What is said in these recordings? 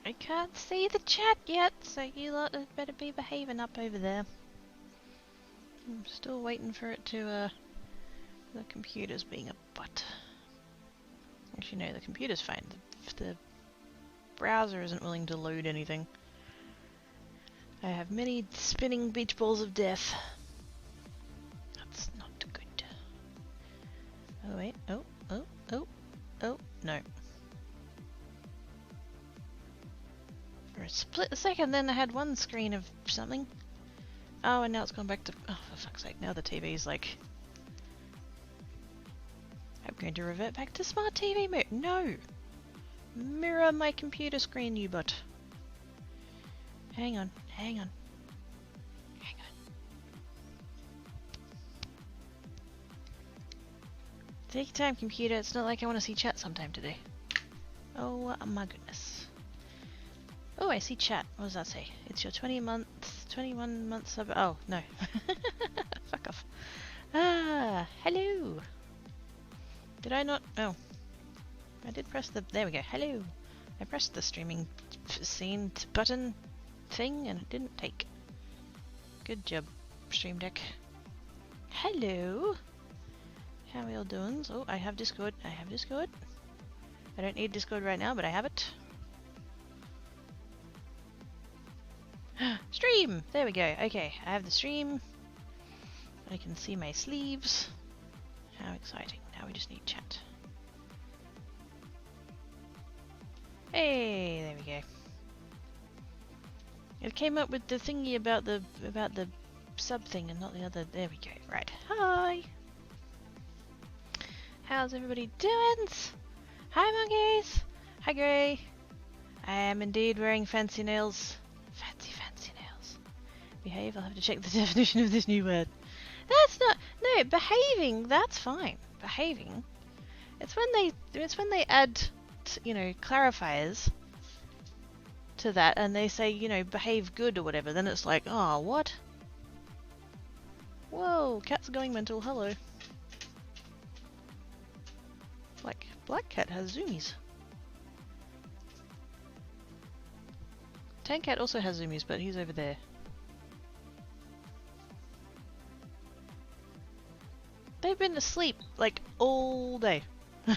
I can't see the chat yet, so you lot had better be behaving up over there. I'm still waiting for it to, the computer's being a butt. Actually, no, the computer's fine. The browser isn't willing to load anything. I have many spinning beach balls of death. That's not good. Oh, wait. Oh, no. For a split second, then I had one screen of something. Oh, and now it's gone back to... Oh, for fuck's sake. Now the TV's like... I'm going to revert back to smart TV mode. No! Mirror my computer screen, you butt. Hang on. Take your time, computer. It's not like I want to see chat sometime today. Oh my goodness. Oh, I see chat. What does that say? It's your 21 month sub. Oh, no. Fuck off. Ah, hello. Did I not? Oh. I did press the. There we go. Hello. I pressed the streaming scene button thing and it didn't take. Good job, Stream Deck. Hello. How are you all doing? Oh, I have Discord. I don't need Discord right now, but I have it. Stream! There we go. Okay, I have the stream. I can see my sleeves. How exciting. Now we just need chat. Hey, there we go. It came up with the thingy about the sub thing and not the other. There we go. Right. Hi! How's everybody doing? Hi monkeys! Hi Grey! I am indeed wearing fancy nails. Fancy nails. Behave, I'll have to check the definition of this new word. That's not... No, behaving, that's fine. Behaving. It's when they add, you know, clarifiers to that and they say, you know, behave good or whatever, then it's like, oh, what? Whoa, cat's going mental, hello. Black cat has zoomies. Tan cat also has zoomies, but he's over there. They've been asleep like all day. I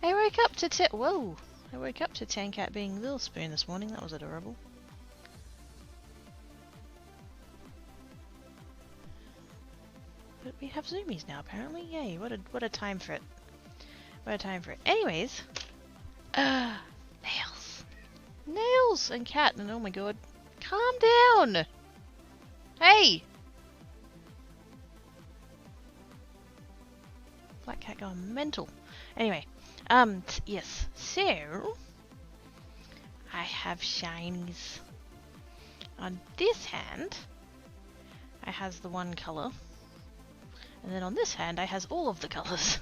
woke up to Tan cat being Little Spoon this morning. That was adorable. But we have zoomies now, apparently. Yay! What a time for it. What a time for it. Anyways, nails and cat, and oh my god, calm down. Hey, black cat gone mental. Anyway, yes. So I have shinies. On this hand, I has the one color. And then on this hand, I has all of the colours.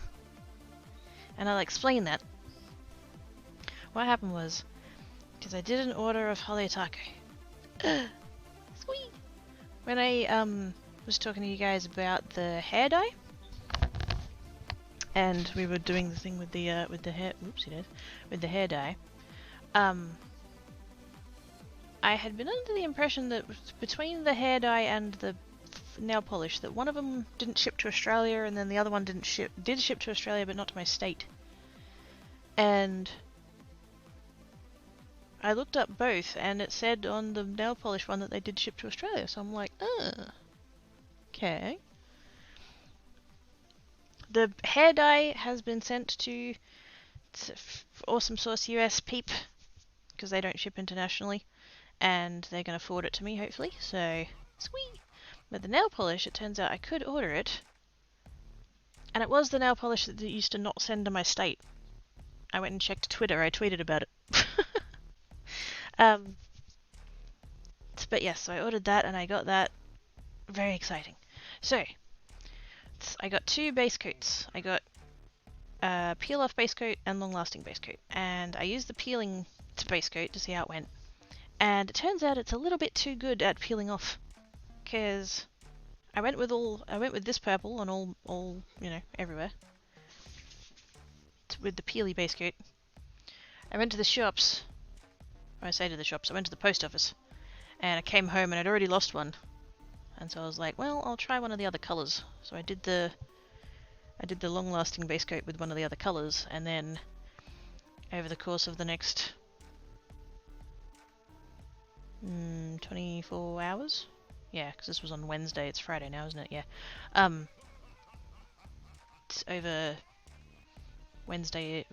And I'll explain that. What happened was, because I did an order of Haleotake. Sweet! When I was talking to you guys about the hair dye, and we were doing the thing with the hair, with the hair dye, I had been under the impression that between the hair dye and the nail polish, that one of them didn't ship to Australia and then the other one did ship to Australia but not to my state. And I looked up both and it said on the nail polish one that they did ship to Australia, so I'm like, okay. The hair dye has been sent to Awesome Source US Peep because they don't ship internationally and they're going to forward it to me hopefully, so sweet. But the nail polish, it turns out I could order it. And it was the nail polish that used to not send to my state. I went and checked Twitter, I tweeted about it. But yes, so I ordered that and I got that. Very exciting. So, I got two base coats. I got peel off base coat and long lasting base coat. And I used the peeling base coat to see how it went. And it turns out it's a little bit too good at peeling off. Because I went with this purple on all you know, everywhere. With the peely base coat. I went to the shops I say to the shops, I went to the post office, and I came home and I'd already lost one. And so I was like, well, I'll try one of the other colours. So I did the long-lasting base coat with one of the other colours, and then over the course of the next 24 hours? Yeah, because this was on Wednesday, it's Friday now, isn't it? Yeah. It's over Wednesday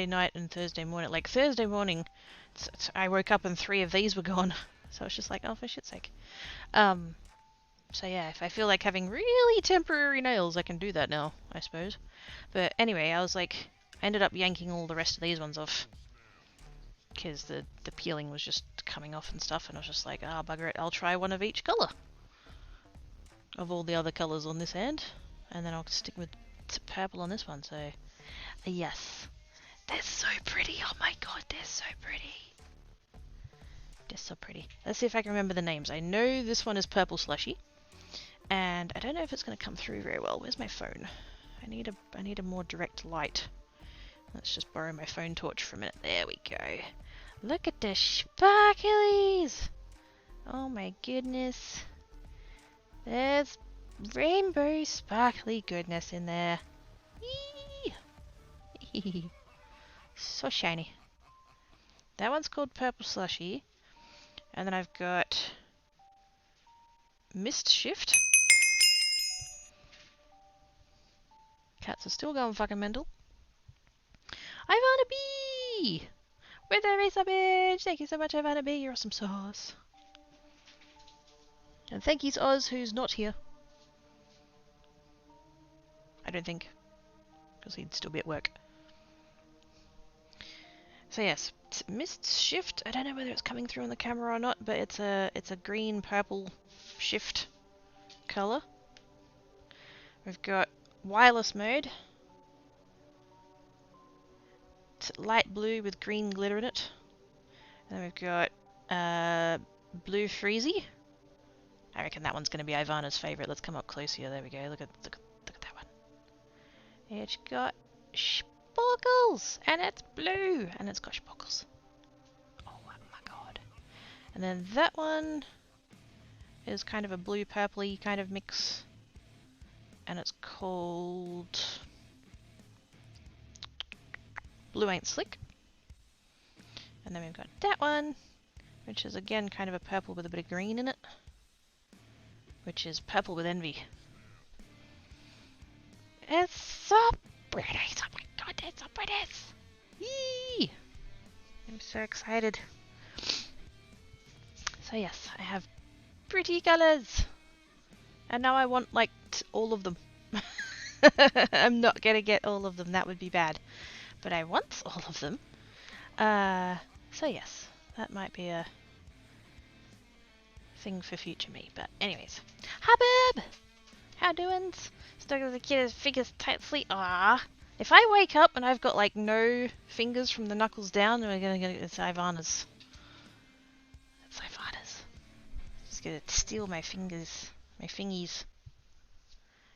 night and Thursday morning. Like, Thursday morning, I woke up and 3 of these were gone. So I was just like, oh, for shit's sake. So yeah, if I feel like having really temporary nails, I can do that now, I suppose. But anyway, I was like, I ended up yanking all the rest of these ones off. Because the peeling was just coming off and stuff, and I was just like, ah, bugger it, I'll try one of each colour. Of all the other colours on this end. And then I'll stick with purple on this one, so... yes. They're so pretty, oh my god, they're so pretty. They're so pretty. Let's see if I can remember the names. I know this one is Purple Slushy. And I don't know if it's going to come through very well. Where's my phone? I need a more direct light. Let's just borrow my phone torch for a minute. There we go. Look at the sparklies! Oh my goodness. There's rainbow sparkly goodness in there. Eee! So shiny. That one's called Purple Slushy. And then I've got Mist Shift. Cats are still going fucking mental. Ivana B! With a race bitch! Thank you so much, Ivana B. You're awesome sauce. And thank you to Oz, who's not here. I don't think. Because he'd still be at work. So yes, Mist Shift. I don't know whether it's coming through on the camera or not, but it's a green purple shift colour. We've got wireless mode. It's light blue with green glitter in it. And then we've got blue freezy. I reckon that one's going to be Ivana's favourite. Let's come up close here. There we go. Look at that one. It's got sparkles, and it's blue, and it's got sparkles. Oh my god. And then that one is kind of a blue purpley kind of mix, and it's called Blue Ain't Slick. And then we've got that one, which is again kind of a purple with a bit of green in it, which is Purple with Envy. It's so pretty! Oh my god, it's so pretty! Yee! I'm so excited. So yes, I have pretty colours! And now I want, like, all of them. I'm not gonna get all of them, that would be bad. But I want all of them. So yes, that might be a thing for future me. But anyways. Hi Bub! How doings? Stuck with the kid's fingers tightly. Ah, if I wake up and I've got like no fingers from the knuckles down, we're gonna get it's Ivana's. It's Ivana's. Just gonna steal my fingers, my fingies.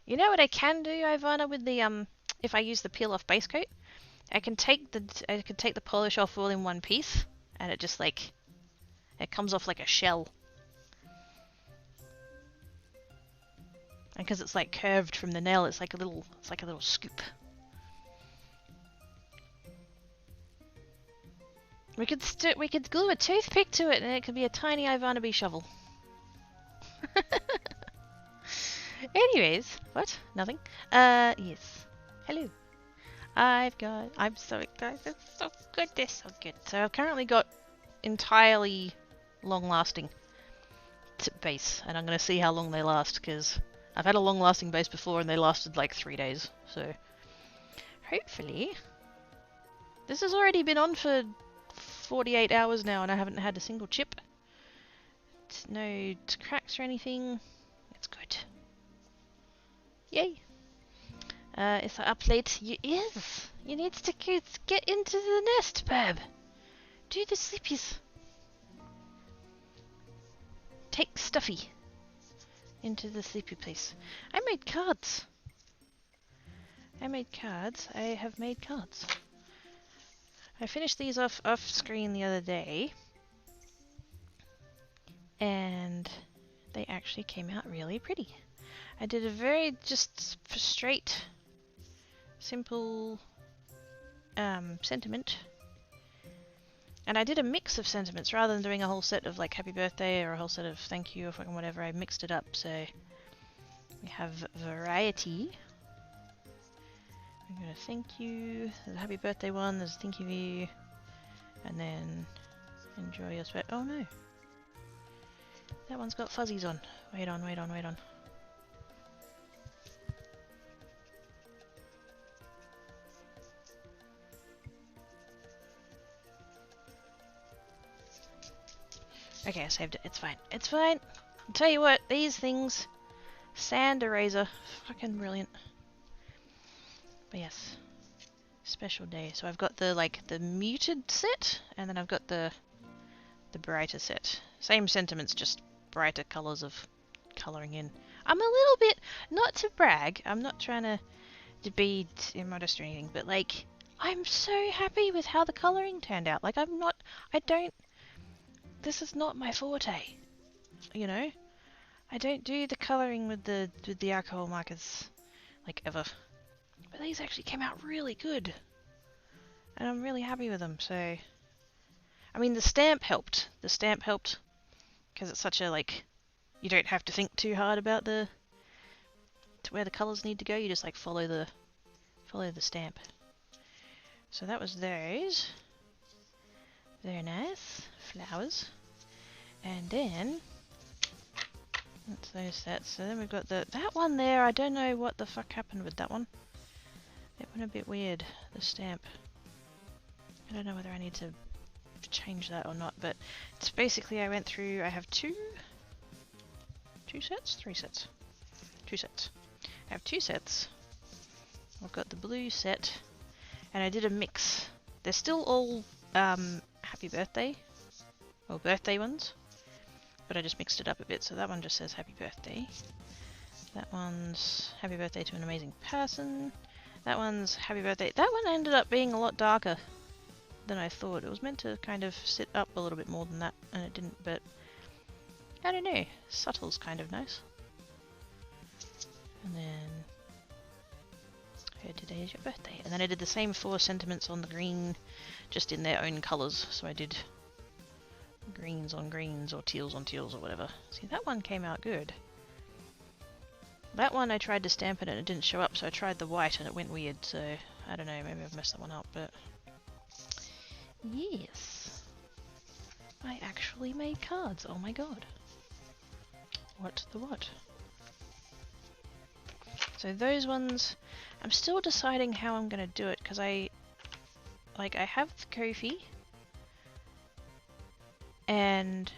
You know what I can do, Ivana, with the if I use the peel off base coat, I can take the polish off all in one piece, and it just like it comes off like a shell. And because it's like curved from the nail, it's like a little scoop. We could glue a toothpick to it, and it could be a tiny Ivana B shovel. Anyways, what? Nothing. Yes. Hello. I'm so excited. It's so good. They're so good. So I've currently got entirely long-lasting base, and I'm gonna see how long they last because I've had a long-lasting base before and they lasted like 3 days. So hopefully, this has already been on for 48 hours now, and I haven't had a single chip. It's no cracks or anything. It's good. Yay! Is that up late? Yes! You need to get into the nest, Bab! Do the sleepies. Take Stuffy into the sleepy place. I made cards! I have made cards. I finished these off screen the other day, and they actually came out really pretty. I did a very just straight, simple sentiment. And I did a mix of sentiments rather than doing a whole set of like happy birthday or a whole set of thank you or fucking whatever. I mixed it up so we have variety. I'm gonna thank you. There's a happy birthday one, there's a thank you, and then enjoy your sweat. Oh no. That one's got fuzzies on. Wait on. Okay, I saved it. It's fine. It's fine. I'll tell you what, these things, sand eraser, fucking brilliant. But yes, special day. So I've got the the muted set, and then I've got the brighter set. Same sentiments, just brighter colours of colouring in. I'm a little bit, not to brag, I'm not trying to be immodest or anything, but like, I'm so happy with how the colouring turned out. Like, this is not my forte, you know? I don't do the colouring with the alcohol markers, like, ever. But these actually came out really good. And I'm really happy with them, so... I mean, the stamp helped. The stamp helped because it's such a, like... You don't have to think too hard about to where the colours need to go. You just, like, follow the stamp. So that was those. Very nice. Flowers. And then... That's those sets. So then we've got that one there. I don't know what the fuck happened with that one. It went a bit weird, the stamp. I don't know whether I need to change that or not, but it's basically I went through, I have three sets? Two sets. I have two sets. I've got the blue set, and I did a mix. They're still all happy birthday, or birthday ones, but I just mixed it up a bit, so that one just says happy birthday. That one's happy birthday to an amazing person. That one's happy birthday. That one ended up being a lot darker than I thought. It was meant to kind of sit up a little bit more than that, and it didn't, but I don't know. Subtle's kind of nice. And then today is your birthday. And then I did the same 4 sentiments on the green, just in their own colours. So I did greens on greens, or teals on teals, or whatever. See, that one came out good. That one I tried to stamp it and it didn't show up, so I tried the white and it went weird, so I don't know, maybe I've messed that one up, but... Yes! I actually made cards, oh my god. What the what? So those ones, I'm still deciding how I'm gonna do it, because I have the Ko-fi, and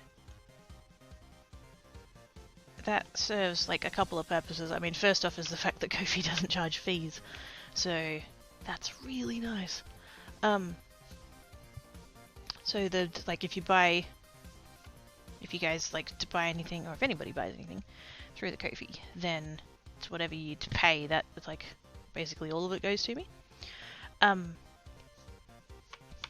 that serves like a couple of purposes. I mean, first off is the fact that Ko-fi doesn't charge fees, so that's really nice. So if you guys like to buy anything, or if anybody buys anything through the Ko-fi, then it's whatever you to pay, that it's like basically all of it goes to me.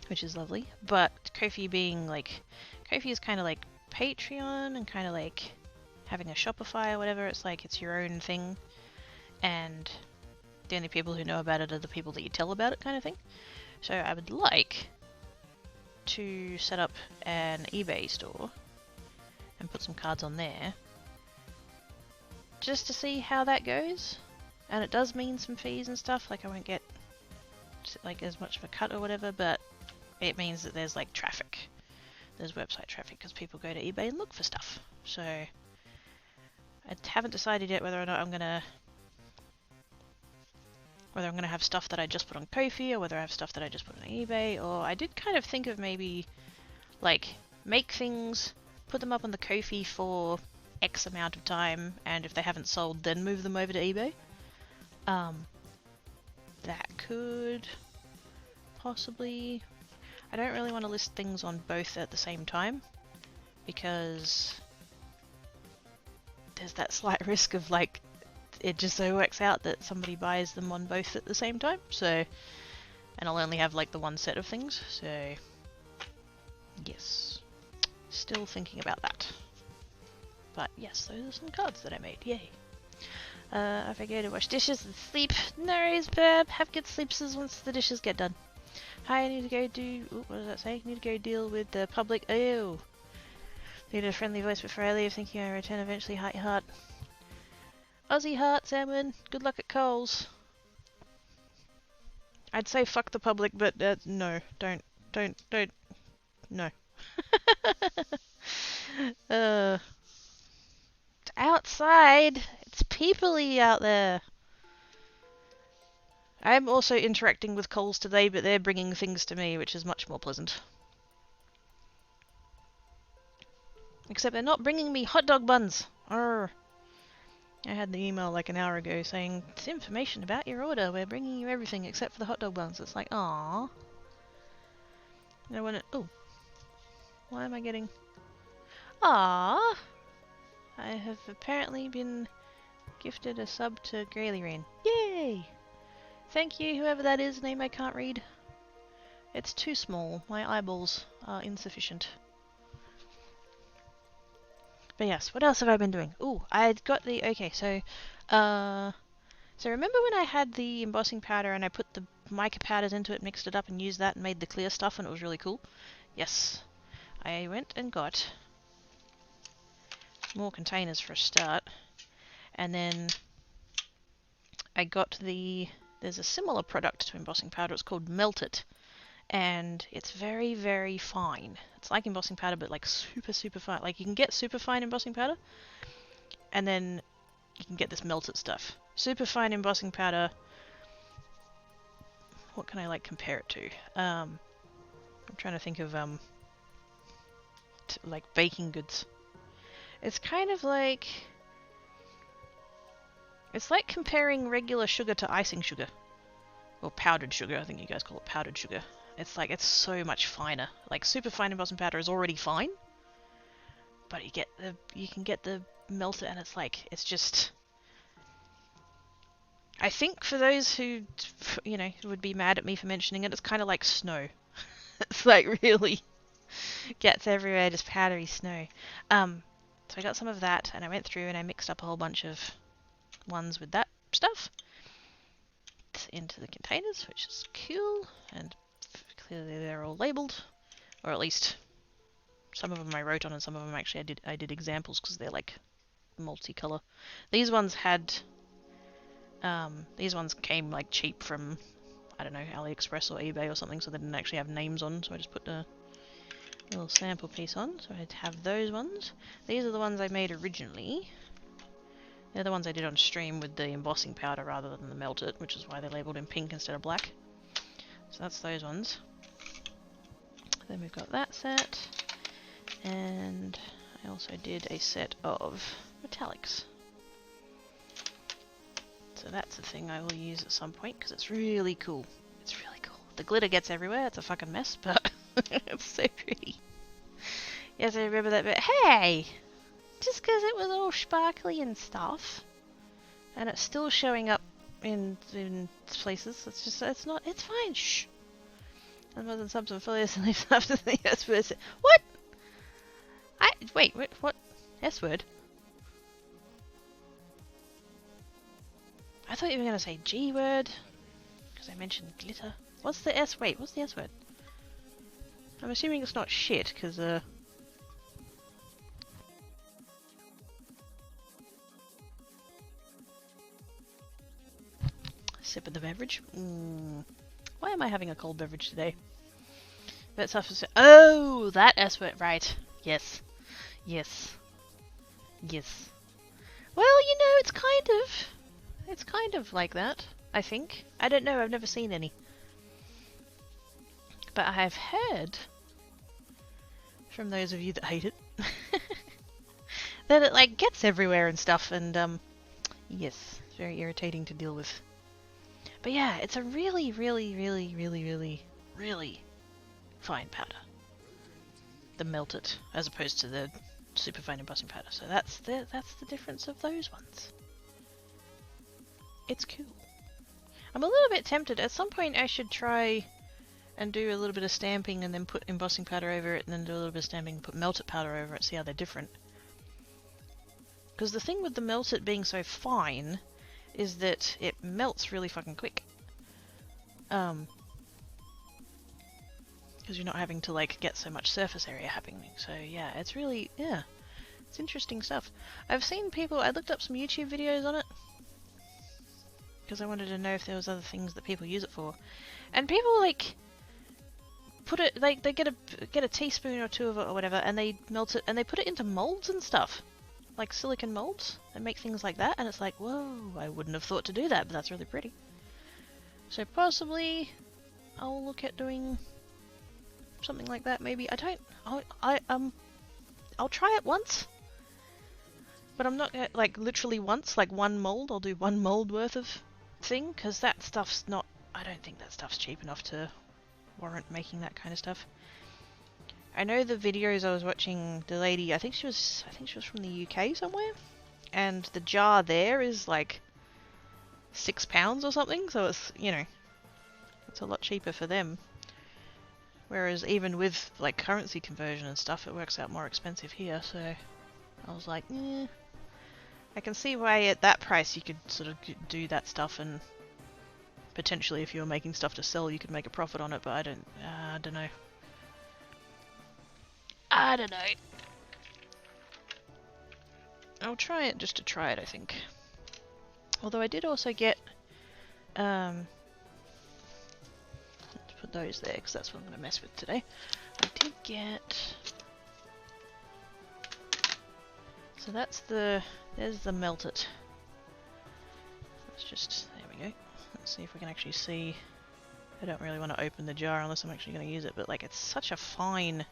Which is lovely. But Ko-fi being like, Ko-fi is kind of like Patreon and kind of like having a Shopify or whatever. It's like it's your own thing, and the only people who know about it are the people that you tell about it, kind of thing. So I would like to set up an eBay store and put some cards on there just to see how that goes. And it does mean some fees and stuff, like I won't get like as much of a cut or whatever, but it means that there's like traffic, there's website traffic, because people go to eBay and look for stuff. So I haven't decided yet whether or not I'm gonna have stuff that I just put on Ko-fi, or whether I have stuff that I just put on eBay. Or I did kind of think of maybe like make things, put them up on the Ko-fi for X amount of time, and if they haven't sold, then move them over to eBay. That could possibly... I don't really want to list things on both at the same time, because there's that slight risk of like it just so works out that somebody buys them on both at the same time. So, and I'll only have like the one set of things. So yes, still thinking about that. But yes, those are some cards that I made. Yay. If I go to wash dishes and sleep, no worries, Burp. Have good sleeps once the dishes get done. Hi, I need to go do... Ooh, what does that say? Need to go deal with the public... Ew. Need a friendly voice before I leave, thinking I return eventually. Hi, heart. Aussie heart, Salmon. Good luck at Coles. I'd say fuck the public, but no. Don't. No. It's outside. It's people-y out there. I'm also interacting with Coles today, but they're bringing things to me, which is much more pleasant. Except they're not bringing me hot dog buns. Arr. I had the email like an hour ago saying, it's information about your order. We're bringing you everything except for the hot dog buns. It's like, aww. No one... Oh. Why am I getting... Aww. I have apparently been gifted a sub to Grayly Rain. Yay! Thank you, whoever that is, name I can't read. It's too small. My eyeballs are insufficient. But yes, what else have I been doing? Ooh, I got the... Okay, so... So remember when I had the embossing powder and I put the mica powders into it, mixed it up and used that and made the clear stuff and it was really cool? Yes. I went and got more containers for a start. And then I got the... There's a similar product to embossing powder. It's called Melt It. And it's very, very fine. It's like embossing powder, but like super, super fine. Like you can get super fine embossing powder, and then you can get this melted stuff. Super fine embossing powder. What can I like compare it to? I'm trying to think of like baking goods. It's kind of like... It's like comparing regular sugar to icing sugar. Or powdered sugar, I think you guys call it powdered sugar. It's like, it's so much finer. Like, super fine embossing powder is already fine. But you can get the melted and it's like, it's just... I think for those who, you know, would be mad at me for mentioning it, it's kind of like snow. It's like really gets everywhere, just powdery snow. So I got some of that and I went through and I mixed up a whole bunch of ones with that stuff into the containers, which is cool, and clearly they're all labeled, or at least some of them I wrote on and some of them actually I did examples because they're like multicolor. These ones had these ones came like cheap from, I don't know, AliExpress or eBay or something, so they didn't actually have names on, so I just put a little sample piece on, so I'd have those ones. These are the ones I made originally. They're the ones I did on stream with the embossing powder rather than the Melt It, which is why they're labelled in pink instead of black. So that's those ones. Then we've got that set. And I also did a set of metallics. So that's a thing I will use at some point because it's really cool. It's really cool. The glitter gets everywhere. It's a fucking mess, but it's so pretty. Yes, I remember that bit. Hey! Just because it was all sparkly and stuff, and it's still showing up in places, it's just, it's not, it's fine, shh. And more than subs and affiliates and leaves after the S word. What? Wait, what? S word? I thought you were going to say G word, because I mentioned glitter. What's the S, wait, what's the S word? I'm assuming it's not shit, because, sip of the beverage. Why am I having a cold beverage today? But oh, that S word, right. Yes. Yes. Yes. Well, you know, it's kind of like that, I think. I don't know, I've never seen any. But I have heard from those of you that hate it that it like gets everywhere and stuff, and yes, it's very irritating to deal with. But yeah, it's a really, really, really, really, really, really fine powder. The Melt It, as opposed to the super fine embossing powder. So that's the difference of those ones. It's cool. I'm a little bit tempted. At some point I should try and do a little bit of stamping and then put embossing powder over it, and then do a little bit of stamping and put Melt It powder over it, see how they're different. Because the thing with the melted being so fine is that it melts really fucking quick. Because you're not having to like get so much surface area happening. So yeah, it's really, yeah, it's interesting stuff. I've seen people, I looked up some YouTube videos on it because I wanted to know if there was other things that people use it for. And people like put it, like they get a teaspoon or two of it or whatever, and they melt it and they put it into molds and stuff. Like silicon molds and make things like that, and it's like, whoa, I wouldn't have thought to do that, but that's really pretty. So possibly I'll look at doing something like that. Maybe I'll try it once, but I'm not gonna, like literally once, like one mold. I'll do one mold worth of thing, because that stuff's not, I don't think that stuff's cheap enough to warrant making that kind of stuff. I know the videos I was watching, the lady, I think she was from the UK somewhere, and the jar there is like £6 or something, so it's, you know, it's a lot cheaper for them. Whereas even with like currency conversion and stuff, it works out more expensive here, so I was like, I can see why at that price you could sort of do that stuff, and potentially if you were making stuff to sell you could make a profit on it, but I don't know. I don't know. I'll try it just to try it, I think. Although I did also get, let's put those there because that's what I'm going to mess with today. I did get, so that's there's the melt it. Let's just, there we go. Let's see if we can actually see. I don't really want to open the jar unless I'm actually going to use it, but like it's such a fine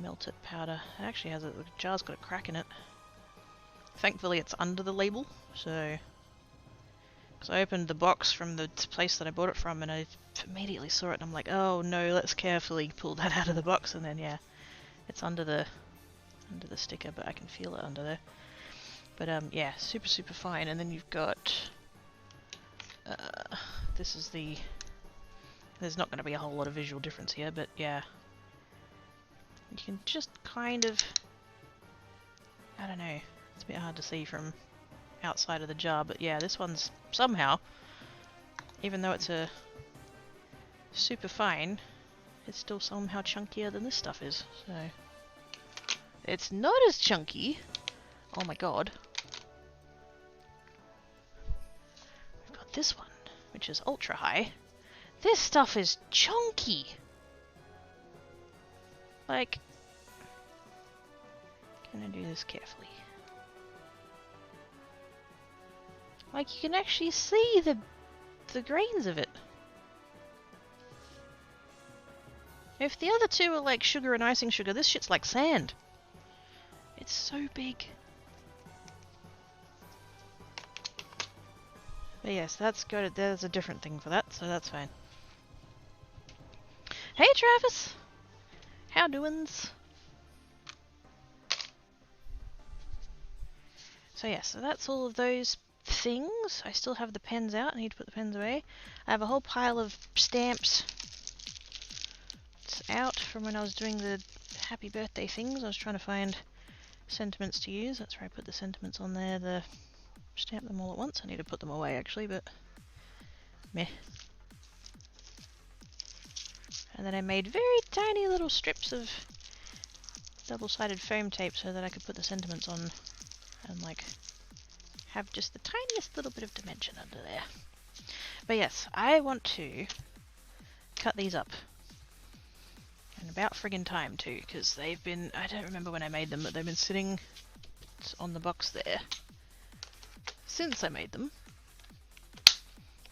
melted powder. It actually has the jar's got a crack in it. Thankfully it's under the label, so because I opened the box from the place that I bought it from and I immediately saw it and I'm like, oh no, let's carefully pull that out of the box, and then yeah, it's under the sticker, but I can feel it under there. But yeah, super fine. And then you've got this is the, there's not going to be a whole lot of visual difference here, but yeah, you can just kind of, I don't know, it's a bit hard to see from outside of the jar, but yeah, this one's somehow, even though it's a super fine, it's still somehow chunkier than this stuff is. So it's not as chunky. Oh my god. We've got this one, which is ultra high. This stuff is chunky. Like, can I do this carefully? Like, you can actually see the grains of it. If the other two are like sugar and icing sugar, this shit's like sand. It's so big. But yes, that's good. There's a different thing for that, so that's fine. Hey Travis! How doings? So yeah, so that's all of those things. I still have the pens out. I need to put the pens away. I have a whole pile of stamps. It's out from when I was doing the happy birthday things. I was trying to find sentiments to use. That's where I put the sentiments on there. Stamp them all at once. I need to put them away actually, but meh. And then I made very tiny little strips of double-sided foam tape so that I could put the sentiments on and like have just the tiniest little bit of dimension under there. But yes, I want to cut these up. And about friggin' time too, because they've been, I don't remember when I made them, but they've been sitting on the box there since I made them.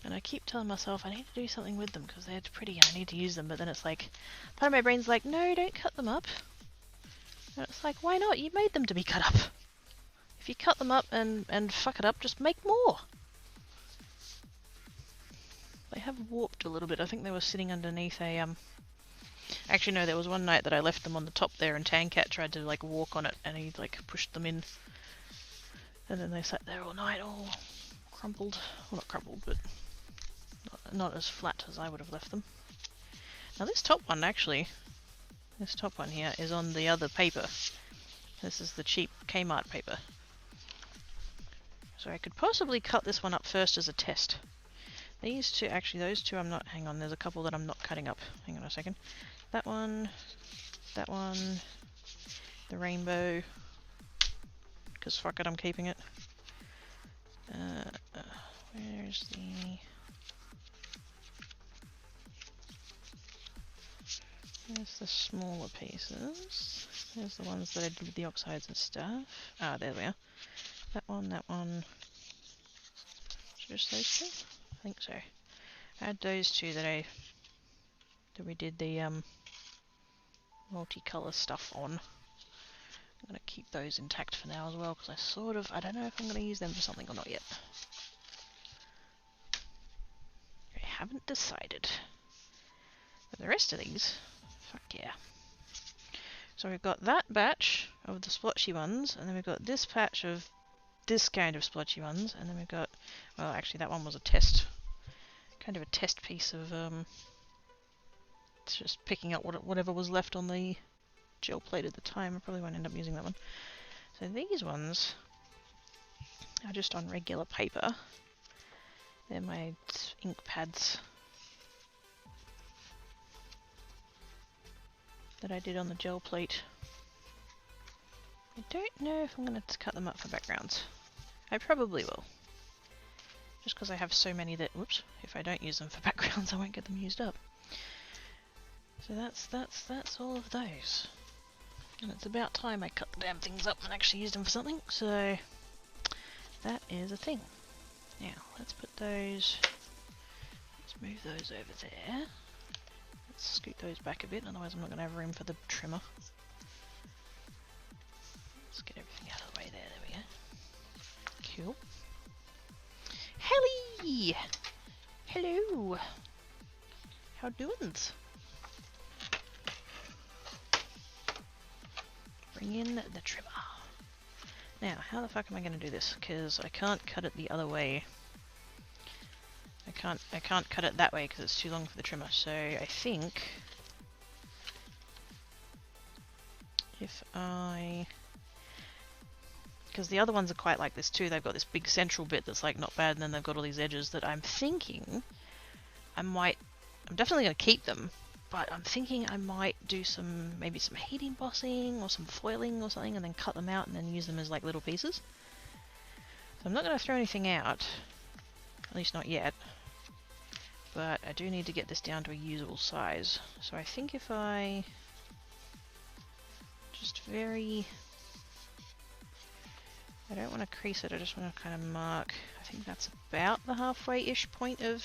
And I keep telling myself I need to do something with them because they're pretty and I need to use them, but then it's like, part of my brain's like, no, don't cut them up. And it's like, why not? You made them to be cut up. If you cut them up and fuck it up, just make more. They have warped a little bit. I think they were sitting underneath a, actually no, there was one night that I left them on the top there and Tancat tried to like walk on it and he like pushed them in. And then they sat there all night, all crumpled. Well, not crumpled, but not as flat as I would have left them. Now this top one actually, this top one here is on the other paper. This is the cheap Kmart paper. So I could possibly cut this one up first as a test. These two, actually those two I'm not, hang on, there's a couple that I'm not cutting up. Hang on a second. That one, the rainbow, because fuck it, I'm keeping it. Where's the... There's the smaller pieces. There's the ones that I did with the oxides and stuff. Ah, there we are. That one. Just those two? I think so. I had those two that we did the multicolour stuff on. I'm gonna keep those intact for now as well, because I don't know if I'm gonna use them for something or not yet. I haven't decided. But the rest of these, fuck yeah. So we've got that batch of the splotchy ones, and then we've got this patch of this kind of splotchy ones, and then we've got, well actually that one was a test, kind of a test piece of, it's just picking up whatever was left on the gel plate at the time. I probably won't end up using that one. So these ones are just on regular paper. They're my ink pads that I did on the gel plate. I don't know if I'm going to cut them up for backgrounds. I probably will. Just because I have so many that, whoops, if I don't use them for backgrounds I won't get them used up. So that's all of those. And it's about time I cut the damn things up and actually used them for something, so that is a thing. Now, let's put those, let's move those over there. Let's scoot those back a bit, otherwise I'm not going to have room for the trimmer. Let's get everything out of the way there, there we go. Cool. Helly! Hello! How doings? Bring in the trimmer. Now, how the fuck am I going to do this? Because I can't cut it the other way. I can't cut it that way because it's too long for the trimmer. So I think if because the other ones are quite like this too. They've got this big central bit that's like not bad, and then they've got all these edges that I'm thinking I'm definitely going to keep them. But I'm thinking I might do maybe some heat embossing or some foiling or something, and then cut them out and then use them as like little pieces. So I'm not going to throw anything out, at least not yet. But I do need to get this down to a usable size. So I think if I just I don't want to crease it, I just want to kind of mark, I think that's about the halfway-ish point of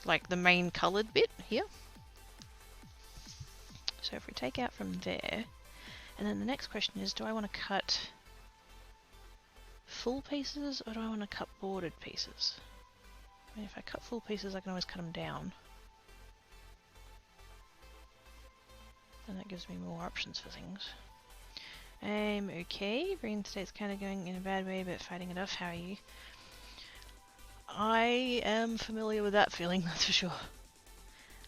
like the main coloured bit here. So if we take out from there, and then the next question is, do I want to cut full pieces or do I want to cut bordered pieces? I mean, if I cut full pieces I can always cut them down. And that gives me more options for things. Okay, Brain State's kind of going in a bad way but fighting it off. How are you? I am familiar with that feeling, that's for sure.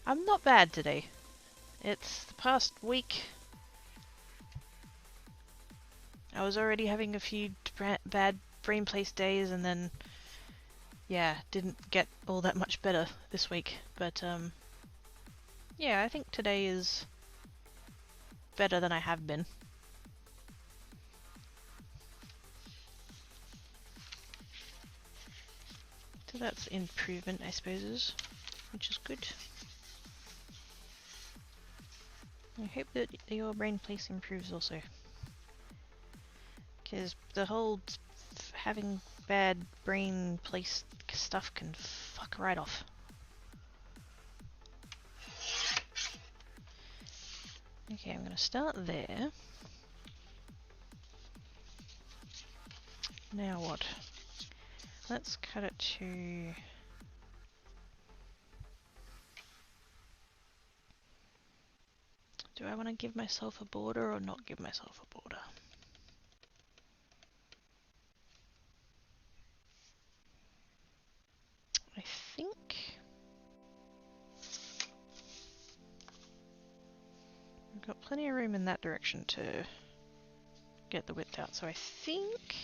I'm not bad today. It's the past week. I was already having a few bad brain place days, and then, yeah, didn't get all that much better this week. But, yeah, I think today is better than I have been. So that's improvement, I suppose, which is good. I hope that your brain place improves also. Because the whole having bad brain place stuff can fuck right off. Okay, I'm going to start there. Now what? Let's cut it to... Do I want to give myself a border or not give myself a border? I think... We've got plenty of room in that direction to get the width out. So I think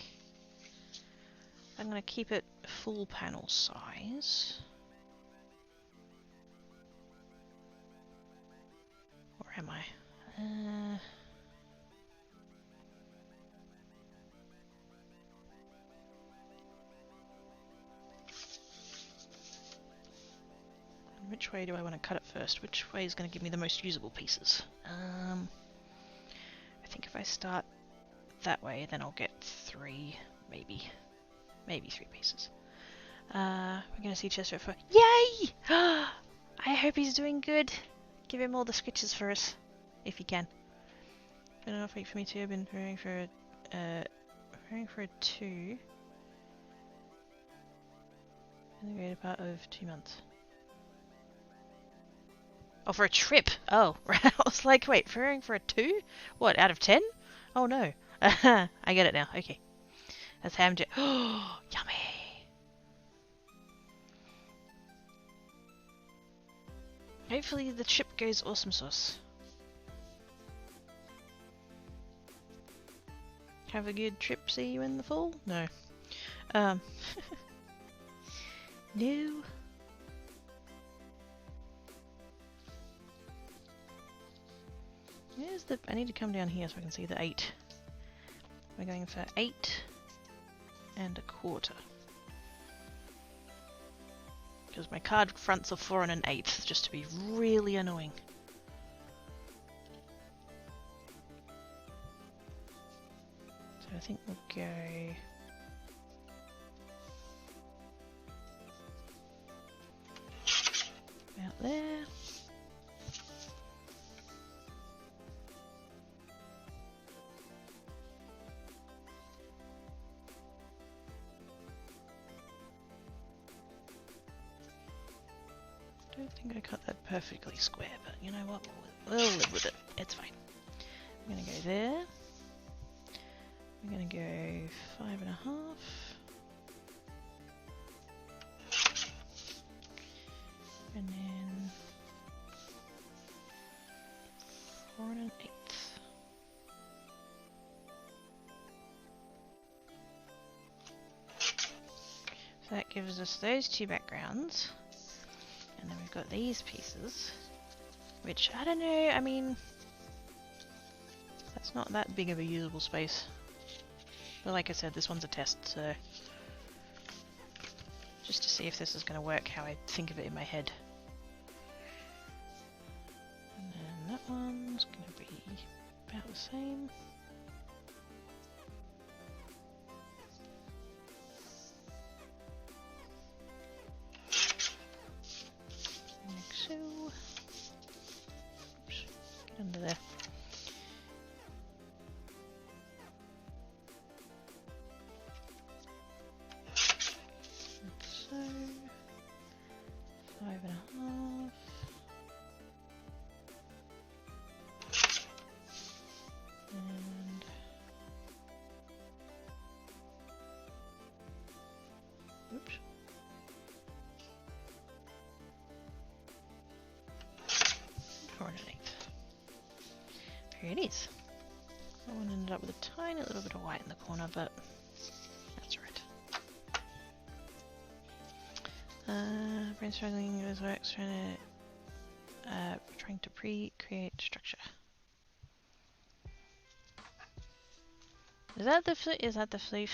I'm going to keep it full panel size. Or am I? Which way do I want to cut it first? Which way is going to give me the most usable pieces? I think if I start that way, then I'll get 3, maybe 3 pieces. We're going to see Chester for... Yay! I hope he's doing good. Give him all the scritches for us, if he can. Been enough week for me too. I've been preparing for a 2 in the greater part of 2 months. Oh, for a trip! Oh, I was like, wait, preparing for a 2? What, out of 10? Oh no. I get it now, okay. That's ham jam. Oh, yummy! Hopefully the trip goes awesome sauce. Have a good trip, see you in the fall? No. No. Where's the... I need to come down here so I can see the 8. We're going for 8 1/4. Because my card fronts are 4 1/8, just to be really annoying. So I think we'll go... out there. I don't think I cut that perfectly square, but you know what? We'll live with it. It's fine. I'm gonna go there. I'm gonna go 5 1/2. And then 4 1/8. So that gives us those 2 backgrounds. And then we've got these pieces, which, I don't know, I mean, that's not that big of a usable space. But like I said, this one's a test, so just to see if this is going to work how I think of it in my head. And then that one's going to be about the same. So, oops, get under there. So, 5 1/2. And oops. 4 1/8. Here it is. That one ended up with a tiny little bit of white in the corner, but that's alright. Brain struggling with works, trying to pre-create structure. Is that the floof?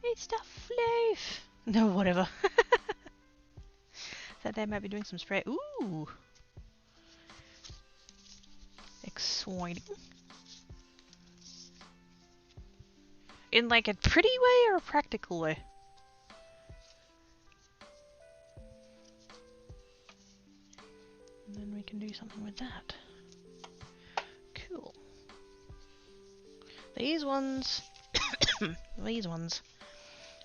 It's the floof! No, whatever. That they might be doing some spray. Ooh! Exciting. In like a pretty way or a practical way? And then we can do something with that. Cool. These ones... these ones...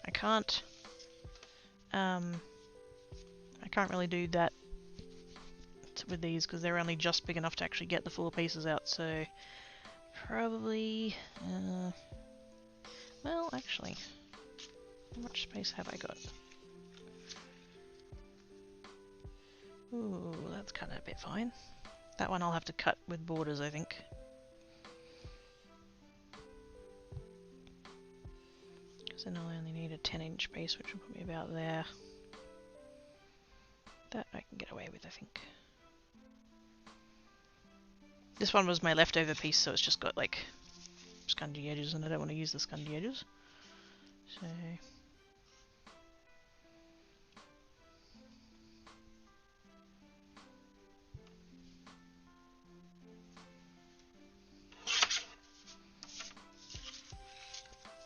I can't really do that with these because they're only just big enough to actually get the 4 pieces out, so probably well, actually, how much space have I got? Ooh, that's kind of a bit fine. That one I'll have to cut with borders, I think. Because then I'll only need a 10-inch piece, which will put me about there. That I can get away with, I think. This one was my leftover piece, so it's just got like scungy edges, and I don't want to use the scungy edges. So...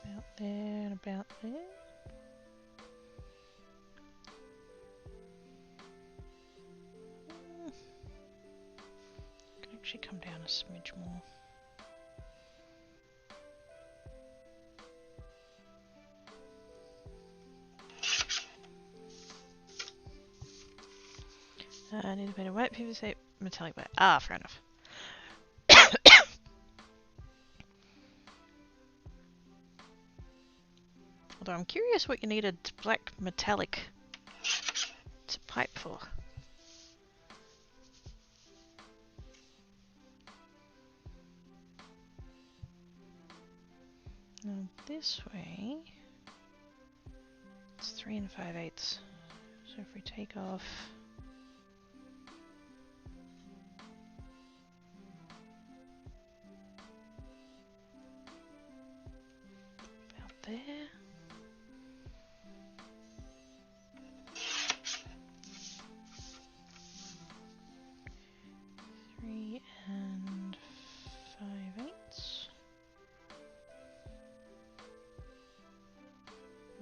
about there and about there. Can actually come down a smidge more. I need a bit of white PVC metallic black. Ah, fair enough. Although I'm curious what you needed black metallic to pipe for. Now this way, it's 3 5/8. So if we take off about there.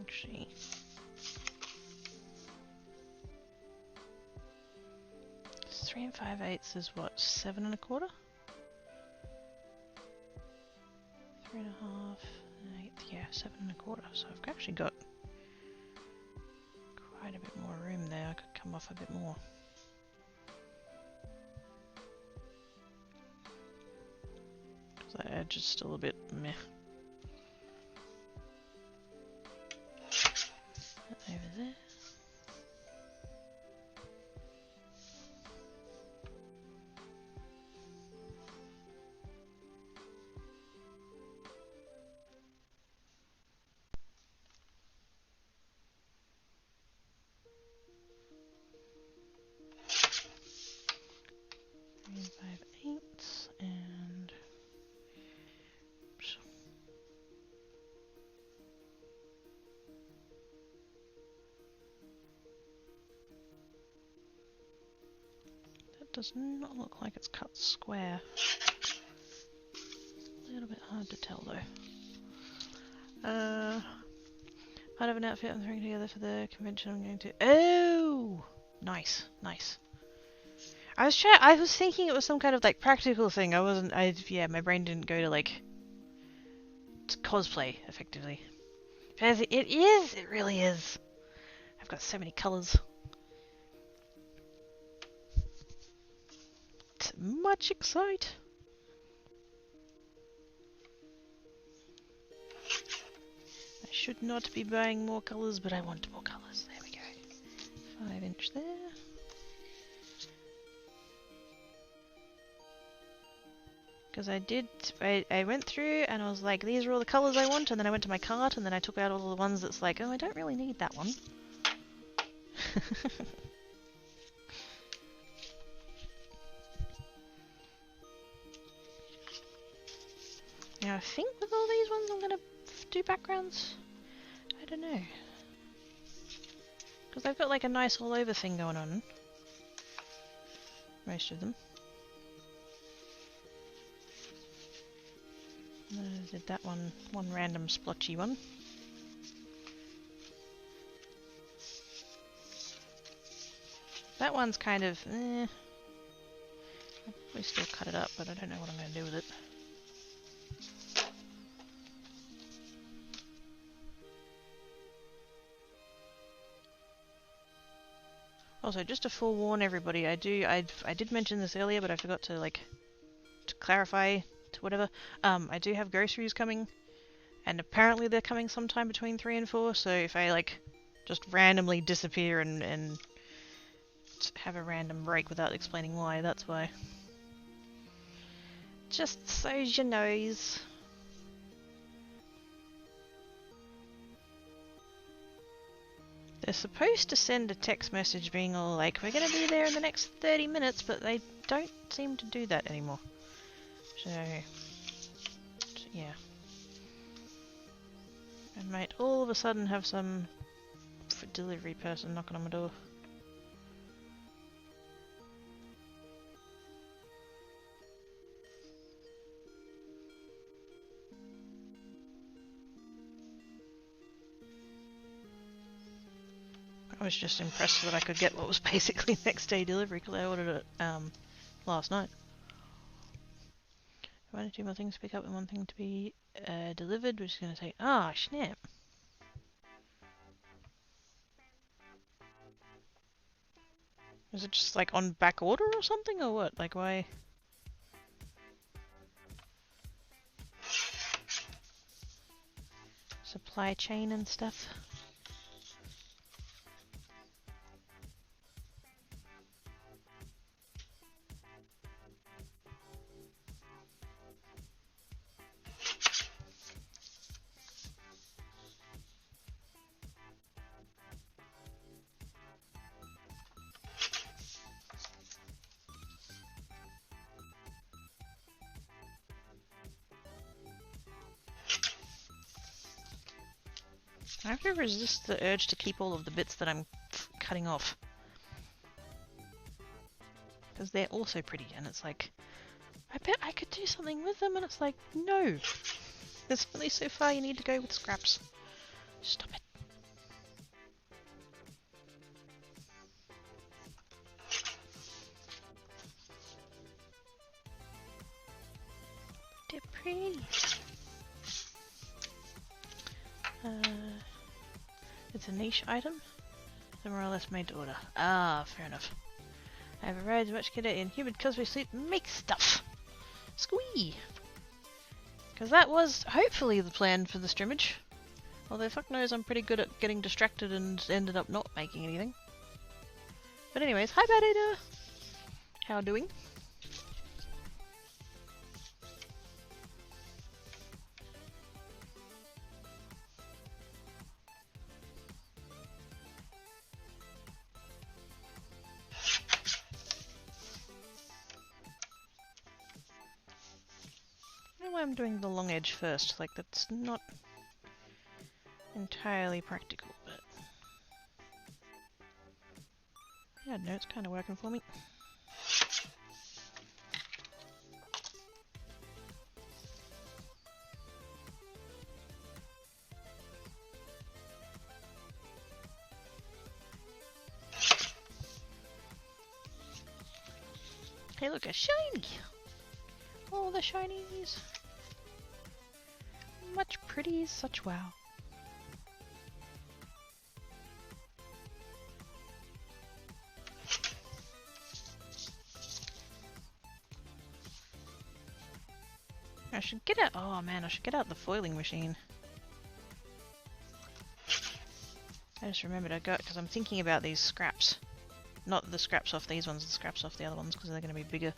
Actually, it's 3 5/8 is what, 7 1/4? 3 1/2, 1/8, yeah, 7 1/4. So I've actually got quite a bit more room there. I could come off a bit more. Because that edge is still a bit meh. Over there. And that does not look like it's cut square. A little bit hard to tell though. Part of an outfit I'm throwing together for the convention I'm going to. Oh, nice, nice. I was thinking it was some kind of like practical thing. Yeah, my brain didn't go to like to cosplay effectively. As it is, it really is. I've got so many colours. It's much excite. I should not be buying more colours, but I want more colours. There we go. 5-inch there. Because I went through and I was like, these are all the colours I want, and then I went to my cart and then I took out all the ones that's like, oh, I don't really need that one. Now I think with all these ones I'm gonna do backgrounds. I don't know. Because they've got like a nice all over thing going on. Most of them. I did that one random splotchy one. That one's kind of, I'll probably still cut it up, but I don't know what I'm going to do with it. Also, just to forewarn everybody, I did mention this earlier, but I forgot to to clarify to whatever. I do have groceries coming, and apparently they're coming sometime between 3 and 4. So if I just randomly disappear and have a random break without explaining why, that's why. Just so's your nose. They're supposed to send a text message being all like, we're going to be there in the next 30 minutes, but they don't seem to do that anymore. So yeah. I might all of a sudden have some delivery person knocking on my door. I was just impressed that I could get what was basically next day delivery because I ordered it last night. One or two more things to pick up and one thing to be delivered, which is going to take... Ah, snap. Is it just like on back order or something or what? Like why? Supply chain and stuff. I have to resist the urge to keep all of the bits that I'm cutting off. Because they're also pretty, and it's like, I bet I could do something with them, and it's like, no! There's only so far you need to go with scraps. Stop it. They're pretty. It's a niche item. They're more or less made to order. Ah, fair enough. I have arrived much kidder in humid because we sleep make stuff. Squee! Because that was hopefully the plan for the scrimmage. Although fuck knows I'm pretty good at getting distracted and ended up not making anything. But anyways, hi Bad Ada! How doing? I don't know why I'm doing the long edge first, like that's not entirely practical, but yeah, no, it's kind of working for me. Hey look, a shiny! Oh, the shinies! Much pretty, such wow. I should get out. Oh man, I should get out the foiling machine. I just remembered I got because I'm thinking about these scraps, not the scraps off these ones, the scraps off the other ones because they're going to be bigger.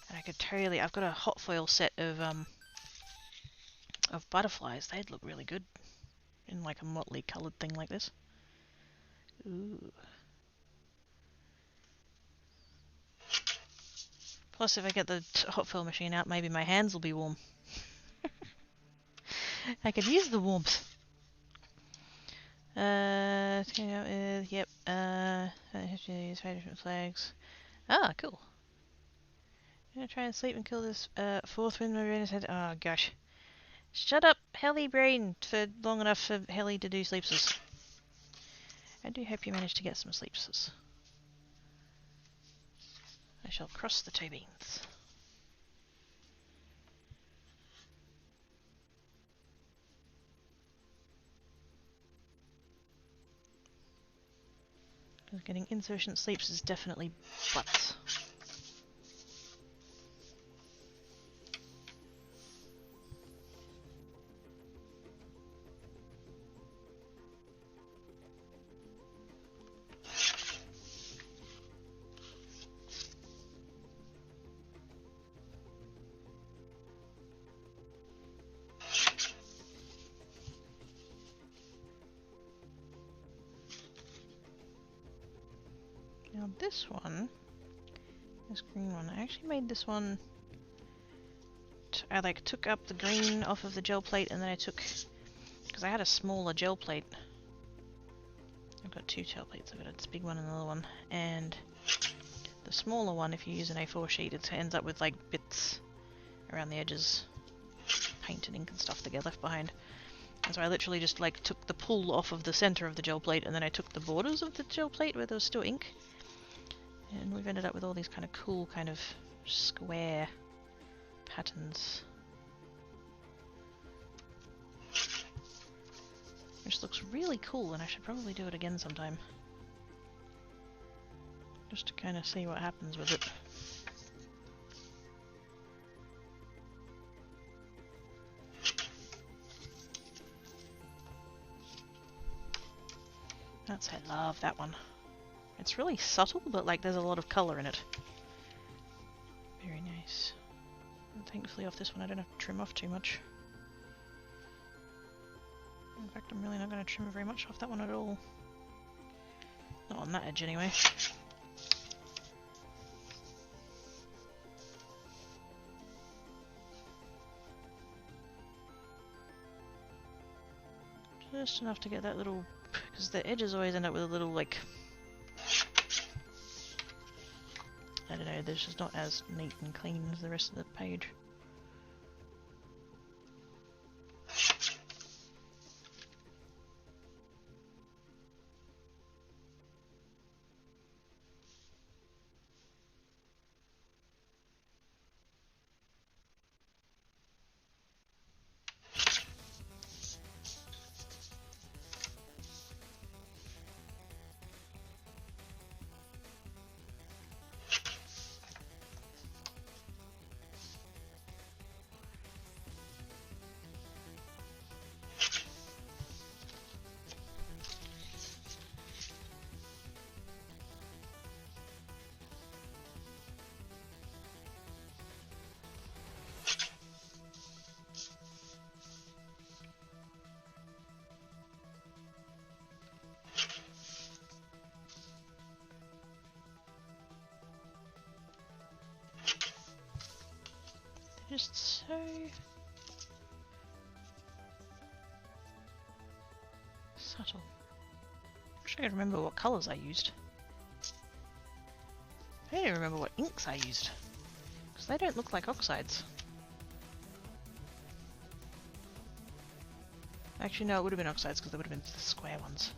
And I could totally. I've got a hot foil set of butterflies. They'd look really good in like a motley coloured thing like this. Ooh. Plus, if I get the hot foil machine out, maybe my hands will be warm. I could use the warmth. Yep. Different flags. Ah, cool. I'm gonna try and sleep and kill this fourth wind my brain has had. Oh gosh. Shut up, Helly brain, for long enough for Helly to do sleepses. I do hope you managed to get some sleepses. I shall cross the toe beans. Because getting insufficient sleeps is definitely butts. Now this one, this green one, I actually made this one. I like took up the green off of the gel plate, and then I took, because I had a smaller gel plate. I've got two gel plates. I've got this big one and another one, and the smaller one, if you use an A4 sheet, it ends up with like bits around the edges, paint and ink and stuff that get left behind. And so I literally just like took the pull off of the center of the gel plate, and then I took the borders of the gel plate where there was still ink, and we've ended up with all these kind of cool kind of square patterns, which looks really cool, and I should probably do it again sometime just to kind of see what happens with it. I love that one. It's really subtle, but like there's a lot of colour in it. Very nice. And thankfully off this one I don't have to trim off too much. In fact, I'm really not going to trim very much off that one at all. Not on that edge anyway. Just enough to get that little, because the edges always end up with a little like, I don't know, they're just not as neat and clean as the rest of the page. Just so subtle. I wish I could remember what colours I used. I don't even remember what inks I used, because they don't look like oxides. Actually no, it would have been oxides because they would have been the square ones.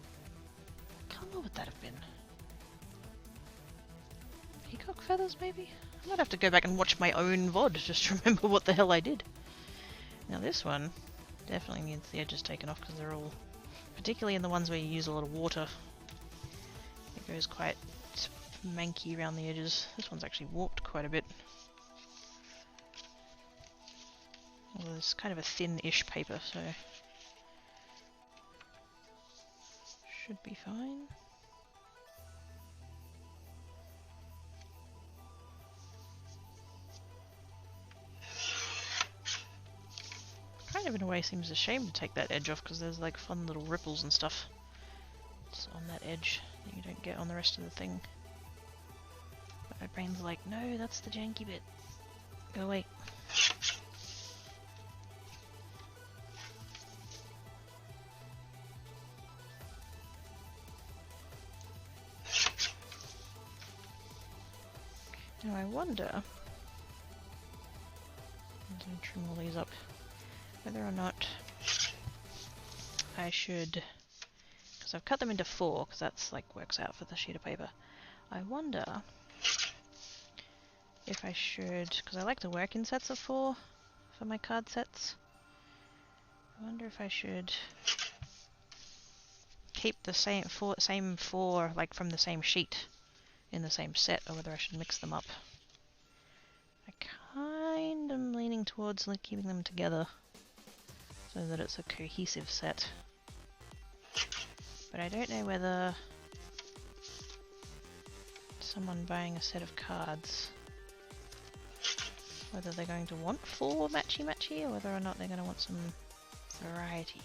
What colour would that have been? Peacock feathers maybe? I might have to go back and watch my own VOD just to remember what the hell I did. Now this one definitely needs the edges taken off because they're all, particularly in the ones where you use a lot of water, it goes quite manky around the edges. This one's actually warped quite a bit. Well, it's kind of a thin-ish paper, so should be fine. Kind of in a way seems a shame to take that edge off because there's like fun little ripples and stuff it's on that edge that you don't get on the rest of the thing. But my brain's like, no, that's the janky bit. Go away. Now I wonder, I'm going to trim all these up, whether or not I should, because I've cut them into 4, because that's like works out for the sheet of paper. I wonder if I should, because I like to work in sets of 4 for my card sets. I wonder if I should keep the same 4 like from the same sheet in the same set, or whether I should mix them up. I kind of am leaning towards like keeping them together so that it's a cohesive set. But I don't know whether someone buying a set of cards, whether they're going to want 4 matchy-matchy or whether or not they're going to want some variety.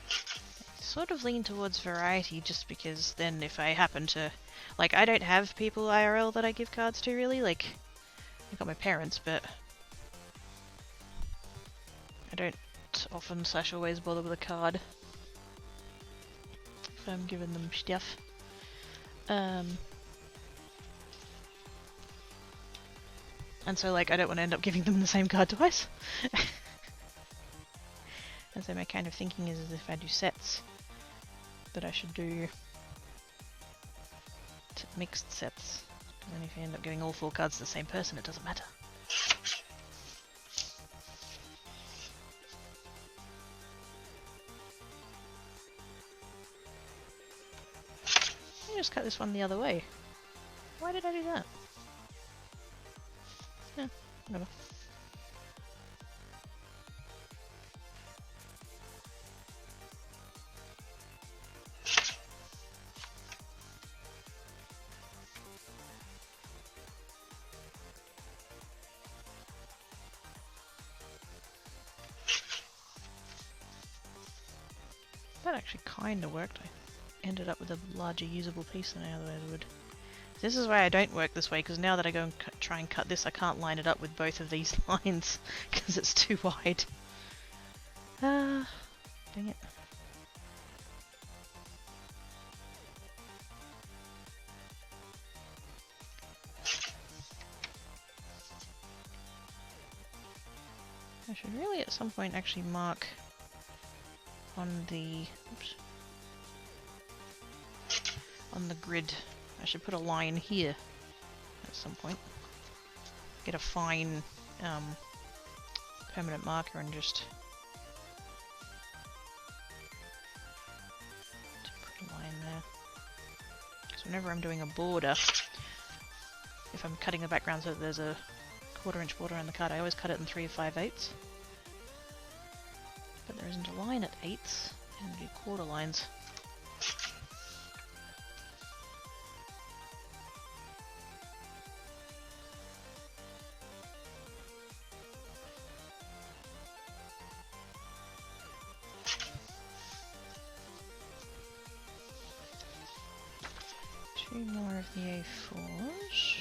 Let's sort of lean towards variety just because then if I happen to... Like, I don't have people IRL that I give cards to, really. Like, I got my parents, but... I don't often / always bother with a card if I'm giving them stuff. And so, like, I don't want to end up giving them the same card twice. And so my kind of thinking is if I do sets, that I should do mixed sets. And then if you end up giving all 4 cards to the same person, it doesn't matter. I just cut this one the other way. Why did I do that? Yeah, whatever. That actually kind of worked. I ended up with a larger usable piece than I otherwise would. This is why I don't work this way, because now that I go and try and cut this, I can't line it up with both of these lines, because it's too wide. Dang it. I should really at some point actually mark on the... Oops. On the grid. I should put a line here at some point. Get a fine permanent marker and just put a line there. So whenever I'm doing a border, if I'm cutting the background so that there's a 1/4 inch border on the card, I always cut it in 3 5/8. But there isn't a line at 8s, and do quarter lines. Two more of the A4s.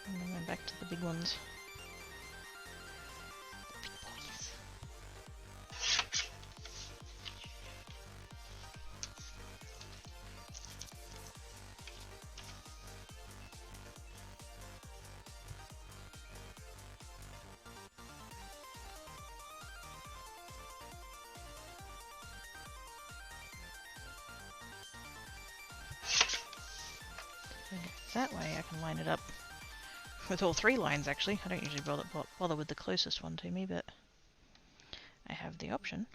And then back to the big ones. The big boys. That way I can line it up with all 3 lines actually. I don't usually bother with the closest one to me, but I have the option.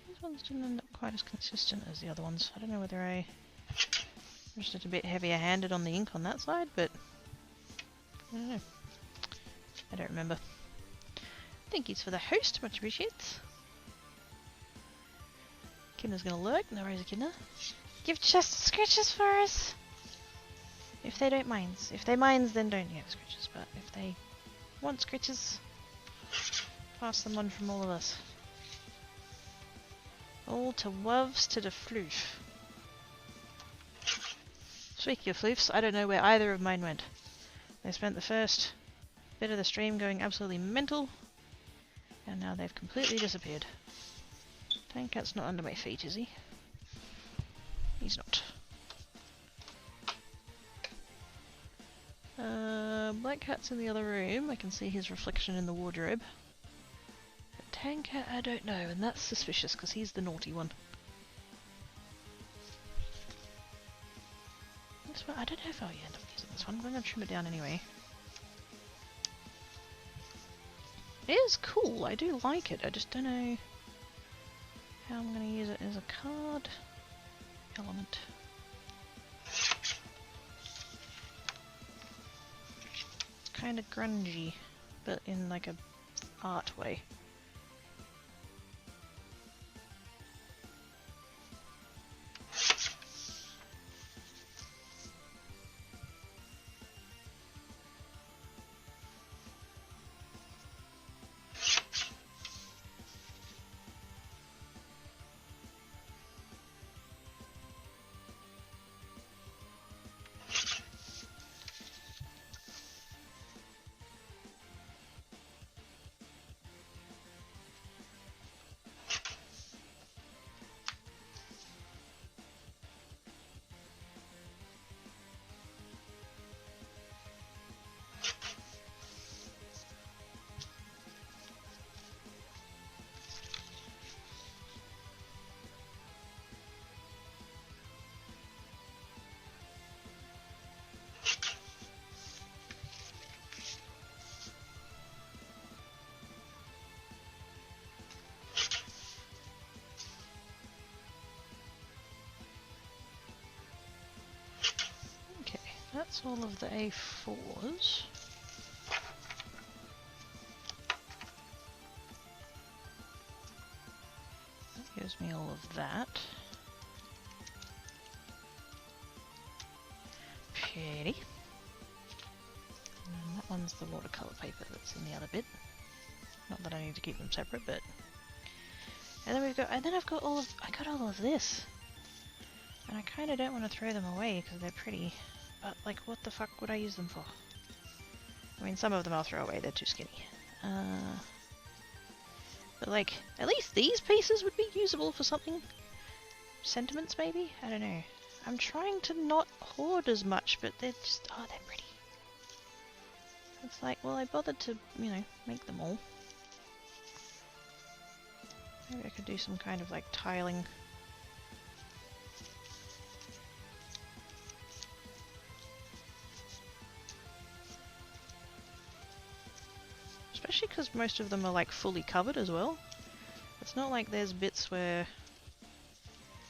These ones didn't end up quite as consistent as the other ones. I don't know whether I was just a bit heavier handed on the ink on that side, but I don't know. I don't remember. Thank yous for the host, much appreciated. Kidna's gonna lurk, no worries, Kidna. Give chest scratches for us! If they don't mind. If they mind, then don't give scratches, but if they want scratches, pass them on from all of us. All to woves to the floof. Speaking of floofs, I don't know where either of mine went. They spent the first bit of the stream going absolutely mental, and now they've completely disappeared. Tankat's not under my feet, is he? He's not. Black Cat's in the other room. I can see his reflection in the wardrobe. But Tankat, I don't know, and that's suspicious because he's the naughty one. This one, I don't know if I'll end up using this one. I'm going to trim it down anyway. It is cool. I do like it. I just don't know how I'm going to use it as a card element. It's kind of grungy, but in like a art way. That's all of the A4s. That gives me all of that. Pretty. And that one's the watercolour paper that's in the other bit. Not that I need to keep them separate, but... And then I've got all of this. And I kind of don't want to throw them away because they're pretty. But, like, what the fuck would I use them for? I mean, some of them I'll throw away, they're too skinny. But, like, at least these pieces would be usable for something. Sentiments, maybe? I don't know. I'm trying to not hoard as much, but they're just... Oh, they're pretty. It's like, well, I bothered to, you know, make them all. Maybe I could do some kind of, like, tiling... Especially because most of them are like fully covered as well. It's not like there's bits where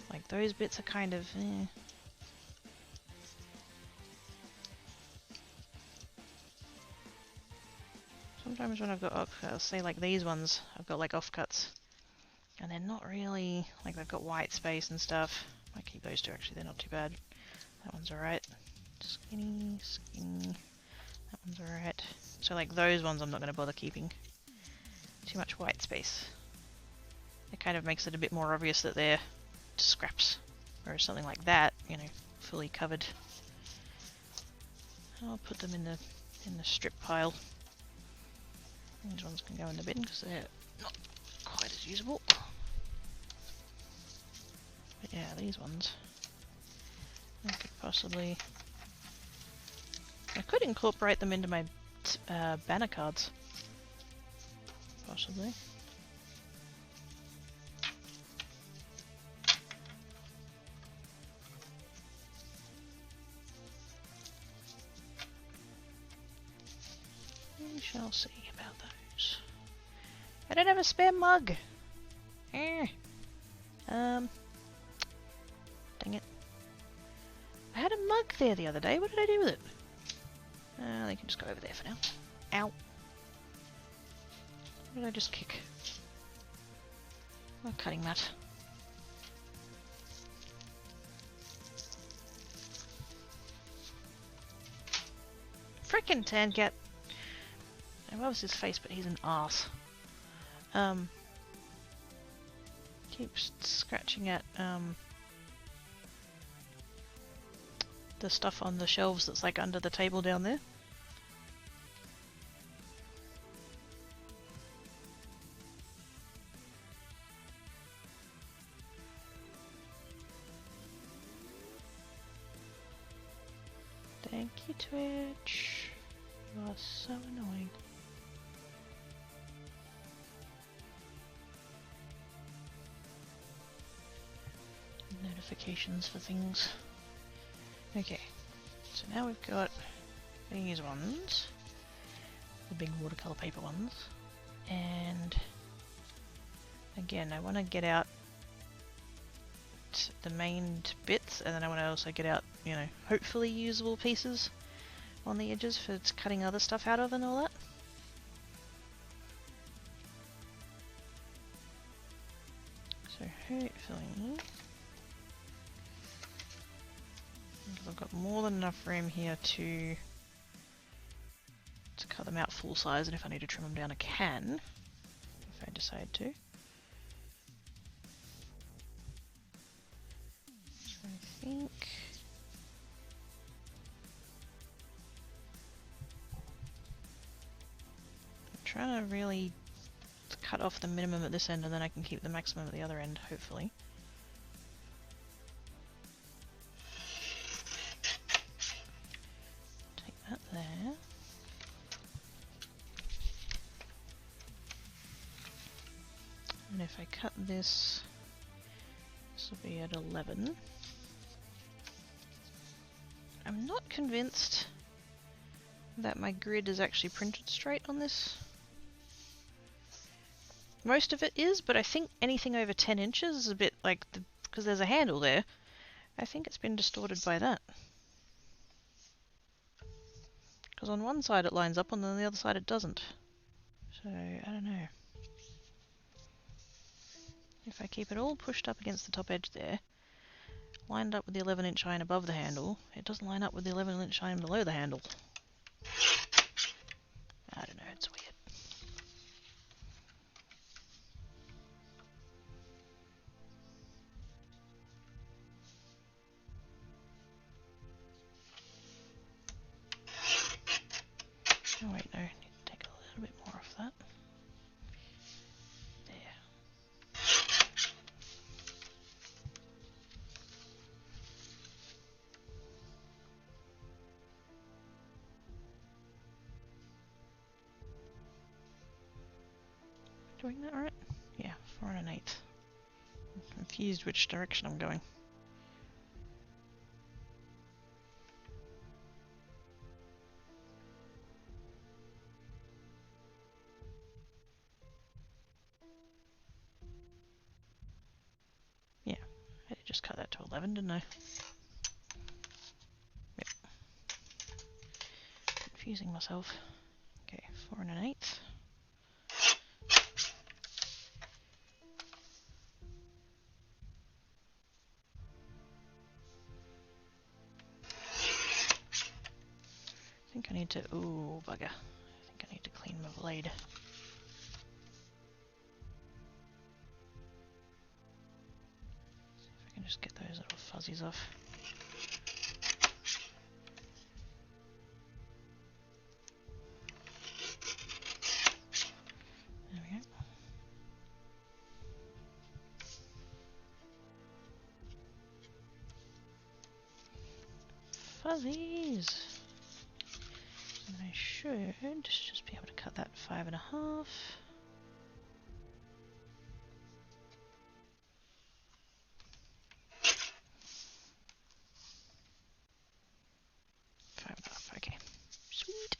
like those bits are kind of Sometimes when I've got offcuts, say like these ones, I've got like offcuts and they're not really like they've got white space and stuff. I keep those two actually, they're not too bad. That one's alright. Skinny, skinny. That one's alright. So like those ones I'm not going to bother keeping. Too much white space. It kind of makes it a bit more obvious that they're scraps. Whereas something like that, you know, fully covered. I'll put them in the strip pile. These ones can go in the bin because they're not quite as usable. But yeah, these ones. I could possibly... I could incorporate them into my banner cards. Possibly. We shall see about those. I don't have a spare mug! Dang it. I had a mug there the other day, what did I do with it? They can just go over there for now. Ow! What did I just kick? A cutting mat. Frickin' Tancat! I loves his face, but he's an arse. Keeps scratching at the stuff on the shelves that's like under the table down there. Thank you, Twitch. You are so annoying. Notifications for things. Okay, so now we've got these ones, the big watercolor paper ones, and again I want to get out out the main bits, and then I want to also get out, you know, hopefully usable pieces on the edges for cutting other stuff out of and all that. So hopefully I've got more than enough room here to cut them out full size, and if I need to trim them down I can, if I decide to. So I think I'm trying to really cut off the minimum at this end, and then I can keep the maximum at the other end, hopefully. Take that there. And if I cut this, this will be at 11. I'm not convinced that my grid is actually printed straight on this. Most of it is, but I think anything over 10 inches is a bit like, because there's a handle there, I think it's been distorted by that. Because on one side it lines up and on the other side it doesn't. So, I don't know. If I keep it all pushed up against the top edge there, lined up with the 11-inch iron above the handle, it doesn't line up with the 11-inch iron below the handle. I don't know, it's weird. Oh wait, no, I need to take a little bit more off that. There. Doing that right? Yeah, 4 1/8. I'm confused which direction I'm going. Yeah, I just cut that to 11, didn't I? Yep. Confusing myself. Okay, 4 1/8. I think I need to, ooh, bugger. I think I need to clean my blade. See if I can just get those little fuzzies off. There we go. Fuzzies! And I should just be able to cut that 5 1/2. Okay. Sweet.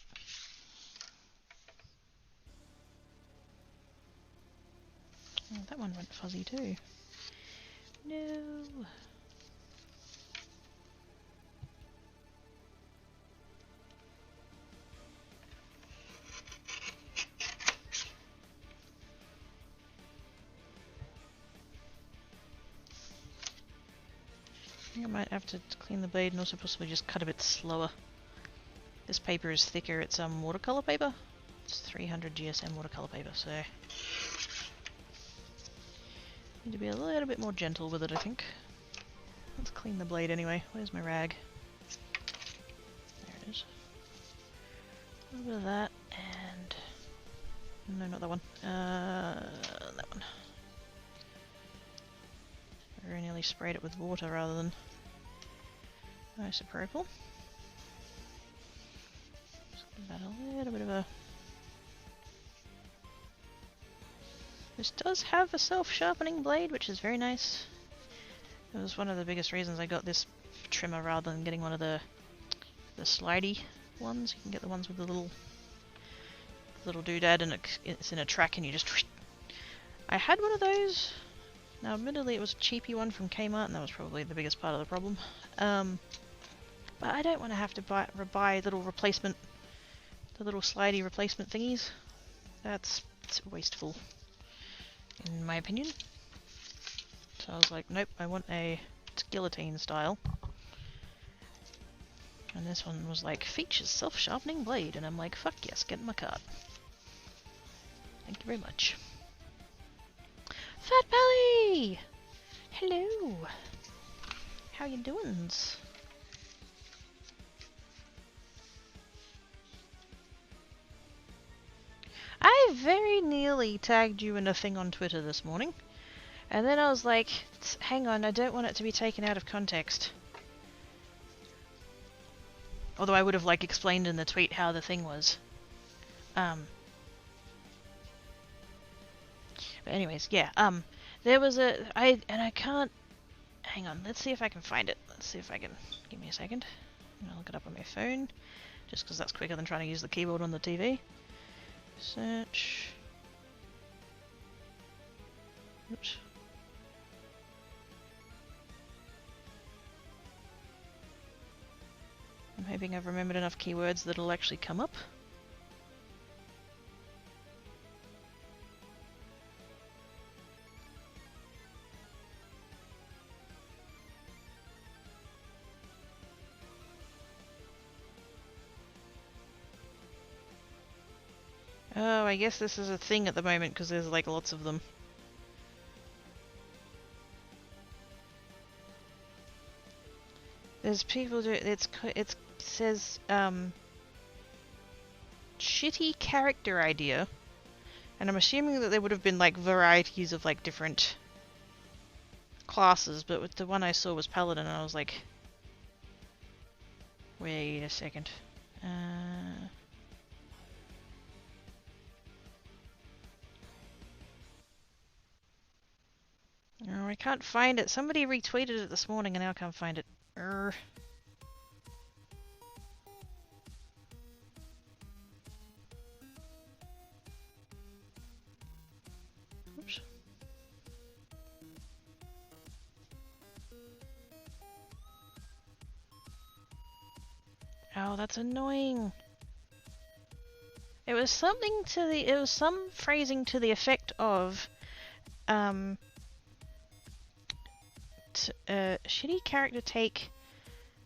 Oh, that one went fuzzy too. No. I think I might have to clean the blade and also possibly just cut a bit slower. This paper is thicker, it's watercolor paper. It's 300 GSM watercolor paper, so need to be a little bit more gentle with it, I think. Let's clean the blade anyway. Where's my rag? There it is. A little bit of that, and no, not that one. That one. I very nearly sprayed it with water rather than isopropyl. Just give that a little bit of a... This does have a self-sharpening blade, which is very nice. It was one of the biggest reasons I got this trimmer rather than getting one of the slidey ones. You can get the ones with the little doodad and it's in a track and you just... I had one of those Now, admittedly, it was a cheapy one from Kmart, and that was probably the biggest part of the problem. But I don't want to have to buy little replacement, the little slidey replacement thingies. That's wasteful, in my opinion. So I was like, nope, I want a guillotine style. And this one was like, features self-sharpening blade, and I'm like, fuck yes, get in my cart. Thank you very much. Fat Belly! Hello! How you doings? I very nearly tagged you in a thing on Twitter this morning. And then I was like, hang on, I don't want it to be taken out of context. Although I would have like explained in the tweet how the thing was. But anyways, yeah, there was I can't, hang on, let's see if I can find it. Let's see if I can, give me a second. I'll look it up on my phone, just because that's quicker than trying to use the keyboard on the TV. Search. Oops. I'm hoping I've remembered enough keywords that it'll actually come up. Oh, I guess this is a thing at the moment because there's like lots of them. There's people do it says shitty character idea, and I'm assuming that there would have been like varieties of like different classes, but with the one I saw was paladin, and I was like, wait a second. Oh, I can't find it. Somebody retweeted it this morning and now I can't find it. Oops. Oh, that's annoying. It was something to the, it was some phrasing to the effect of, shitty character take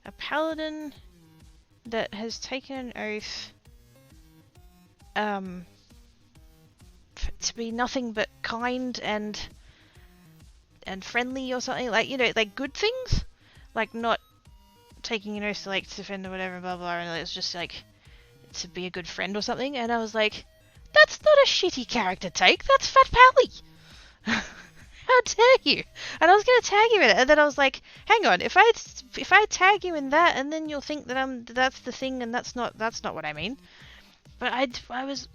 a paladin that has taken an oath to be nothing but kind and friendly or something, like, you know, like good things, like not taking an oath to like defend or whatever, blah blah, and it's just like to be a good friend or something. And I was like, that's not a shitty character take, that's Fat Pally. How dare you? And I was gonna tag you in it, and then I was like, hang on, if I tag you in that, and then you'll think that that's the thing, and that's not what I mean. But I was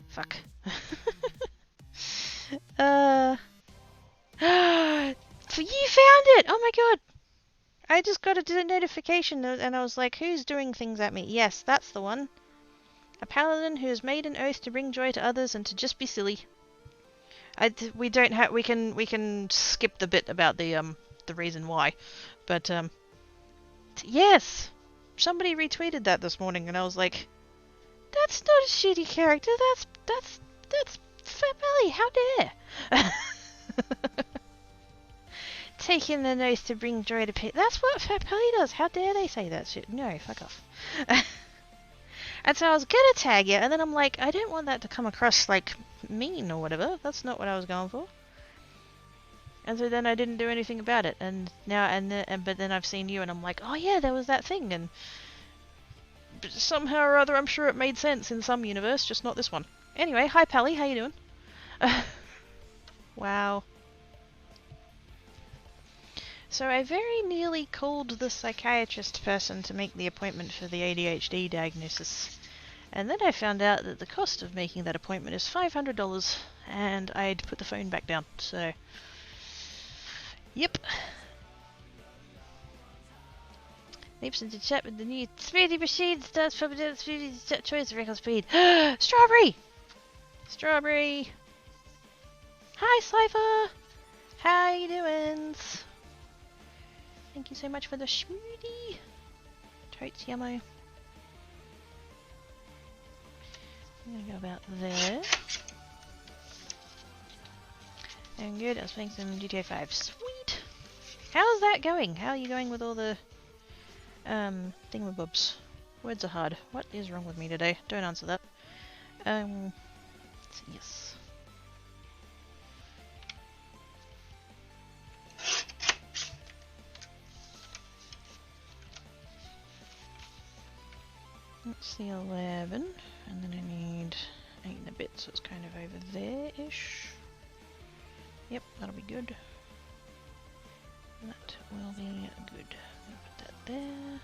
fuck. So you found it! Oh my god! I just got a notification, and I was like, who's doing things at me? Yes, that's the one. A paladin who has made an oath to bring joy to others and to just be silly. We can skip the bit about the reason why, but yes, somebody retweeted that this morning, and I was like, that's not a shitty character. That's Fat Belly. How dare? Taking an oath to bring joy to people. That's what Fat Belly does. How dare they say that shit? No, fuck off. And so I was gonna tag you, and then I'm like, I don't want that to come across like mean or whatever. That's not what I was going for. And so then I didn't do anything about it, and now but then I've seen you, and I'm like, oh yeah, there was that thing, and somehow or other, I'm sure it made sense in some universe, just not this one. Anyway, hi Pally, how you doing? Wow. So I very nearly called the psychiatrist person to make the appointment for the ADHD diagnosis. And then I found out that the cost of making that appointment is $500, and I'd put the phone back down, so... Yep. Leaps into chat with the new smoothie machine, starts from the smoothie choice record speed. Strawberry! Strawberry! Hi, Cypher! How you doing? Thank you so much for the smoothie. Totes yummo. I'm gonna go about there. And good, I was playing some GTA 5. Sweet! How's that going? How are you going with all the thingamabobs? Words are hard. What is wrong with me today? Don't answer that. Yes. That's the 11, and then I need 8 and a bit, so it's kind of over there-ish. Yep, that'll be good. That will be good. I'm gonna put that there.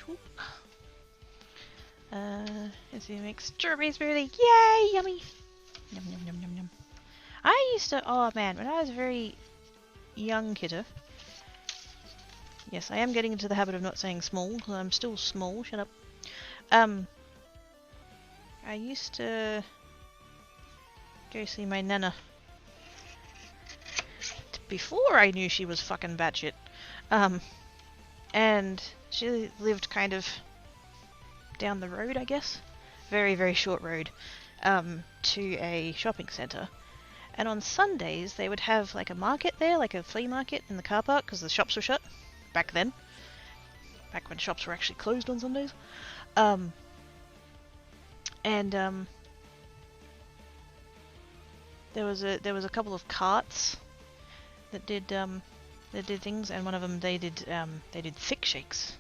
Swoop. Let's see, make strawberry smoothie. Yay! Yummy! Yum yum yum yum yum. I used to, oh man, when I was a very young kidder. Yes, I am getting into the habit of not saying small, because I'm still small, shut up. I used to go see my nana. Before I knew she was fucking batshit. And she lived kind of down the road, I guess. Very, very short road. To a shopping centre. And on Sundays, they would have like a market there, like a flea market in the car park, because the shops were shut. Back then. Back when shops were actually closed on Sundays. There was a couple of carts that did things, and one of them they did thick shakes.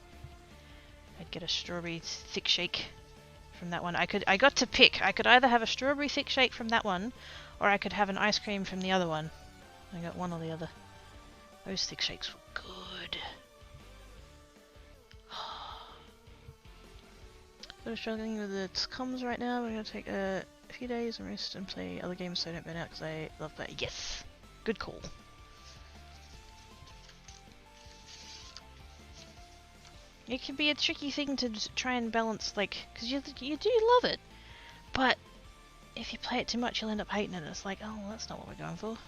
I'd get a strawberry thick shake from that one. I got to pick. I could either have a strawberry thick shake from that one, or I could have an ice cream from the other one. I got one or the other. Those thick shakes were good. So struggling with the comms right now. We're gonna take a few days and rest and play other games so I don't burn out because I love that. Yes! Good call. It can be a tricky thing to try and balance, like, because you do love it, but if you play it too much you'll end up hating it. It's like, oh, well, that's not what we're going for.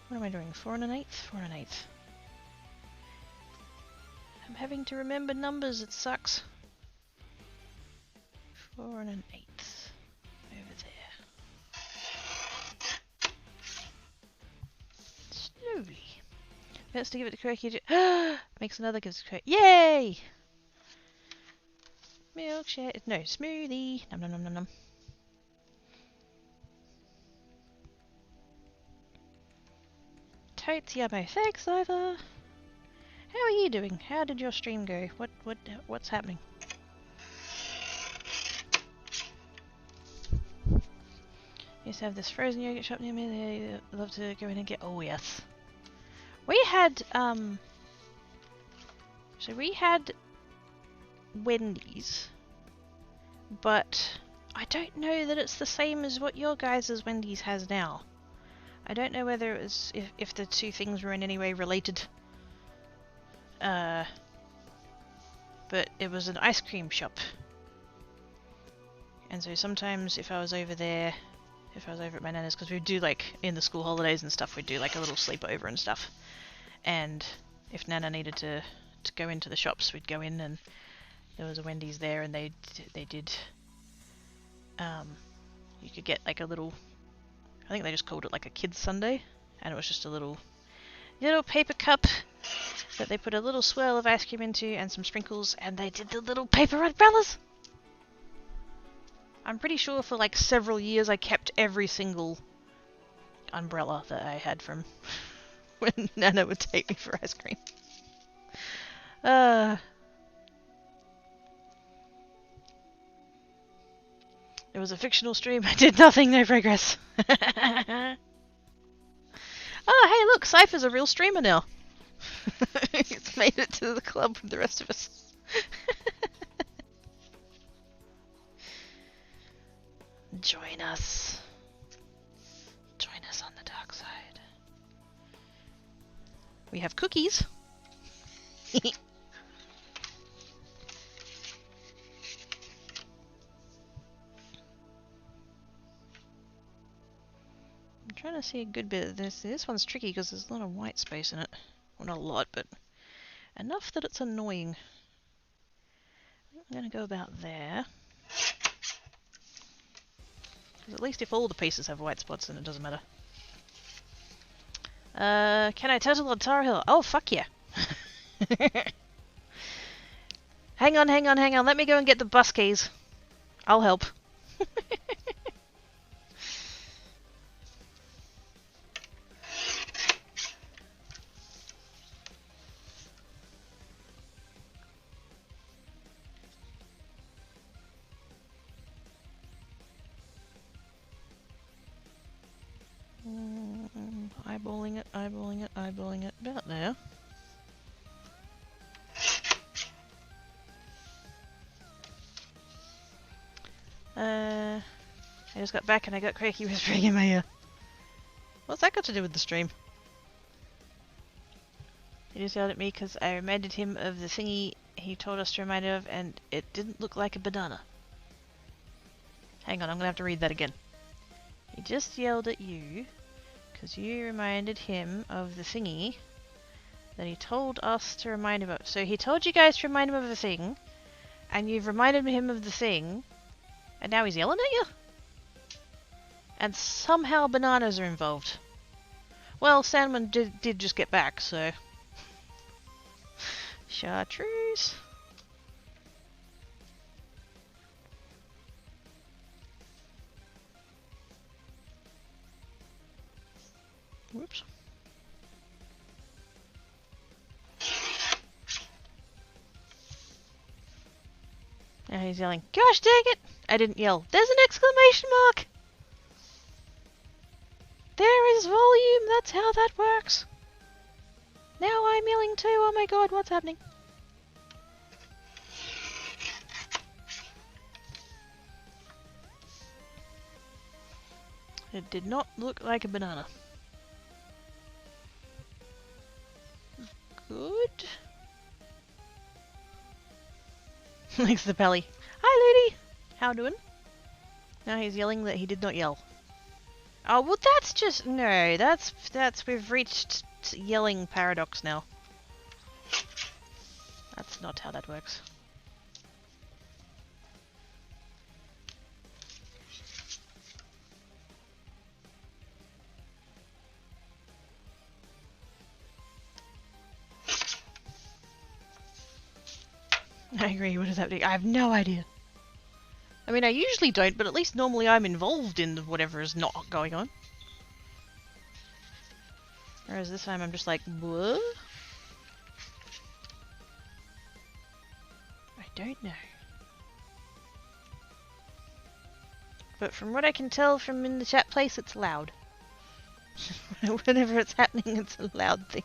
What am I doing? 4 and an 1/8? 4 and an 1/8. I'm having to remember numbers, it sucks. 4 and an 1/8. Over there. Slowly. Let's to give it the correct makes another gives it correct. Yay! Milkshake. No, smoothie. Nom nom nom nom nom. Totes yummo. Thanks, Ivor. How are you doing? How did your stream go? What's happening? Used to have this frozen yogurt shop near me. They love to go in and get. Oh yes. We had so we had Wendy's, but I don't know that it's the same as what your guys' Wendy's has now. I don't know whether it was if the two things were in any way related. But it was an ice cream shop. And so sometimes if I was over there, if I was over at my nana's, because we'd do like in the school holidays and stuff, we'd do like a little sleepover and stuff. And if Nana needed to go into the shops, we'd go in, and there was a Wendy's there, and they did. You could get like a little. I think they just called it like a kids sundae, and it was just a little paper cup that they put a little swirl of ice cream into and some sprinkles, and they did the little paper umbrellas. I'm pretty sure for like several years I kept every single umbrella that I had from when Nana would take me for ice cream. It was a fictional stream. I did nothing, no progress. Oh, hey, look, Cypher's a real streamer now. He's made it to the club with the rest of us. Join us. Join us on the dark side. We have cookies. trying to see a good bit of this. This one's tricky because there's a lot of white space in it. Well, not a lot, but enough that it's annoying. I'm going to go about there. Because at least if all the pieces have white spots, then it doesn't matter. Can I turtle on Tar Hill? Oh, fuck yeah. Hang on. Let me go and get the bus keys. I'll help. Eyeballing it. About there. I just got back and I got Cracky whispering in my ear. What's that got to do with the stream? He just yelled at me because I reminded him of the thingy he told us to remind him of, and it didn't look like a banana. Hang on, I'm gonna have to read that again. He just yelled at you because you reminded him of the thingy that he told us to remind him of. So he told you guys to remind him of the thing, and you've reminded him of the thing, and now he's yelling at you? And somehow bananas are involved. Well, Sandman did just get back, so... Chartreuse. Whoops. Now he's yelling, gosh dang it! I didn't yell. There's an exclamation mark! There is volume, that's how that works. Now I'm yelling too, oh my god, what's happening? It did not look like a banana. Good. Thanks the belly. Hi Ludi! How doing? Now he's yelling that he did not yell. Oh, well that's just... No, that's... We've reached yelling paradox now. That's not how that works. I agree, what is happening? I have no idea. I mean, I usually don't, but at least normally I'm involved in whatever is not going on. Whereas this time I'm just like, what? I don't know. But from what I can tell from in the chat place, it's loud. Whenever it's happening, it's a loud thing.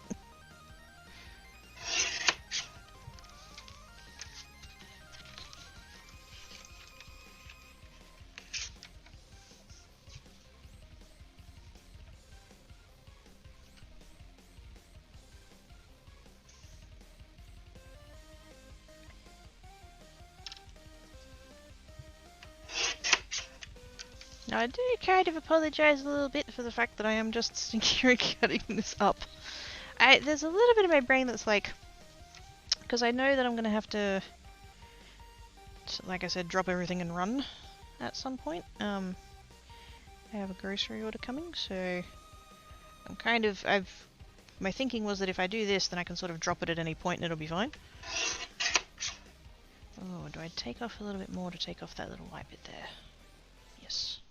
Now, I do kind of apologise a little bit for the fact that I am just cutting this up. There's a little bit of my brain that's like... Because I know that I'm going to have to, like I said, drop everything and run at some point. I have a grocery order coming, so... I'm kind of... My thinking was that if I do this, then I can sort of drop it at any point and it'll be fine. Oh, do I take off a little bit more to take off that little white bit there? Yes.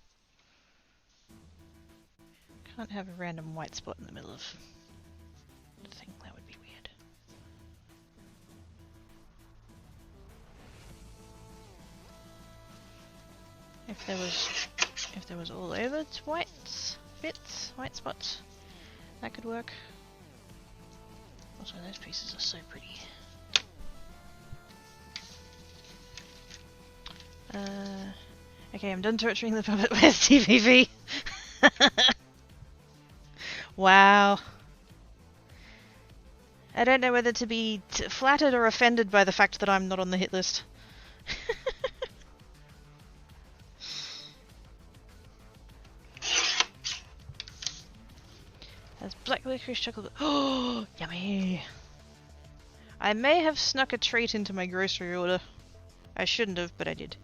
Can't have a random white spot in the middle of the thing, that would be weird. If there was all over white bits, white spots, that could work. Also, those pieces are so pretty. Okay, I'm done torturing the puppet. Where's TVV? Wow. I don't know whether to be flattered or offended by the fact that I'm not on the hit list. There's black licorice chocolate. Oh, yummy! I may have snuck a treat into my grocery order. I shouldn't have, but I did.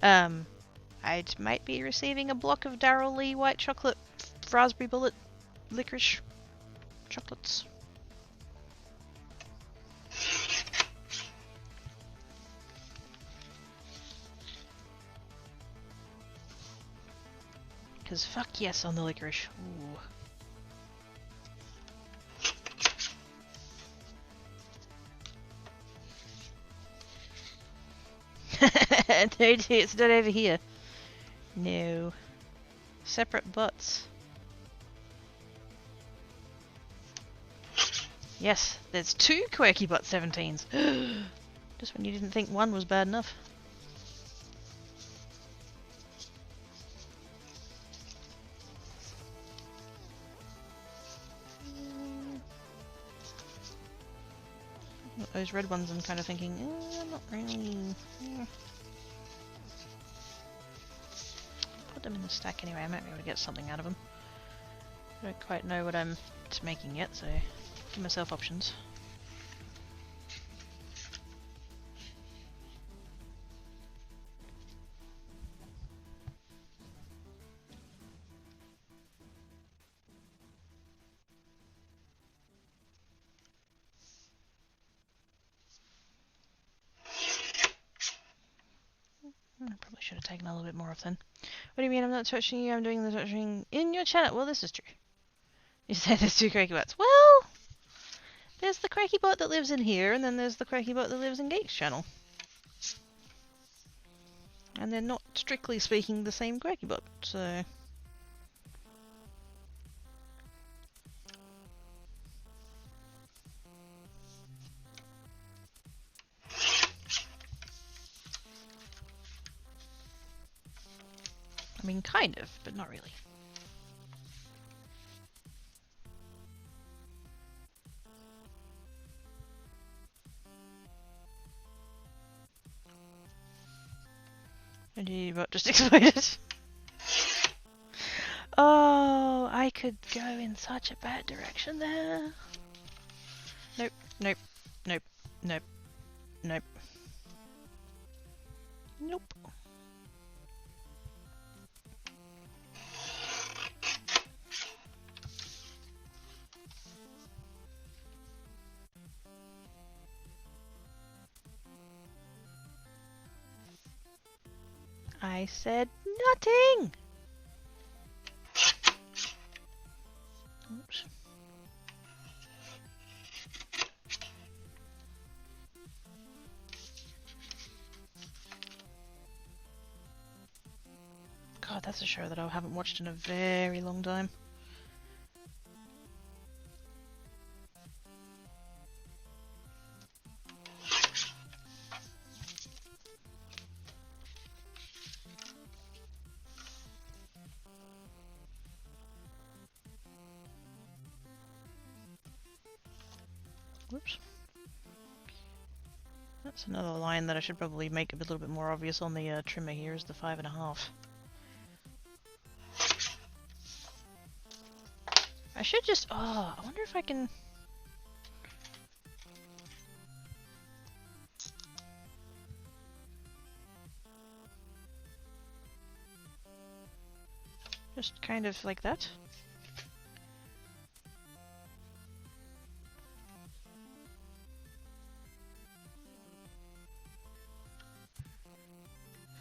I might be receiving a block of Darryl Lee white chocolate raspberry bullet licorice chocolates. Because fuck yes on the licorice. Ooh. No, it's not over here. No. Separate butts. Yes, there's 2 Quirky Butt 17s. Just when you didn't think one was bad enough. Those red ones I'm kind of thinking, not really. Put them in the stack anyway, I might be able to get something out of them. I don't quite know what I'm making yet, so give myself options. I probably should have taken a little bit more off then. What do you mean I'm not touching you? I'm doing the touching in your channel. Well, this is true. You said there's 2 Quirky Butts. Well, there's the Quirky Butt that lives in here, and then there's the Quirky Butt that lives in Gate's channel. And they're not, strictly speaking, the same Quirky Butt, so... I mean, kind of, but not really. Indeed, but just exploded. Oh, I could go in such a bad direction there. Nope, nope, nope, nope, nope. Nope. I said nothing! Oops. God, that's a show that I haven't watched in a very long time. Whoops. That's another line that I should probably make a little bit more obvious on the trimmer here, is the 5.5. I should just... Oh, I wonder if I can... Just kind of like that.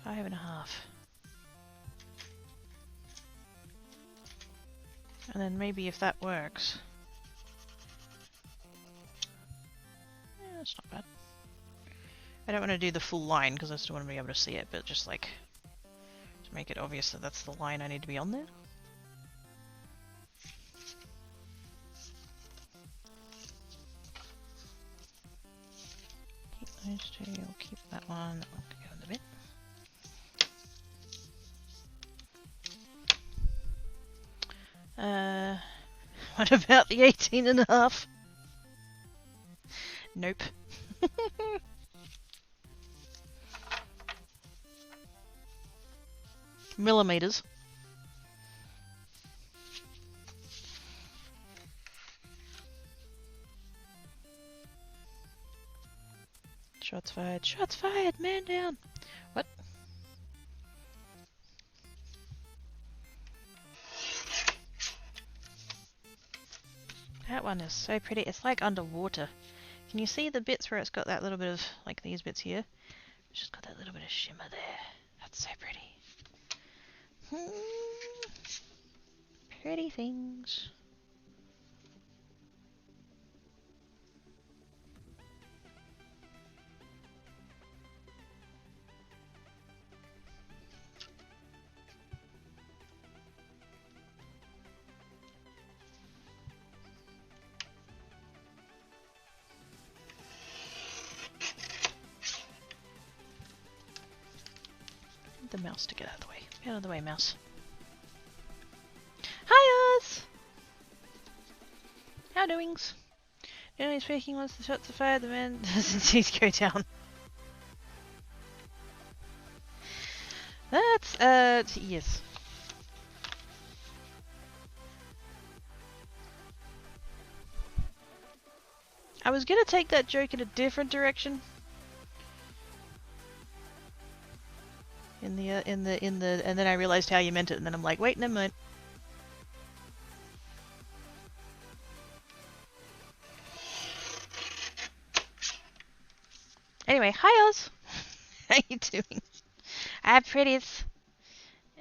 Five and a half. And then maybe if that works... Yeah, that's not bad. I don't want to do the full line because I still want to be able to see it, but just like... to make it obvious that that's the line I need to be on there. Keep those two, I'll keep that one, I'll go in the bit. What about the 18.5? Nope. Millimeters. fired. Shots fired! Man down! What? That one is so pretty. It's like underwater. Can you see the bits where it's got that little bit of, like these bits here? It's just got that little bit of shimmer there. That's so pretty. Pretty things. The mouse to get out of the way. Get out of the way, mouse. Hi, Oz! How doings? Generally speaking, once the shots are fired, the man doesn't seem to go down. That's, yes. I was gonna take that joke in a different direction. And then I realized how you meant it, and then I'm like, wait, never mind. Anyway, hi Oz! How you doing? I have pretties.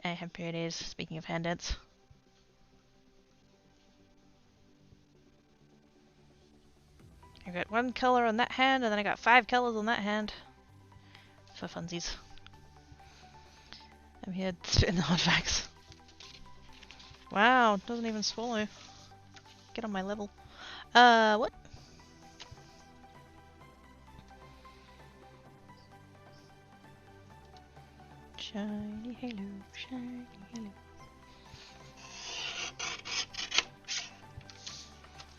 I have pretties, speaking of hand dance. I got one color on that hand, and then I got 5 colors on that hand. For funsies. I'm here spitting the hot facts. Wow, doesn't even swallow. Get on my level. What? Shiny halo, shiny halo.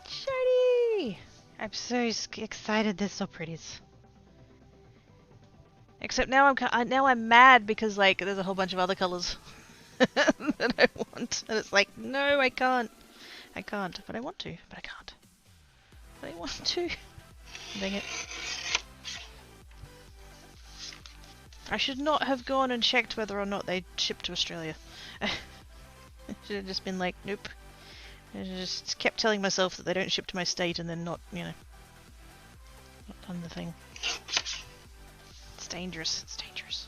Shiny! I'm so excited, they're so pretty. Except now I'm mad because like there's a whole bunch of other colors that I want, and it's like no, I can't, but I want to, but I can't, but I want to. Dang it! I should not have gone and checked whether or not they shipped to Australia. I should have just been like, nope. I just kept telling myself that they don't ship to my state, and then not, you know, not done the thing. It's dangerous. It's dangerous.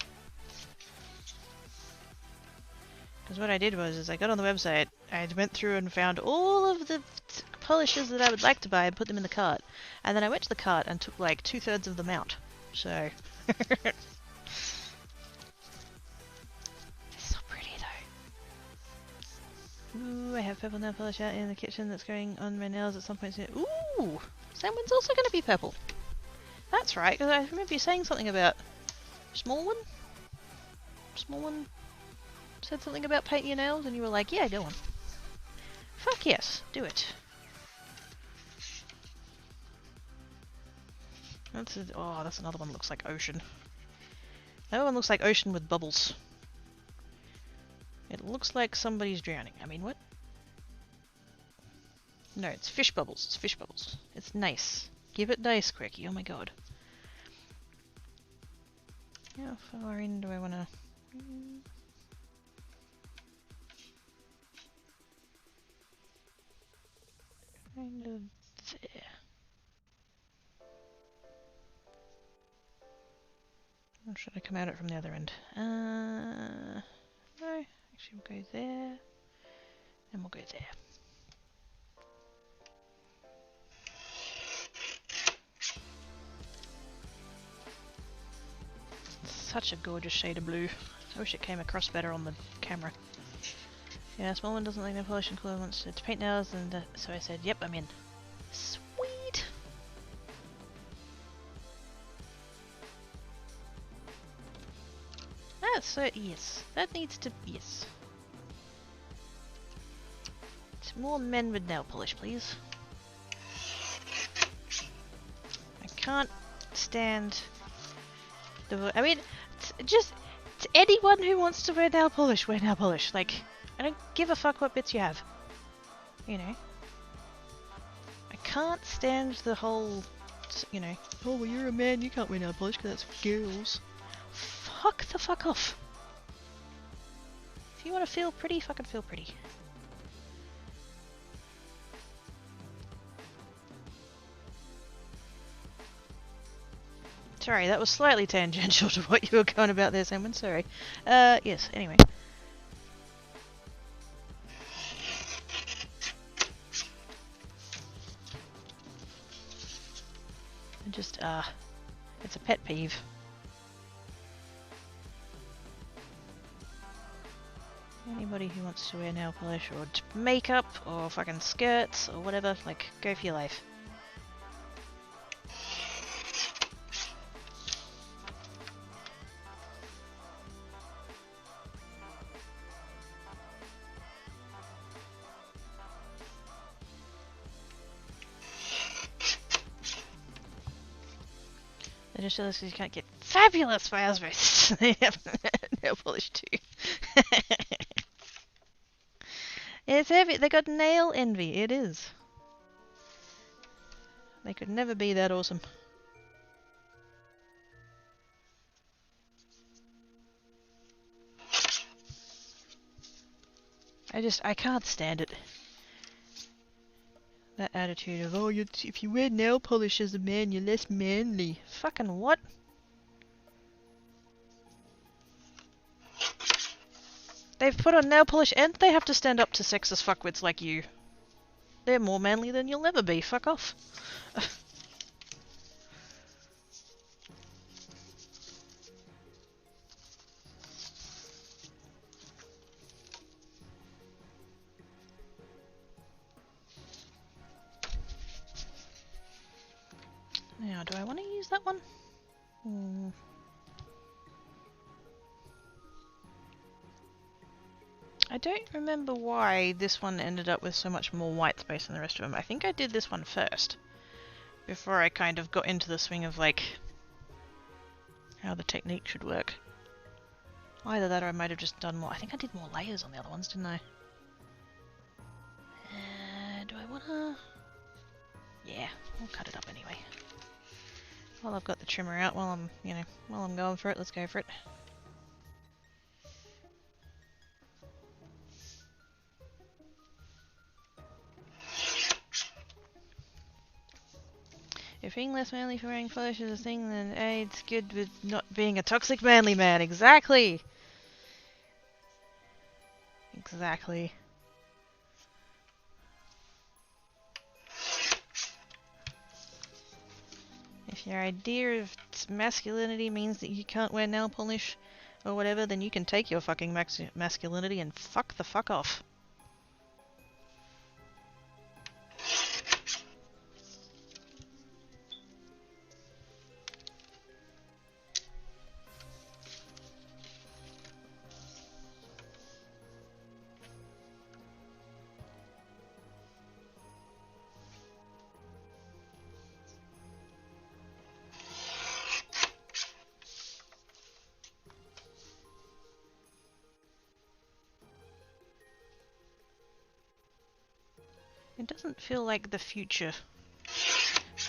Because what I did was I got on the website, I went through and found all of the polishes that I would like to buy and put them in the cart. And then I went to the cart and took like 2/3 of them out. So... It's so pretty though. Ooh, I have purple nail polish out in the kitchen that's going on my nails at some point soon. Ooh! Someone's also going to be purple. That's right, because I remember you saying something about... Small one? Small one said something about painting your nails, and you were like, yeah, go on. Fuck yes, do it. That's another one that looks like ocean. That one looks like ocean with bubbles. It looks like somebody's drowning. I mean, what? No, it's fish bubbles. It's fish bubbles. It's nice. Give it nice, Quirky. Oh my god. How far in do I want to... Kind of there. Or should I come at it from the other end? No. Actually, we'll go there. And we'll go there. Such a gorgeous shade of blue. I wish it came across better on the camera. Yeah, small one doesn't like nail polish and cooler wants to paint nails, and so I said, yep, I'm in. Sweet! That's so, yes. That needs to, yes. It's more men with nail polish, please. I can't stand the, I mean, just to anyone who wants to wear nail polish, wear nail polish. Like, I don't give a fuck what bits you have. You know? I can't stand the whole you know, oh well you're a man, you can't wear nail polish because that's for girls. Fuck the fuck off. If you want to feel pretty, fucking feel pretty. Sorry, that was slightly tangential to what you were going about there, Simon. Sorry. Yes, anyway. Just, it's a pet peeve. Anybody who wants to wear nail polish or makeup or fucking skirts or whatever, like, go for your life. They just realized you can't get fabulous Wowzers. They have nail polish too. It's heavy. They got nail envy. It is. They could never be that awesome. I can't stand it. That attitude of, oh, if you wear nail polish as a man, you're less manly. Fucking what? They've put on nail polish and they have to stand up to sexist fuckwits like you. They're more manly than you'll ever be. Fuck off. Now, do I want to use that one? I don't remember why this one ended up with so much more white space than the rest of them. I think I did this one first, before I kind of got into the swing of, like, how the technique should work. Either that or I might have just done more. I think I did more layers on the other ones, didn't I? Do I want to... Yeah, I'll cut it up anyway. While I've got the trimmer out, while I'm, you know, while I'm going for it, let's go for it. If being less manly for wearing polish is a thing, then A, it's good with not being a toxic manly man. Exactly! Exactly. If your idea of masculinity means that you can't wear nail polish or whatever, then you can take your fucking masculinity and fuck the fuck off. It doesn't feel like the future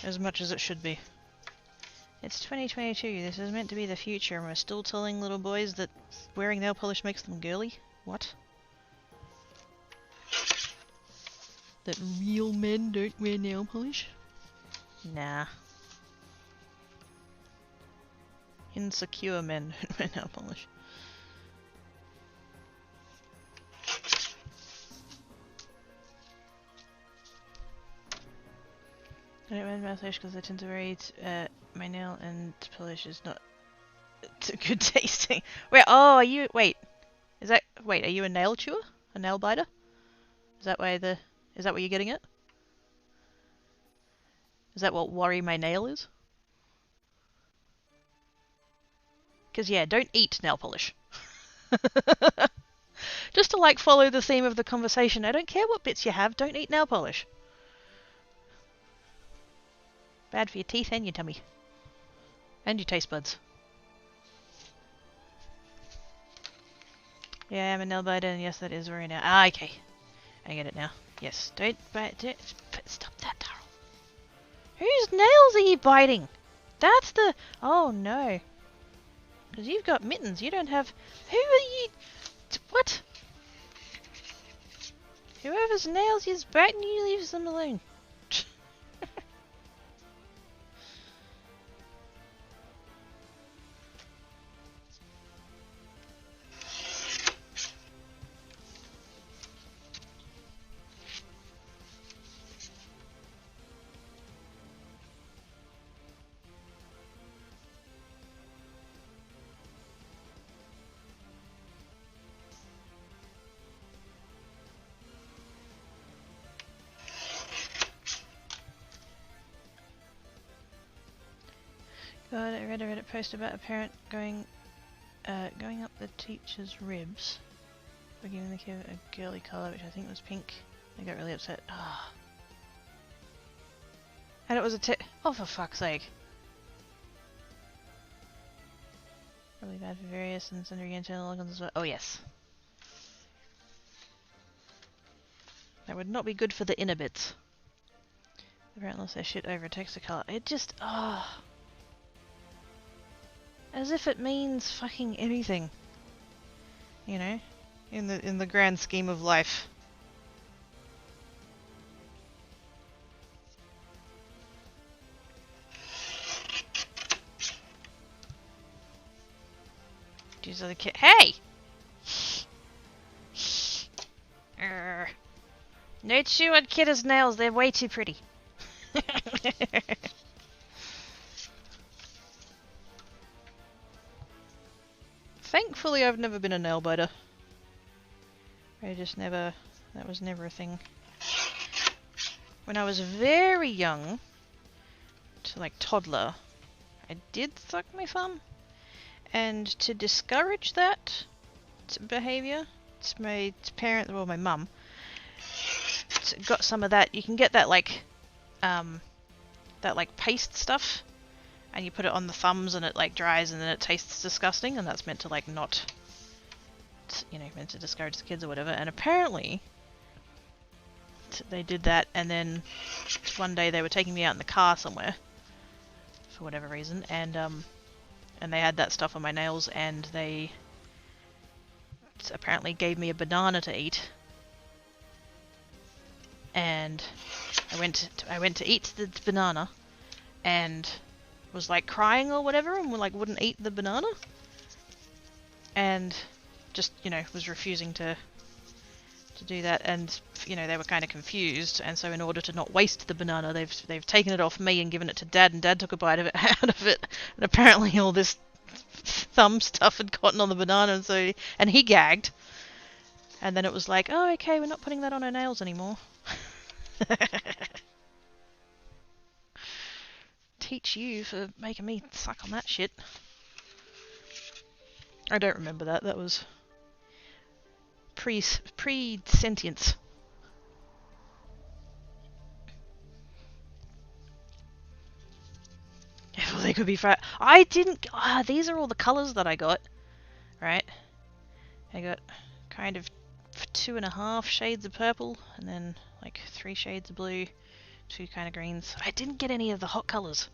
as much as it should be. It's 2022, this is meant to be the future, and we're still telling little boys that wearing nail polish makes them girly? What? That real men don't wear nail polish? Nah. Insecure men don't wear nail polish. I don't wear nail polish because I tend to wear my nail and polish is not good tasting. Wait, oh, are you, wait, are you a nail chewer? A nail biter? Is that what you're getting at? Is that what worry my nail is? Because yeah, don't eat nail polish. Just to like follow the theme of the conversation, I don't care what bits you have, don't eat nail polish. Bad for your teeth and your tummy. And your taste buds. Yeah, I'm a nail biter, and yes, that is very now. Ah, okay. I get it now. Yes, don't stop that, Darryl. Whose nails are you biting? That's the... Oh no. Because you've got mittens, you don't have... Who are you... What? Whoever's nails is biting you leaves them alone. God, I read a Reddit post about a parent going up the teacher's ribs for giving the kid a girly colour, which I think was pink. They got really upset. Ah. And it was a oh, for fuck's sake. Really bad for various and sundry internal organs as well. Oh yes. That would not be good for the inner bits. Apparently unless they shit over a texture colour. It just, ah. Oh. As if it means fucking anything. You know? In the grand scheme of life. These are the kid. Hey! No chew on kidder's nails, they're way too pretty. Thankfully I've never been a nail biter. I just never... That was never a thing. When I was very young, to like toddler, I did suck my thumb. And to discourage that behaviour, my parent, well my mum, got some of that. You can get that like paste stuff, and you put it on the thumbs and it like dries and then it tastes disgusting, and that's meant to like not, you know, meant to discourage the kids or whatever. And apparently they did that, and then one day they were taking me out in the car somewhere for whatever reason, and they had that stuff on my nails, and they apparently gave me a banana to eat. And I went to eat the banana, and was like crying or whatever, and like wouldn't eat the banana, and just, you know, was refusing to do that. And you know, they were kind of confused, and so in order to not waste the banana, they've taken it off me and given it to Dad, and Dad took a bite of it out of it, and apparently all this thumb stuff had gotten on the banana, and so he gagged, and then it was like, oh okay, we're not putting that on our nails anymore. Teach you for making me suck on that shit. I don't remember that. That was pre-sentience. Well, they could be fat. I didn't. These are all the colours that I got. Right. I got kind of 2.5 shades of purple, and then like 3 shades of blue, 2 kind of greens. I didn't get any of the hot colours.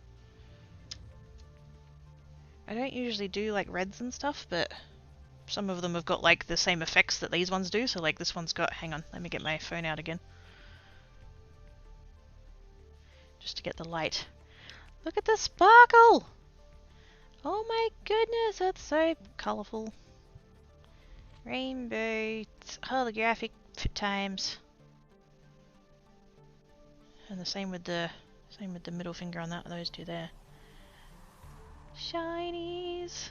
I don't usually do like reds and stuff, but some of them have got like the same effects that these ones do. So like this one's got, hang on, let me get my phone out again. Just to get the light. Look at the sparkle! Oh my goodness, that's so colourful. Rainbow, holographic times. And the same with the middle finger on those two there. Shinies.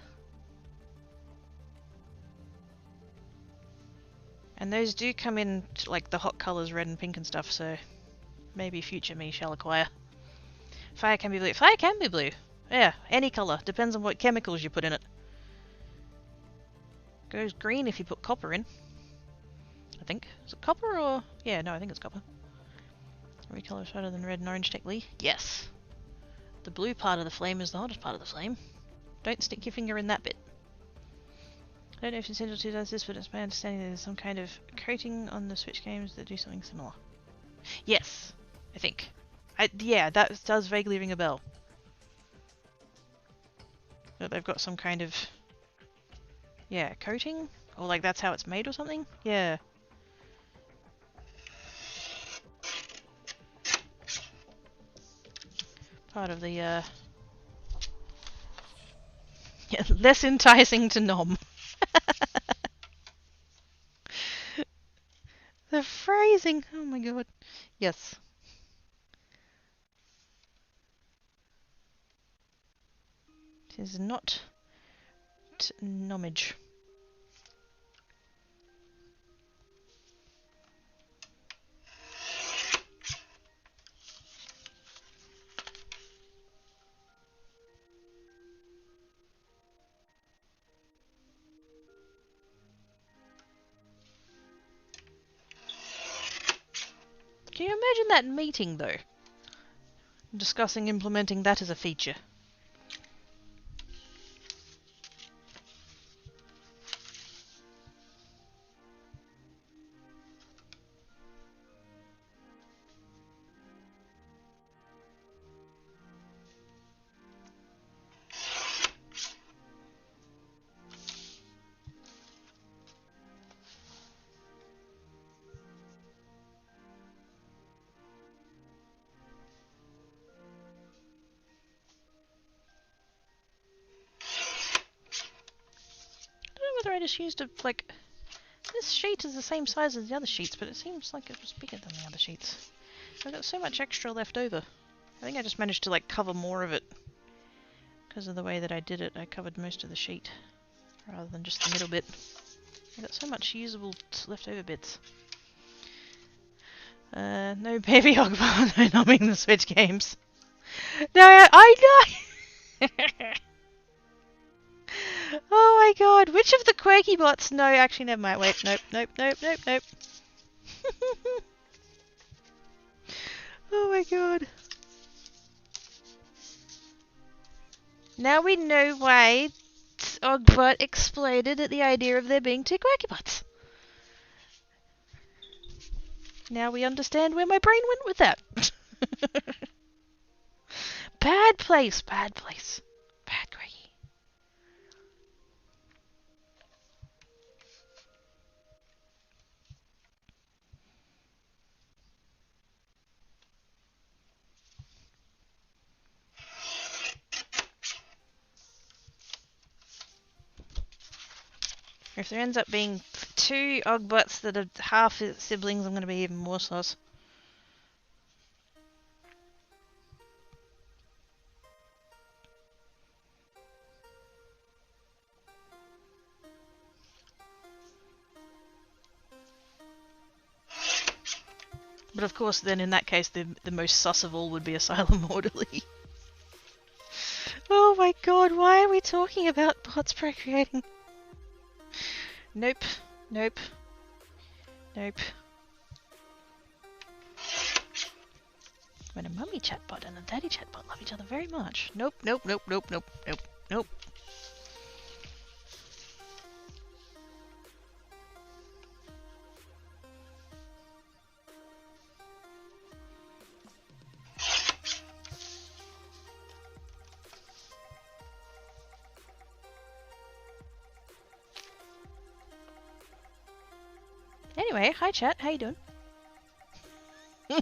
And those do come in like the hot colours, red and pink and stuff, so maybe future me shall acquire. Fire can be blue. Fire can be blue. Yeah, any colour. Depends on what chemicals you put in it. Goes green if you put copper in. I think. Is it copper or... Yeah, no, I think it's copper. Every colour is hotter than red and orange technically. Yes. The blue part of the flame is the hottest part of the flame. Don't stick your finger in that bit. I don't know if Nintendo 2 does this, but it's my understanding that there's some kind of coating on the Switch games that do something similar. Yes, I think. Yeah, that does vaguely ring a bell. That they've got some kind of, yeah, coating? Or like that's how it's made or something? Yeah. Part of the, yeah, less enticing to nom. The phrasing! Oh my god. Yes. It is not nomage. Can you imagine that meeting though? Discussing implementing that as a feature. I don't know whether I just used a, like, this sheet is the same size as the other sheets, but it seems like it was bigger than the other sheets. I've got so much extra left over. I think I just managed to, like, cover more of it. Because of the way that I did it, I covered most of the sheet, rather than just the middle bit. I've got so much usable leftover bits. No baby Ogbar, no numbing the Switch games. No, I know! Oh my god, which of the quirky bots? No, actually, never mind. Wait, nope, nope, nope, nope, nope. Oh my god. Now we know why Ogbot exploded at the idea of there being two quirky bots. Now we understand where my brain went with that. Bad place, bad place. Bad quirky. If there ends up being two Ogbots that are half siblings, I'm going to be even more sauce. But of course, then in that case, the most sus of all would be Asylum Orderly. Oh my god, why are we talking about bots procreating? Nope. Nope. Nope. When a mummy chatbot and a daddy chatbot love each other very much. Nope, nope, nope, nope, nope, nope, nope. Anyway, hi chat, how you doing? At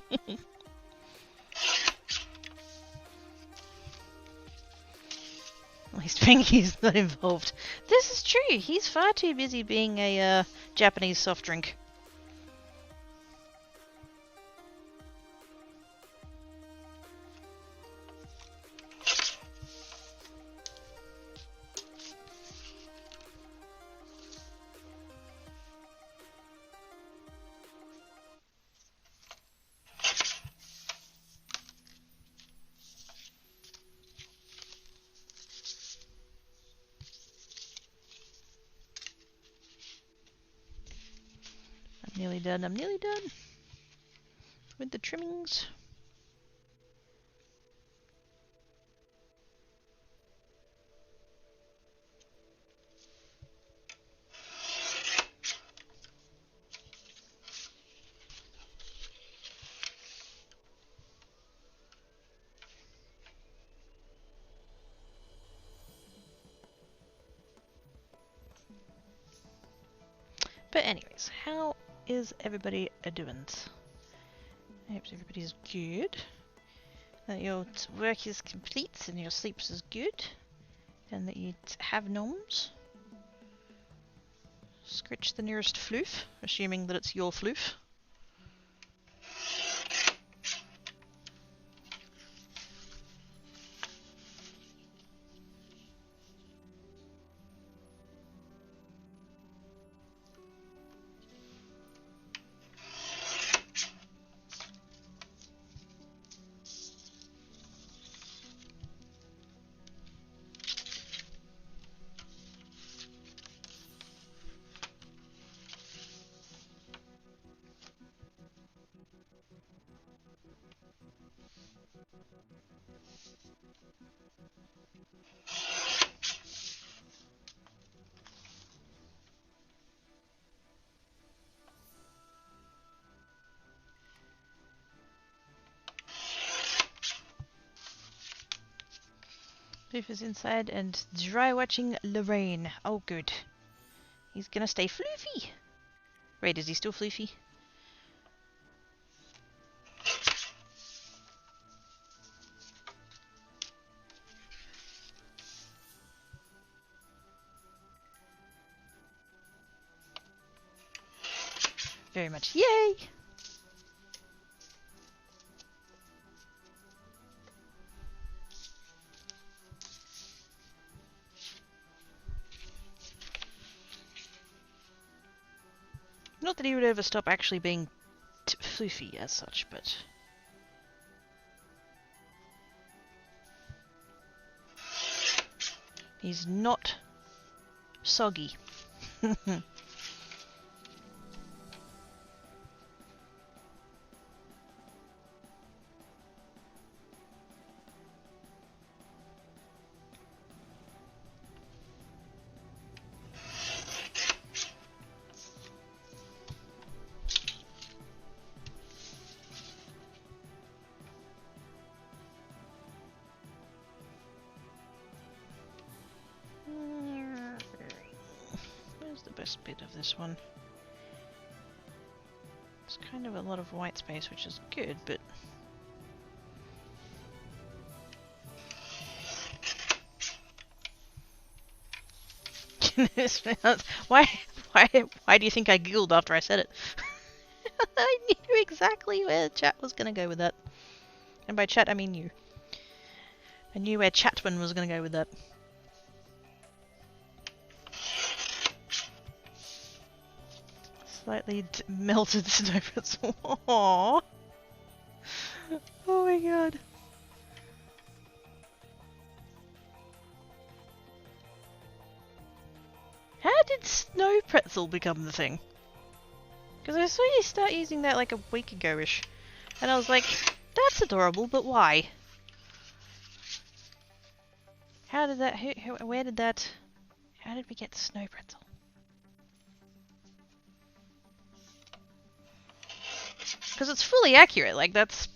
least Pinky's not involved. This is true, he's far too busy being a Japanese soft drink. I'm nearly done with the trimmings. But anyways, how is everybody doing? I hope everybody's good. That your work is complete and your sleeps is good. And that you have noms. Scritch the nearest floof, assuming that it's your floof. Floof is inside and dry watching Lorraine. Oh good. He's gonna stay floofy. Wait, is he still floofy? Very much. Yay! Not that he would ever stop actually being floofy as such, but... he's not soggy. Where's the best bit of this one? It's kind of a lot of white space, which is good, but... why do you think I giggled after I said it? I knew exactly where chat was going to go with that. And by chat, I mean you. I knew where Chatwin was going to go with that. Slightly melted snow pretzel. Aww. Oh my god. How did snow pretzel become the thing? Because I saw you start using that like a week ago-ish. And I was like, that's adorable, but why? How did that... where did that... how did we get snow pretzel? Because it's fully accurate, like that's...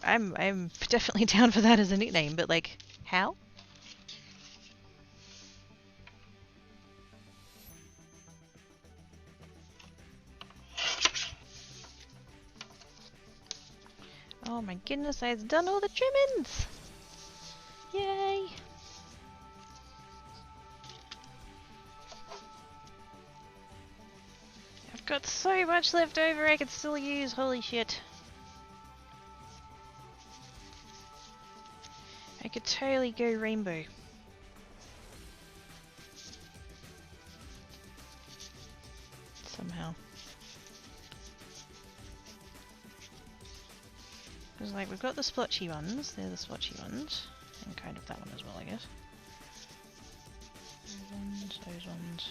I'm definitely down for that as a nickname, but like, how? Oh my goodness, I've done all the trimmings! Yay! I've got so much left over I could still use, holy shit. I could totally go rainbow. Somehow. Because like, we've got the splotchy ones, they're the splotchy ones. And kind of that one as well, I guess. Those ones.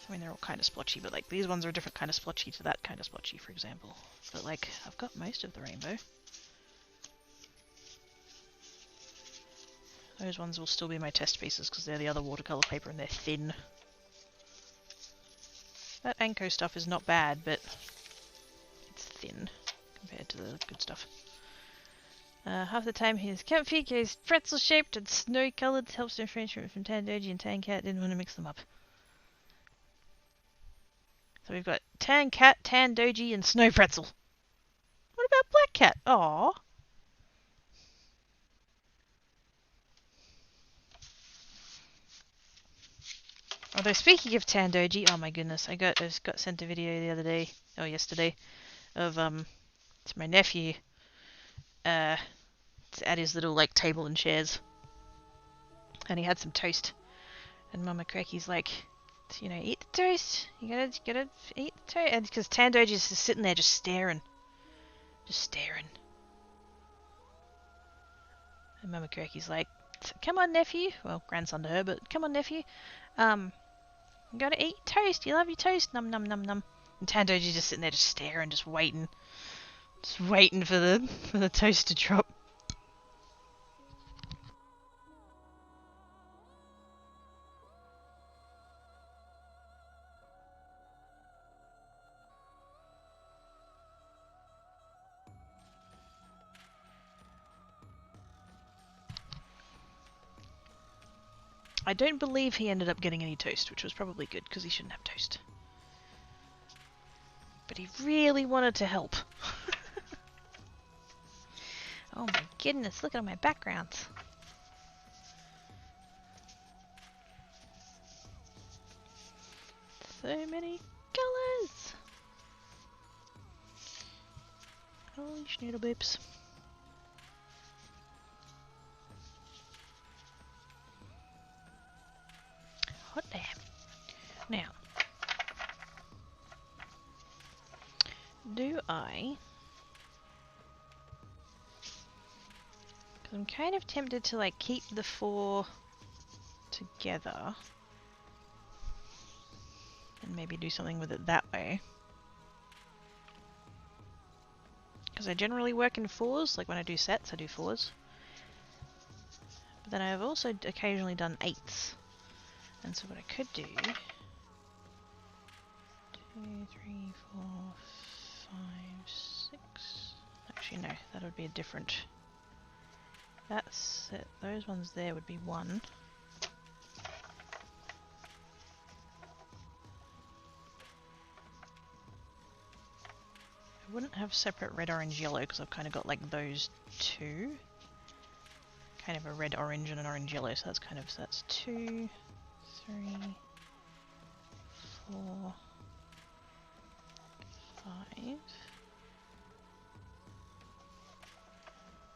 I mean, they're all kind of splotchy, but like, these ones are a different kind of splotchy to that kind of splotchy, for example. But like, I've got most of the rainbow. Those ones will still be my test pieces because they're the other watercolour paper and they're thin. That Anko stuff is not bad, but it's thin compared to the good stuff. Half the time his comfy goes pretzel shaped and snow coloured, helps differentiate from Tandoji and Tancat, didn't want to mix them up. So we've got tan cat, tan doji, and snow pretzel. What about black cat? Aww. Although speaking of tan doji, oh my goodness, I just got sent a video the other day, or yesterday, of it's my nephew, it's at his little like table and chairs, and he had some toast, and Mama Crackie's like, you know, eat the toast. You gotta eat the toast, and because tan doji's just sitting there just staring, and Mama Crackie's like, come on nephew, well grandson to her, but come on nephew, you gotta eat toast. You love your toast. Num num num num. And Tandoji's just sitting there, just staring, just waiting for the toast to drop. I don't believe he ended up getting any toast, which was probably good because he shouldn't have toast. But he really wanted to help. Oh my goodness, look at all my backgrounds. So many colours. Holy schnoodle boops. Hot damn. Now, do I... I'm kind of tempted to like keep the 4 together and maybe do something with it that way. Because I generally work in 4s, like when I do sets I do 4s. But then I've also occasionally done 8s. And so what I could do... 2, 3, 4, 5, 6... Actually no, that would be a different... That's it. Those ones there would be 1. I wouldn't have separate red, orange, yellow because I've kind of got like those 2. Kind of a red, orange and an orange, yellow, so that's kind of, so that's 2, 3, 4, 5,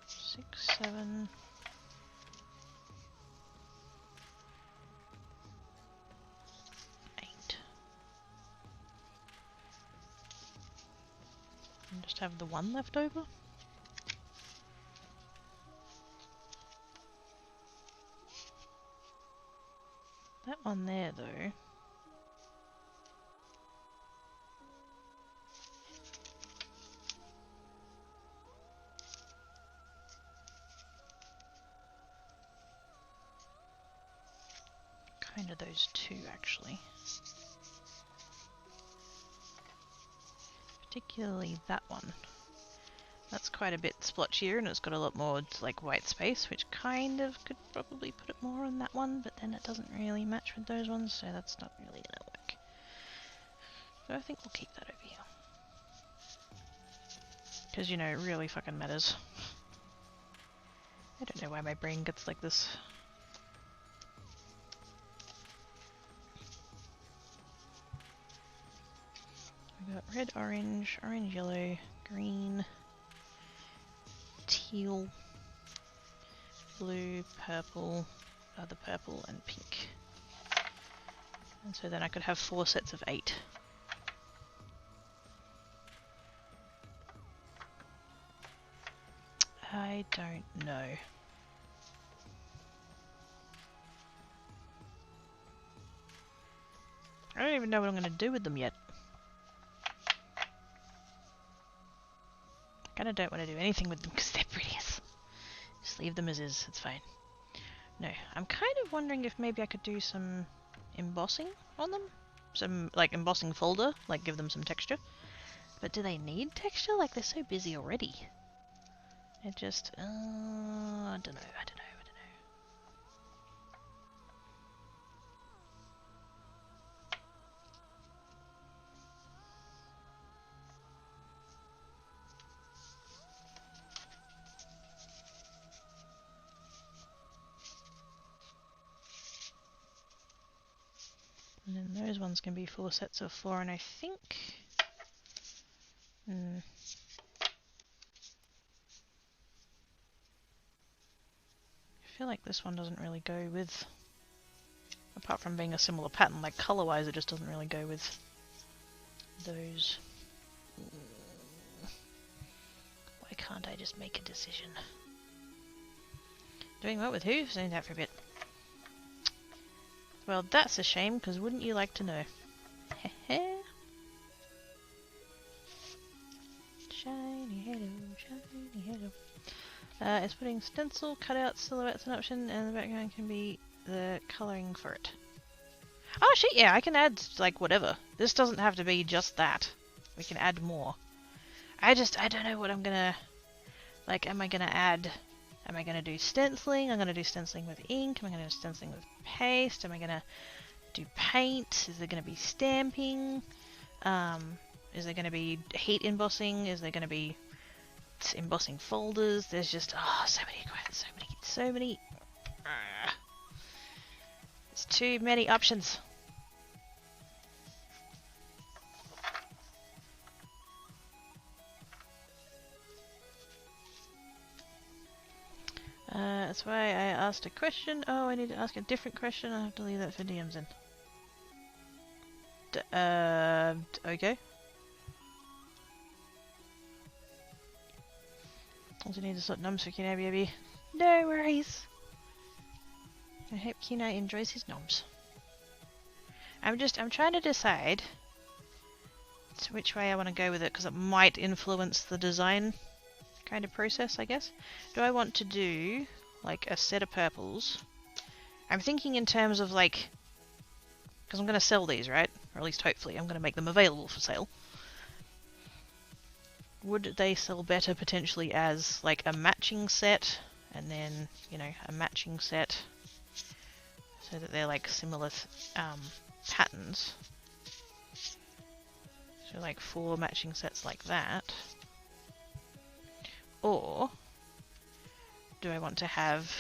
6, 7, 8. And just have the 1 left over. That one there though. Kind of those 2 actually. Particularly that one. That's quite a bit splotchier and it's got a lot more like white space, which kind of could probably put it more on that one, but then it doesn't really match with those ones, so that's not really gonna work. So I think we'll keep that over here. Because, you know, it really fucking matters. I don't know why my brain gets like this. We got red, orange, orange, yellow, green, teal, blue, purple, other purple, and pink. And so then I could have 4 sets of 8. I don't know. I don't even know what I'm going to do with them yet. I kind of don't want to do anything with them because they're pretty. Just leave them as is, it's fine. No, I'm kind of wondering if maybe I could do some embossing on them. Some, like, embossing folder, like give them some texture. But do they need texture? Like, they're so busy already. It just, I don't know. And then those ones can be 4 sets of 4, and I think... I feel like this one doesn't really go with... Apart from being a similar pattern, like colour-wise, it just doesn't really go with those. Why can't I just make a decision? Doing what with who? Saying that for a bit. Well, that's a shame, because wouldn't you like to know? Shiny hello, shiny hello. It's putting stencil, cutout, silhouettes an option, and the background can be the colouring for it. Oh shit, yeah, I can add, like, whatever. This doesn't have to be just that. We can add more. I don't know what I'm gonna... Like, am I gonna do stenciling? I'm gonna do stenciling with ink. Am I gonna do stenciling with paste? Am I gonna do paint? Is there gonna be stamping? Is there gonna be heat embossing? Is there gonna be embossing folders? There's just, oh, so many. There's too many options. That's why I asked a question. Oh, I need to ask a different question. I have to leave that for DMs in. Okay. Also need to sort noms for Kina, baby. No worries. I hope Kina enjoys his noms. I'm trying to decide which way I want to go with it, because it might influence the design kind of process, I guess. Do I want to do like a set of purples? I'm thinking in terms of like, because I'm going to sell these, right? Or at least hopefully I'm going to make them available for sale. Would they sell better potentially as like a matching set, and then, you know, a matching set so that they're like similar patterns? So like 4 matching sets like that. Or do I want to have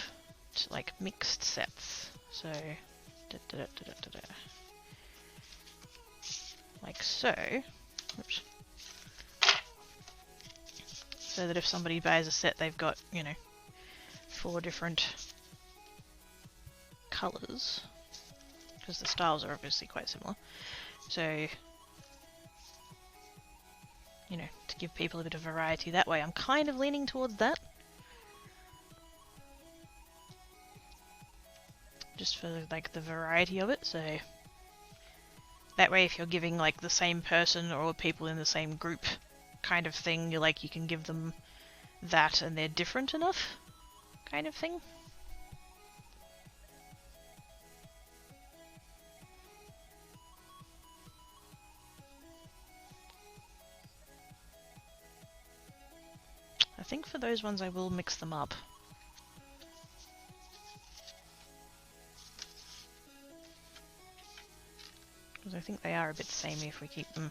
like mixed sets? So like so. Oops. So that if somebody buys a set, they've got, you know, 4 different colours, because the styles are obviously quite similar. So, you know, to give people a bit of variety that way. I'm kind of leaning towards that. Just for like the variety of it, so that way if you're giving like the same person or people in the same group kind of thing, you're like, you can give them that and they're different enough kind of thing. I think for those ones I will mix them up. Because I think they are a bit samey if we keep them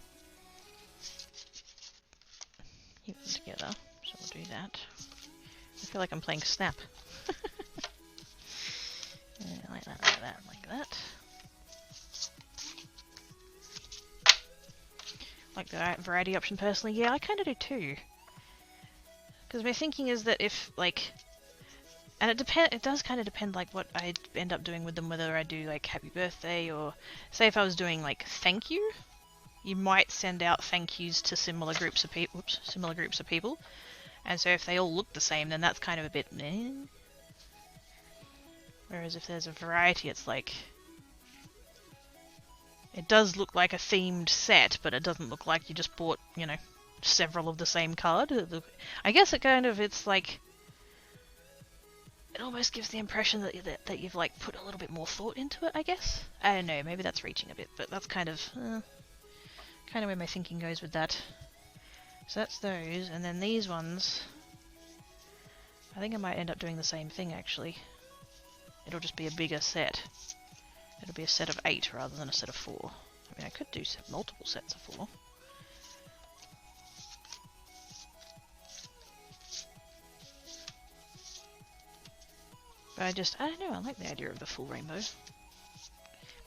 together. So we'll do that. I feel like I'm playing Snap. Yeah, like that, like that, like that. Like the variety option personally, yeah, I kind of do too. Because my thinking is that if, like, and it does kind of depend, like, what I end up doing with them, whether I do, like, happy birthday, or, say if I was doing, like, thank you, you might send out thank yous to similar groups of people, and so if they all look the same, then that's kind of a bit, eh. Whereas if there's a variety, it's like, it does look like a themed set, but it doesn't look like you just bought, you know, several of the same card. I guess it's like, it almost gives the impression that you've like put a little bit more thought into it, I guess. I don't know, maybe that's reaching a bit, but that's kind of where my thinking goes with that. So that's those, and then these ones, I think I might end up doing the same thing actually. It'll just be a bigger set. It'll be a set of 8 rather than a set of 4. I mean, I could do multiple sets of 4. But I don't know, I like the idea of the full rainbow.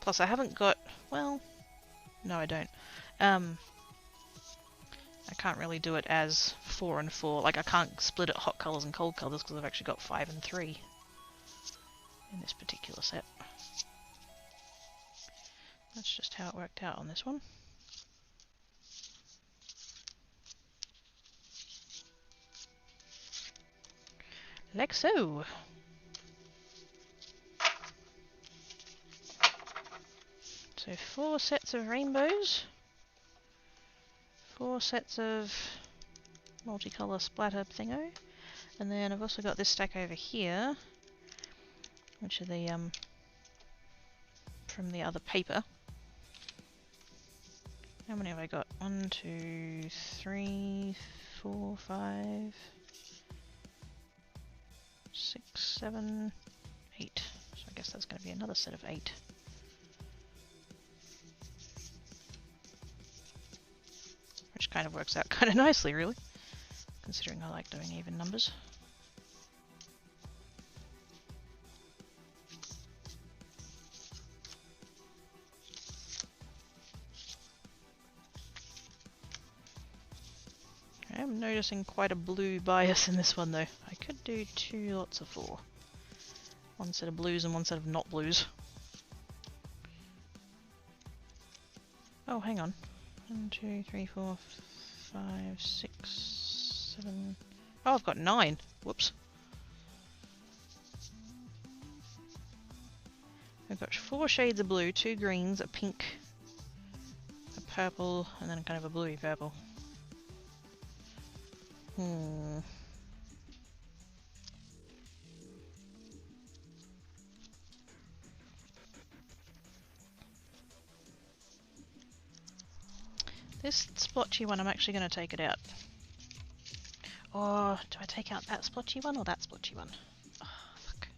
Plus I haven't got, well, no I don't. I can't really do it as 4 and 4. Like I can't split it hot colours and cold colours because I've actually got 5 and 3 in this particular set. That's just how it worked out on this one. Like so. So 4 sets of rainbows, 4 sets of multicolour splatter thingo, and then I've also got this stack over here, which are the from the other paper. How many have I got? 1, 2, 3, 4, 5, 6, 7, 8. So I guess that's going to be another set of 8. Which kind of works out kind of nicely, really, considering I like doing even numbers. I am noticing quite a blue bias in this one though. I could do 2 lots of 4. 1 set of blues and 1 set of not blues. Oh, hang on. 1, 2, 3, 4, 5, 6, 7... Oh, I've got 9! Whoops. I've got 4 shades of blue, 2 greens, a pink, a purple, and then kind of a bluey purple. This splotchy one, I'm actually going to take it out. Or do I take out that splotchy one or that splotchy one? Oh, fuck.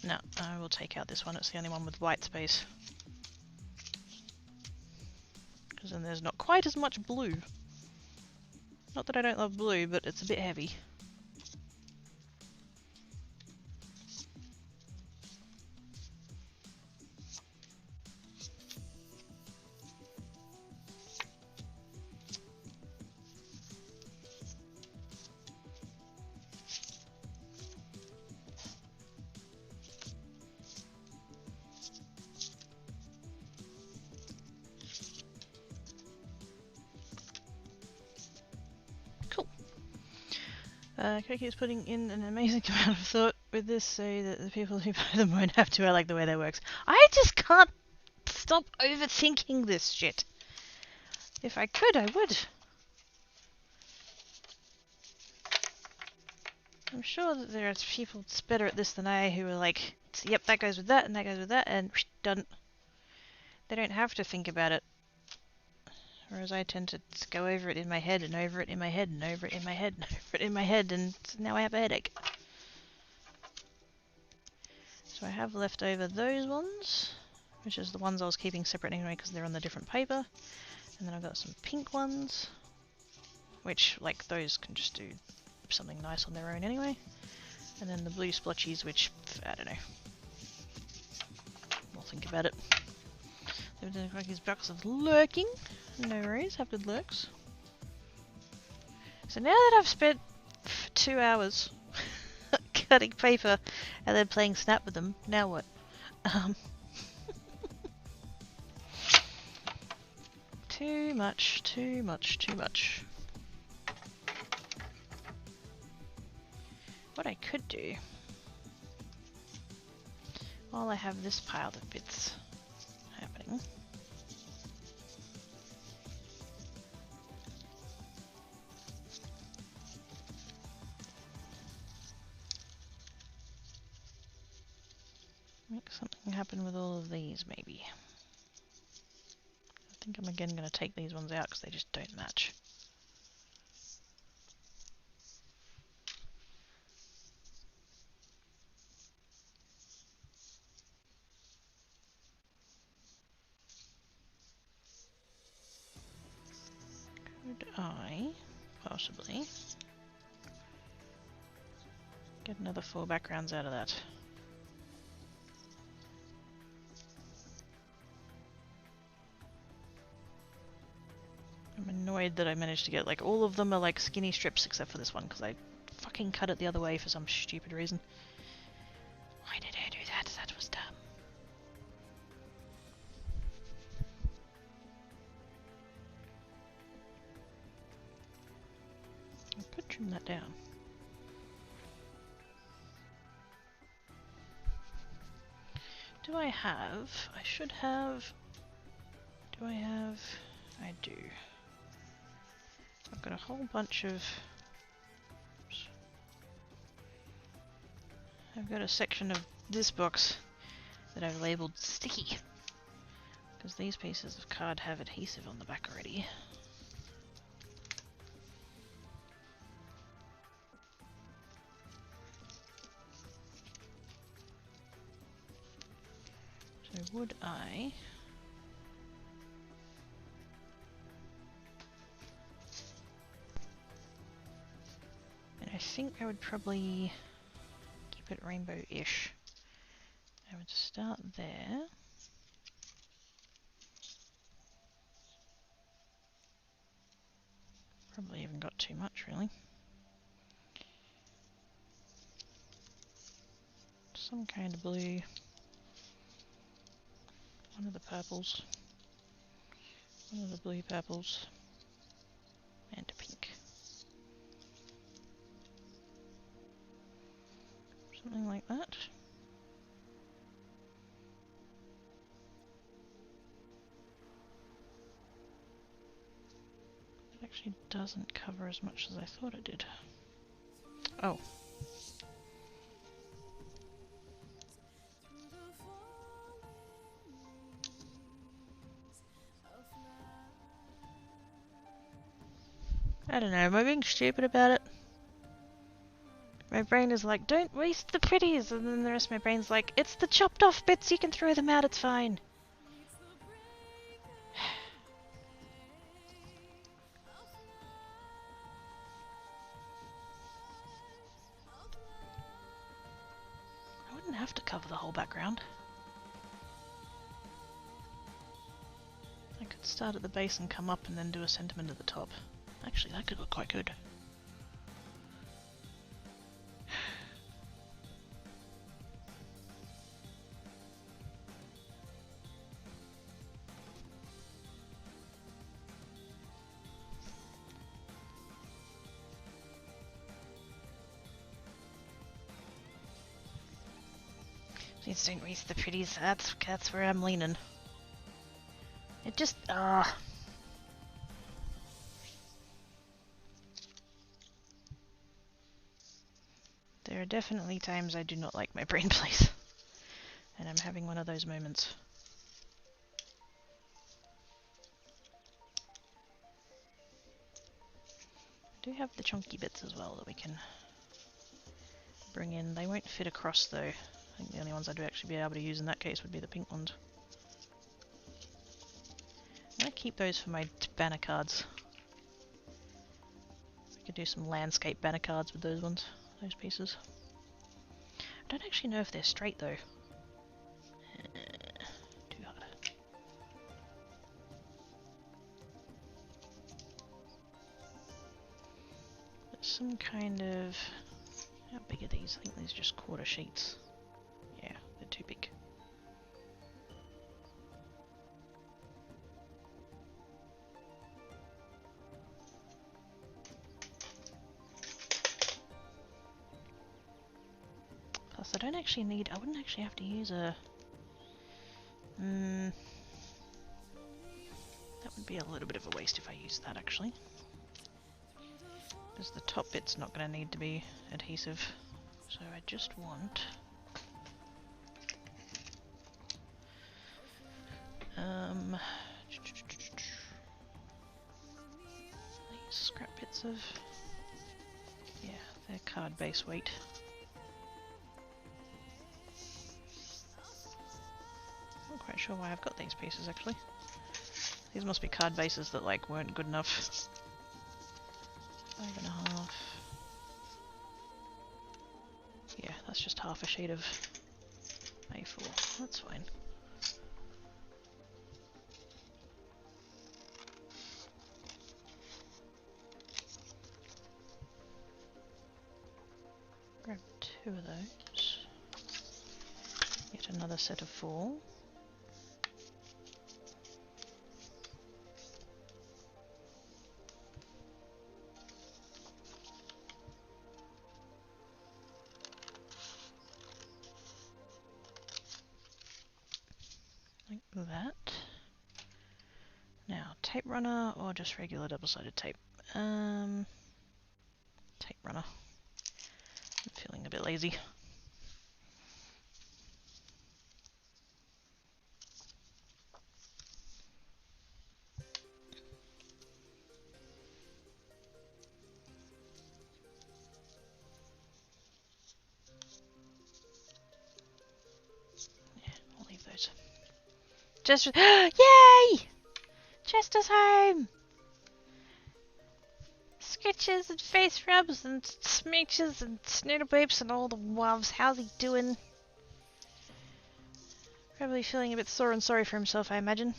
No, I will take out this one. It's the only one with white space. Because then there's not quite as much blue. Not that I don't love blue, but it's a bit heavy. Koki is putting in an amazing amount of thought with this so that the people who buy them won't have to. I like the way that works. I just can't stop overthinking this shit. If I could, I would. I'm sure that there are people that's better at this than I who are like, yep, that goes with that and that goes with that and done. They don't have to think about it. Whereas I tend to go over it in my head and over it in my head and over it in my head and over it in my head, and now I have a headache. So I have left over those ones, which is the ones I was keeping separate anyway because they're on the different paper. And then I've got some pink ones, which, like, those can just do something nice on their own anyway. And then the blue splotchies, which, I don't know. We'll think about it. His box of lurking. No worries, have good lurks. So now that I've spent 2 hours cutting paper and then playing Snap with them, now what? Too much, too much, too much. What I could do, while I have this pile of bits happening, make something happen with all of these, maybe. I think I'm again going to take these ones out because they just don't match. Could I possibly Get another 4 backgrounds out of that. I'm annoyed that I managed to get, like, all of them are like skinny strips except for this one because I fucking cut it the other way for some stupid reason. Why did I do that? That was dumb. I could trim that down. Do I have? I should have. Do I have? I do. I've got a whole bunch of. Oops. I've got a section of this box that I've labelled sticky. Because these pieces of card have adhesive on the back already. So would I... And I think I would probably keep it rainbow-ish. I would start there. Probably haven't got too much, really. Some kind of blue. One of the purples. One of the blue purples. And a pink. Something like that. It actually doesn't cover as much as I thought it did. Oh. I don't know, am I being stupid about it? My brain is like, don't waste the pretties, and then the rest of my brain's like, it's the chopped off bits, you can throw them out, it's fine. I wouldn't have to cover the whole background. I could start at the base and come up and then do a sentiment at the top. Actually, that could look quite good. Please don't waste the pretties. That's where I'm leaning. It just There are definitely times I do not like my brain place, and I'm having one of those moments. I do have the chunky bits as well that we can bring in. They won't fit across though. I think the only ones I'd actually be able to use in that case would be the pink ones. I'm going to keep those for my banner cards. I could do some landscape banner cards with those ones, those pieces. I don't actually know if they're straight though. Too hard. There's some kind of... How big are these? I think these are just quarter sheets. Yeah, they're too big. Plus, I don't actually need... I wouldn't actually have to use a... that would be a little bit of a waste if I used that, actually. Because the top bit's not going to need to be adhesive. So I just want... these scrap bits of... Yeah, they're card base weight. Not quite sure why I've got these pieces actually. These must be card bases that like weren't good enough. 5.5. that's just half a sheet of A4. That's fine. Grab 2 of those. Yet another set of 4. Like that. Now, tape runner or just regular double-sided tape? Tape runner. I'm feeling a bit lazy. Yeah, I'll leave those. Just yay! Chester's home! Sketches and face rubs and smooches and snoodle boops and all the woves. How's he doing? Probably feeling a bit sore and sorry for himself, I imagine.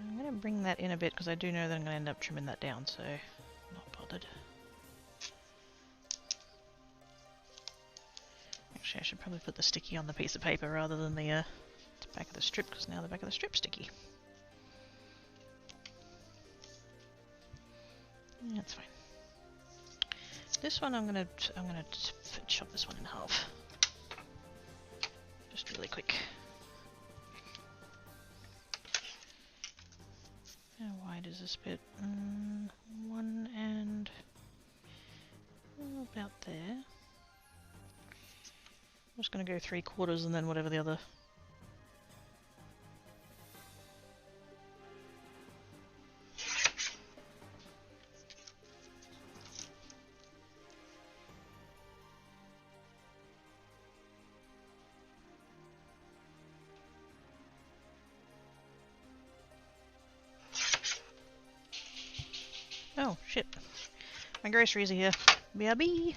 I'm going to bring that in a bit because I do know that I'm going to end up trimming that down, so not bothered. Actually, I should probably put the sticky on the piece of paper rather than the back of the strip, because now the back of the strip's sticky. Yeah, that's fine. This one I'm gonna chop this one in half, just really quick. How wide is this bit? 1 and about there. I'm just gonna go 3/4 and then whatever the other. Oh, shit. My groceries are here. BRB!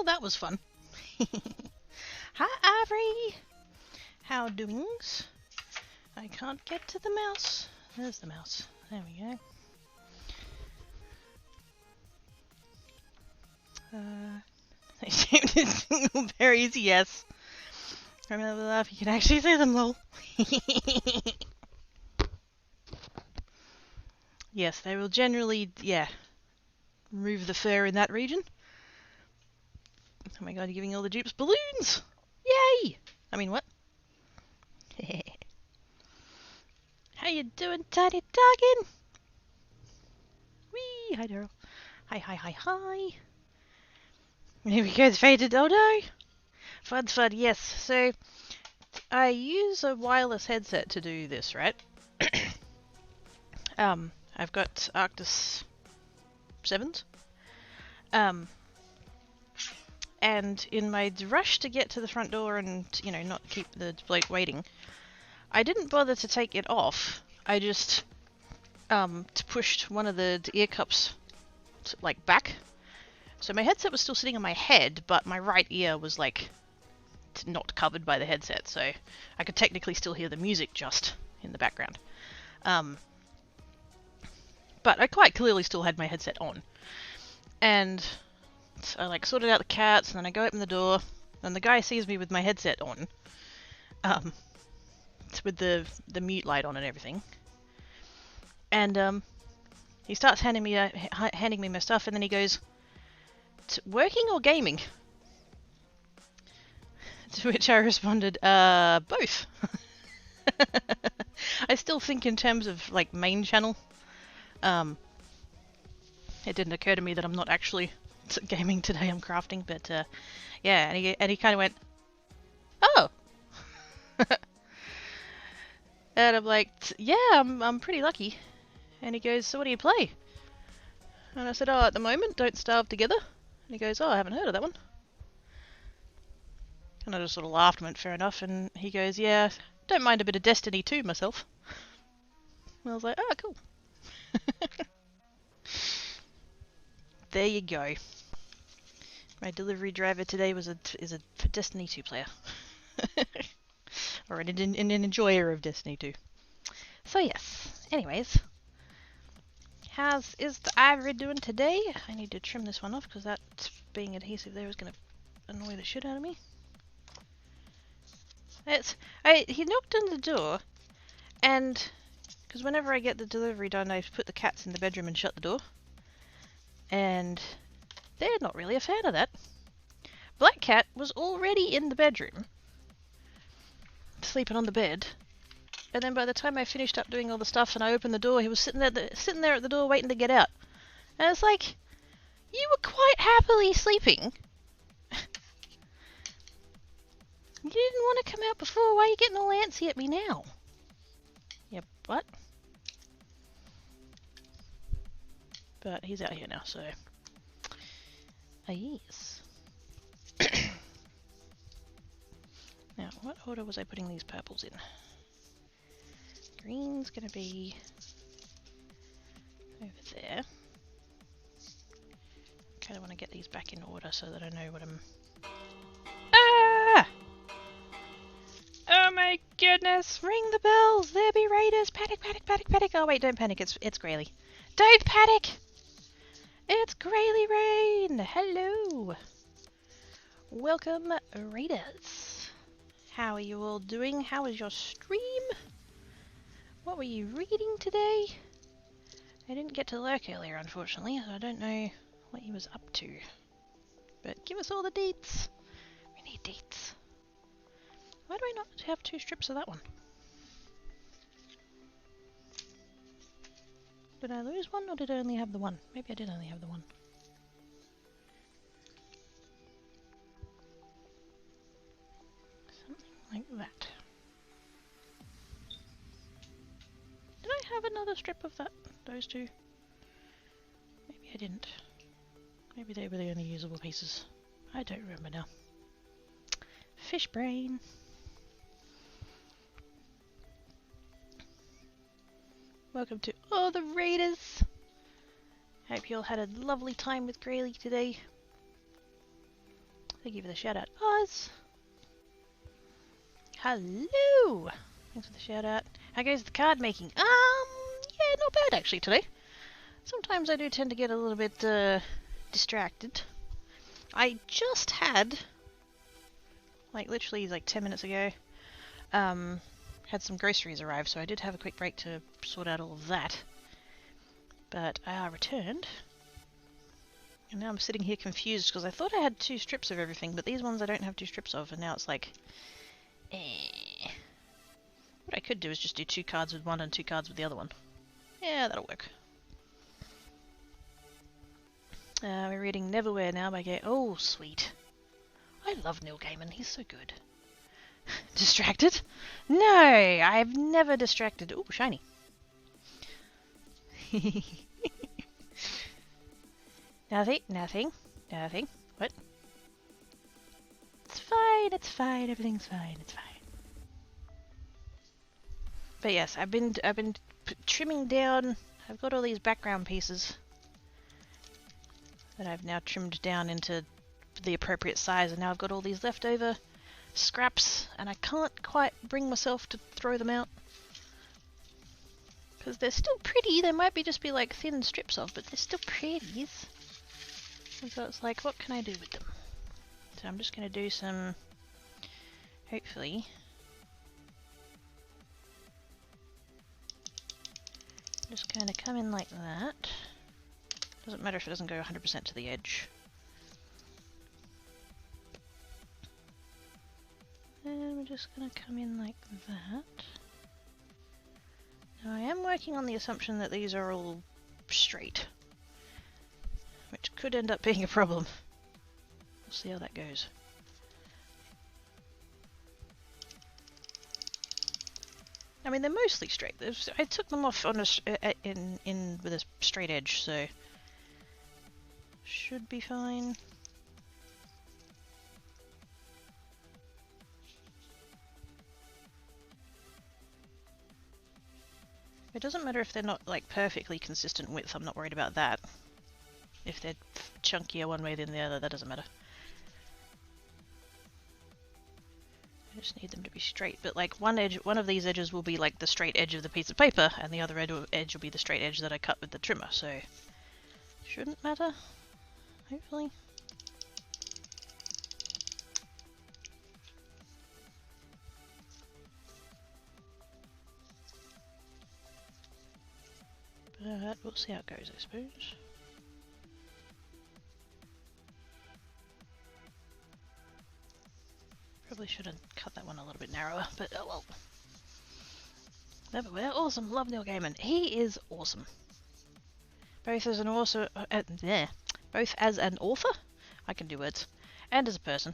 Oh, that was fun. Hi, Ivory. How doings? I can't get to the mouse. There's the mouse. There we go. They shaped in single berries, yes. Remember that? You can actually see them, lol. Yes, they will generally, yeah, remove the fur in that region. Oh my god, you're giving all the dupes balloons! Yay! I mean, what? How you doing, tiny doggin? Wee! Hi, Daryl. Hi, hi, hi, hi. Here we go, the faded. Oh no! Fun, fun, yes. So, I use a wireless headset to do this, right? I've got Arctis 7s. And in my rush to get to the front door and, you know, not keep the bloke waiting, I didn't bother to take it off. I just pushed one of the ear cups like back. So my headset was still sitting on my head, but my right ear was like not covered by the headset, so I could technically still hear the music just in the background. But I quite clearly still had my headset on. And so I like sorted out the cats, and then I go open the door, and the guy sees me with my headset on, with the mute light on and everything. And he starts handing me my stuff, and then he goes, "Working or gaming?" To which I responded, both. I still think in terms of like main channel. It didn't occur to me that I'm not actually gaming today. I'm crafting, but yeah. And he kind of went, "Oh," and I'm like, "Yeah, I'm pretty lucky." And he goes, "So what do you play?" And I said, "Oh, at the moment, Don't Starve Together." And he goes, "Oh, I haven't heard of that one." And I just sort of laughed and went, "Fair enough." And he goes, "Yeah, don't mind a bit of Destiny 2 myself." And I was like, "Oh, cool." There you go. My delivery driver today is a Destiny 2 player. Or an enjoyer of Destiny 2. So yes, anyways. Is the ivory doing today? I need to trim this one off because that being adhesive there is going to annoy the shit out of me. He knocked on the door, and because whenever I get the delivery done, I put the cats in the bedroom and shut the door. And they're not really a fan of that. Black Cat was already in the bedroom, sleeping on the bed. And then by the time I finished up doing all the stuff and I opened the door, he was sitting there at the door waiting to get out. And it's like, you were quite happily sleeping. You didn't want to come out before. Why are you getting all antsy at me now? Yep, what? But he's out here now, so... yes. Now, what order was I putting these purples in? Green's gonna be... over there. Kind of want to get these back in order so that I know what I'm... Ah! Oh my goodness! Ring the bells! There be raiders! Panic, panic, panic, panic! Oh wait, don't panic, it's Grayly. Don't panic! It's Grayly Rain! Hello! Welcome, raiders. How are you all doing? How was your stream? What were you reading today? I didn't get to lurk earlier, unfortunately, so I don't know what he was up to. But give us all the deets. We need deets. Why do I not have 2 strips of that one? Did I lose one, or did I only have the one? Maybe I did only have the one. Something like that. Did I have another strip of those 2? Maybe I didn't. Maybe they were the only usable pieces. I don't remember now. Fish brain. Welcome to all the raiders. Hope you all had a lovely time with Grayly today. Thank you for the shout out, Oz. Hello. Thanks for the shout out. How goes the card making? Yeah, not bad actually today. Sometimes I do tend to get a little bit distracted. I just had, like literally like 10 minutes ago, had some groceries arrive, so I did have a quick break to sort out all of that. But I returned, and now I'm sitting here confused because I thought I had 2 strips of everything, but these ones I don't have 2 strips of, and now it's like, What I could do is just do 2 cards with one and 2 cards with the other one. Yeah, that'll work. We're reading Neverwhere now by Gay. Oh, sweet. I love Neil Gaiman, he's so good. Distracted? No, I've never distracted. Ooh, shiny. Nothing. What? It's fine, everything's fine, it's fine. But yes, I've been trimming down. I've got all these background pieces that I've now trimmed down into the appropriate size, and now I've got all these leftover scraps, and I can't quite bring myself to throw them out because they're still pretty. They might just be like thin strips of, but they're still pretties. And so it's like, what can I do with them? So I'm just going to do some, hopefully, just kind of come in like that. Doesn't matter if it doesn't go 100% to the edge. And we're just going to come in like that. Now I am working on the assumption that these are all straight, which could end up being a problem. We'll see how that goes. I mean, they're mostly straight. I took them off on with a straight edge, so should be fine. It doesn't matter if they're not like perfectly consistent width. I'm not worried about that. If they're chunkier one way than the other, that doesn't matter. I just need them to be straight, but like one of these edges will be like the straight edge of the piece of paper, and the other edge will be the straight edge that I cut with the trimmer, so shouldn't matter, hopefully. But we'll see how it goes, I suppose. Probably should have cut that one a little bit narrower, but oh well. Neverwhere, awesome. Love Neil Gaiman. He is awesome. Both as an author, both as an author, I can do words, and as a person.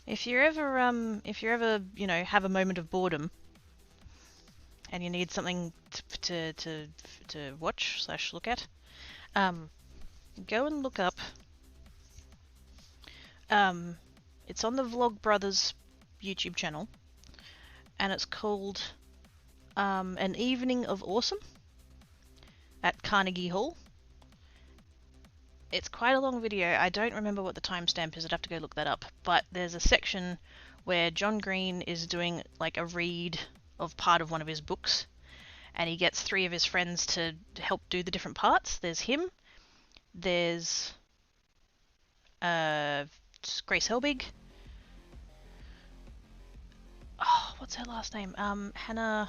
If you're ever, you know, have a moment of boredom, and you need something to watch / look at, go and look up. It's on the Vlog Brothers YouTube channel, and it's called An Evening of Awesome at Carnegie Hall. It's quite a long video. I don't remember what the timestamp is. I'd have to go look that up. But there's a section where John Green is doing like a read of part of one of his books, and he gets 3 of his friends to help do the different parts. There's him, there's Grace Helbig. Oh, what's her last name? Hannah.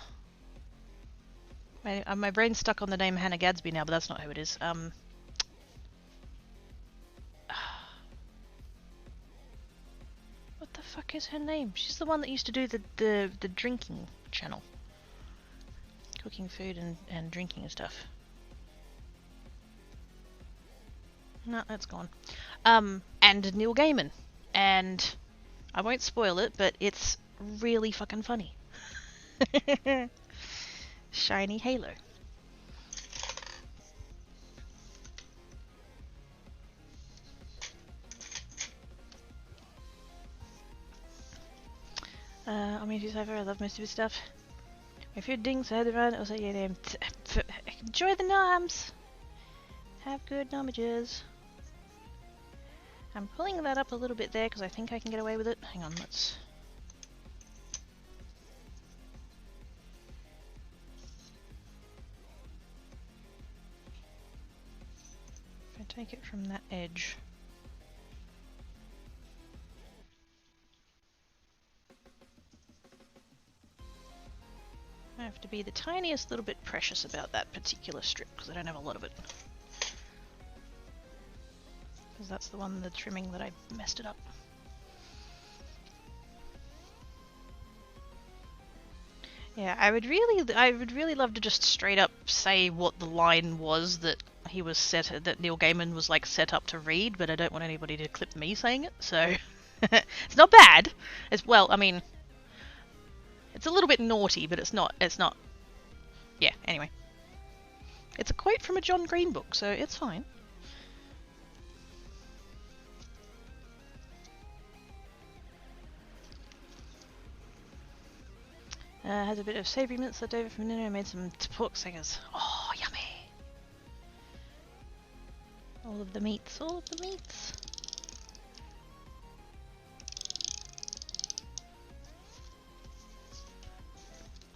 My brain's stuck on the name Hannah Gadsby now, but that's not who it is. What the fuck is her name? She's the one that used to do the drinking channel. Cooking food and drinking and stuff. No, that's gone. And Neil Gaiman. And I won't spoil it, but it's really fucking funny. Shiny Halo. I mean, I love most of his stuff. If your dings head around, it'll say your name. Enjoy the noms! Have good nomages. I'm pulling that up a little bit there because I think I can get away with it. Hang on, let's... If I take it from that edge... I have to be the tiniest little bit precious about that particular strip because I don't have a lot of it. Because that's the one, the trimming, that I messed it up. Yeah, I would really love to just straight up say what the line was that he was that Neil Gaiman was like set up to read, but I don't want anybody to clip me saying it, so it's not bad. It's, well, I mean, it's a little bit naughty, but it's not. Yeah, anyway. It's a quote from a John Green book, so it's fine. Has a bit of savoury mince left over from dinner and made some pork singers. Oh, yummy! All of the meats, all of the meats.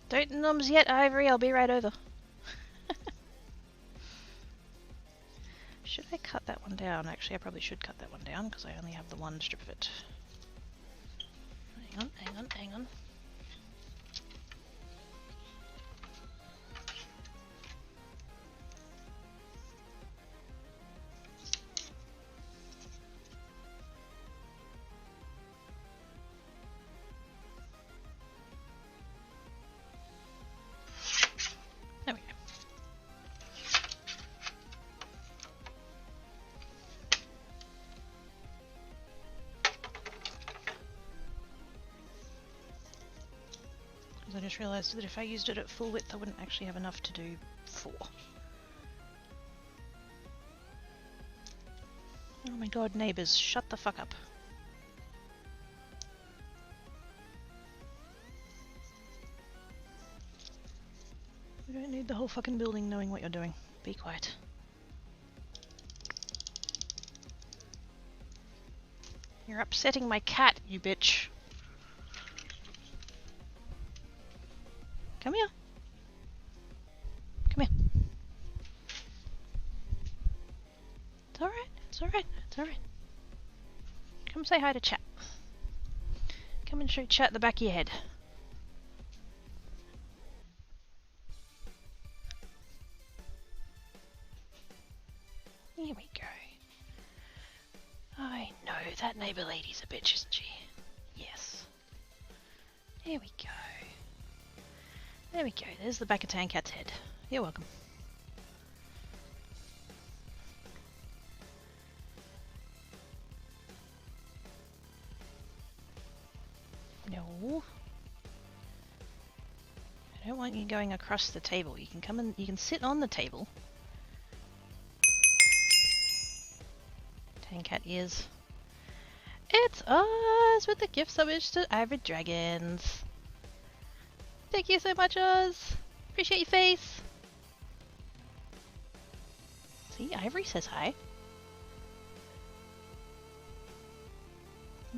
Don't nums yet, Ivory, I'll be right over. Should I cut that one down? Actually, I probably should cut that one down because I only have the one strip of it. Hang on, hang on, hang on. There we go. Because I just realised that if I used it at full width I wouldn't actually have enough to do 4. Oh my god, neighbours, shut the fuck up. We don't need the whole fucking building knowing what you're doing. Be quiet. You're upsetting my cat, you bitch. Come here. Come here. It's alright, it's alright, it's alright. Come say hi to chat. Come and show chat the back of your head. Here we go. I know, that neighbour lady's a bitch, isn't she? Yes. There we go. There we go, there's the back of Tankat's head. You're welcome. No. I don't want you going across the table. You can come and you can sit on the table. Tankat ears. It's us with the gift submission to Ivory Dragons. Thank you so much, Oz. Appreciate your face. See, Ivory says hi.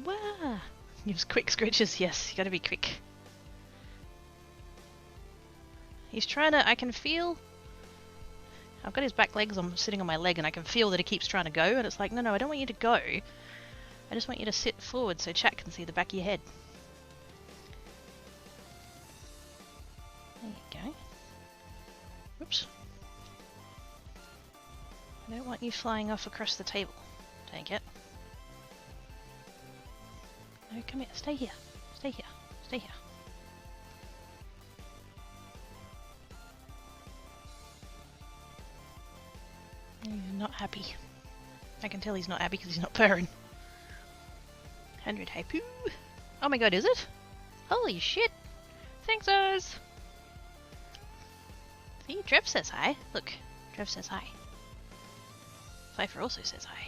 Wow. Gives quick scritches. Yes, you gotta be quick. He's trying to, I can feel, I've got his back legs, I'm sitting on my leg and I can feel that he keeps trying to go and it's like, no, I don't want you to go. I just want you to sit forward so chat can see the back of your head. There you go. Whoops. I don't want you flying off across the table. Take it. No, come here. Stay here. Stay here. Stay here. He's not happy. I can tell he's not happy because he's not purring. 100 Haipu. Oh my god, is it? Holy shit. Thanks, Oz. See, Trev says hi. Look, Trev says hi. Pfeiffer also says hi.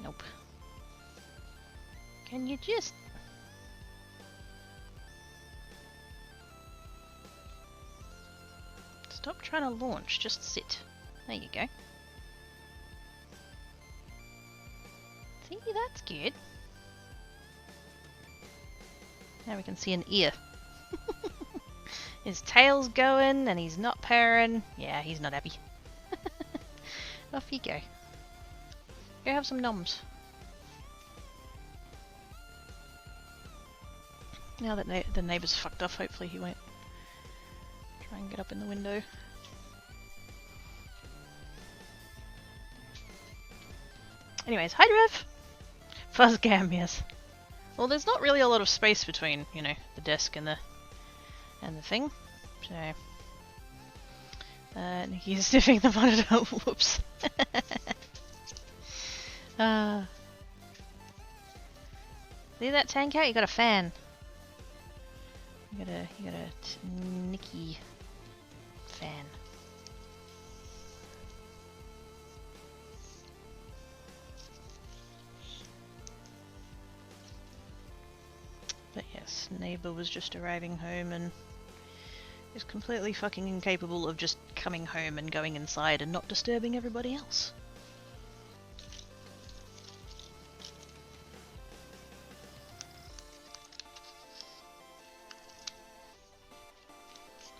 Nope. Can you just... Stop trying to launch, just sit. There you go. See, that's good. Now we can see an ear. His tail's going and he's not purring. Yeah, he's not happy. Off you go. Go have some noms. Now that the neighbour's fucked off, hopefully he won't try and get up in the window. Anyways, hi Rev! Fuzzgam, yes. Well, there's not really a lot of space between, you know, the desk and the thing. So Nikki's sniffing the monitor. Whoops. See that tank out? You got a fan. You got a Nikki fan. But yes, neighbour was just arriving home and is completely fucking incapable of just coming home and going inside and not disturbing everybody else.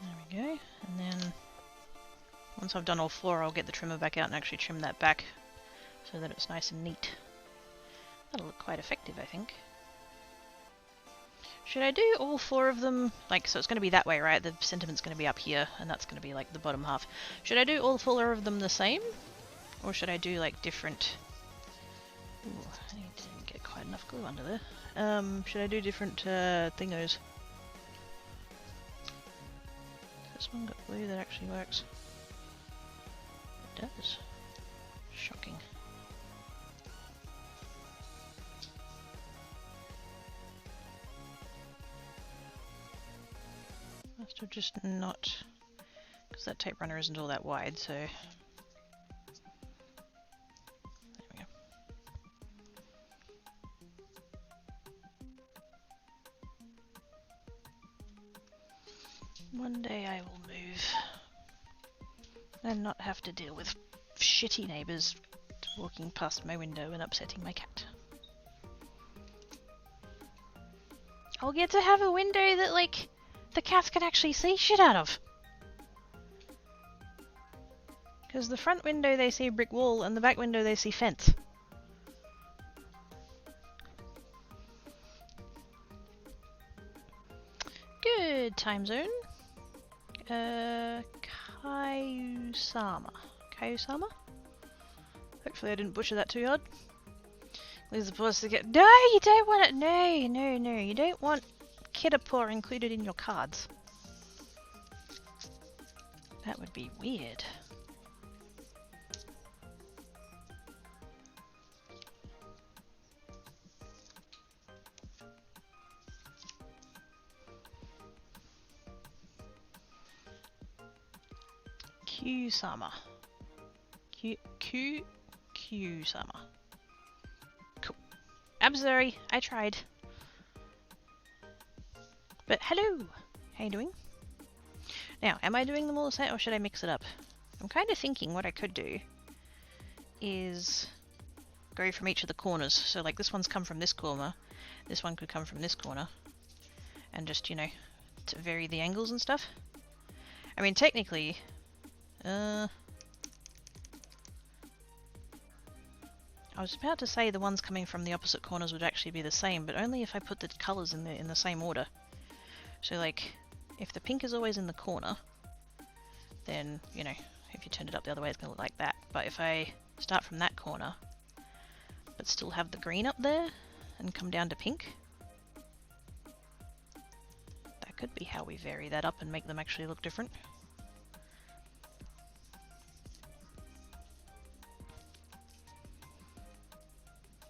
There we go, and then once I've done all four, I'll get the trimmer back out and actually trim that back so that it's nice and neat. That'll look quite effective, I think. Should I do all four of them? Like, so it's going to be that way, right? The sentiment's going to be up here, and that's going to be like the bottom half. Should I do all four of them the same? Or should I do like different... Ooh, I didn't get quite enough glue under there. Should I do different thingos? This one got glue that actually works. It does. Shocking. Must have just not, because that tape runner isn't all that wide, so there we go. One day I will move and not have to deal with shitty neighbours walking past my window and upsetting my cat. I'll get to have a window that, like, the cats can actually see shit out of. Because the front window they see brick wall and the back window they see fence. Good time zone. Kaiusama. Kaiusama? Hopefully I didn't butcher that too hard. Leaves the pause to get. No, you don't want it. No, no, no. You don't want Kiddapore included in your cards. That would be weird. Q-sama. Q-sama. Cool. I'm sorry, I tried. But hello! How you doing? Now, am I doing them all the same or should I mix it up? I'm kind of thinking what I could do is go from each of the corners. So like this one's come from this corner, this one could come from this corner, and just, you know, to vary the angles and stuff. I mean, technically, I was about to say the ones coming from the opposite corners would actually be the same, but only if I put the colours in the same order. So like, if the pink is always in the corner, then, you know, if you turned it up the other way it's going to look like that. But if I start from that corner, but still have the green up there, and come down to pink, that could be how we vary that up and make them actually look different.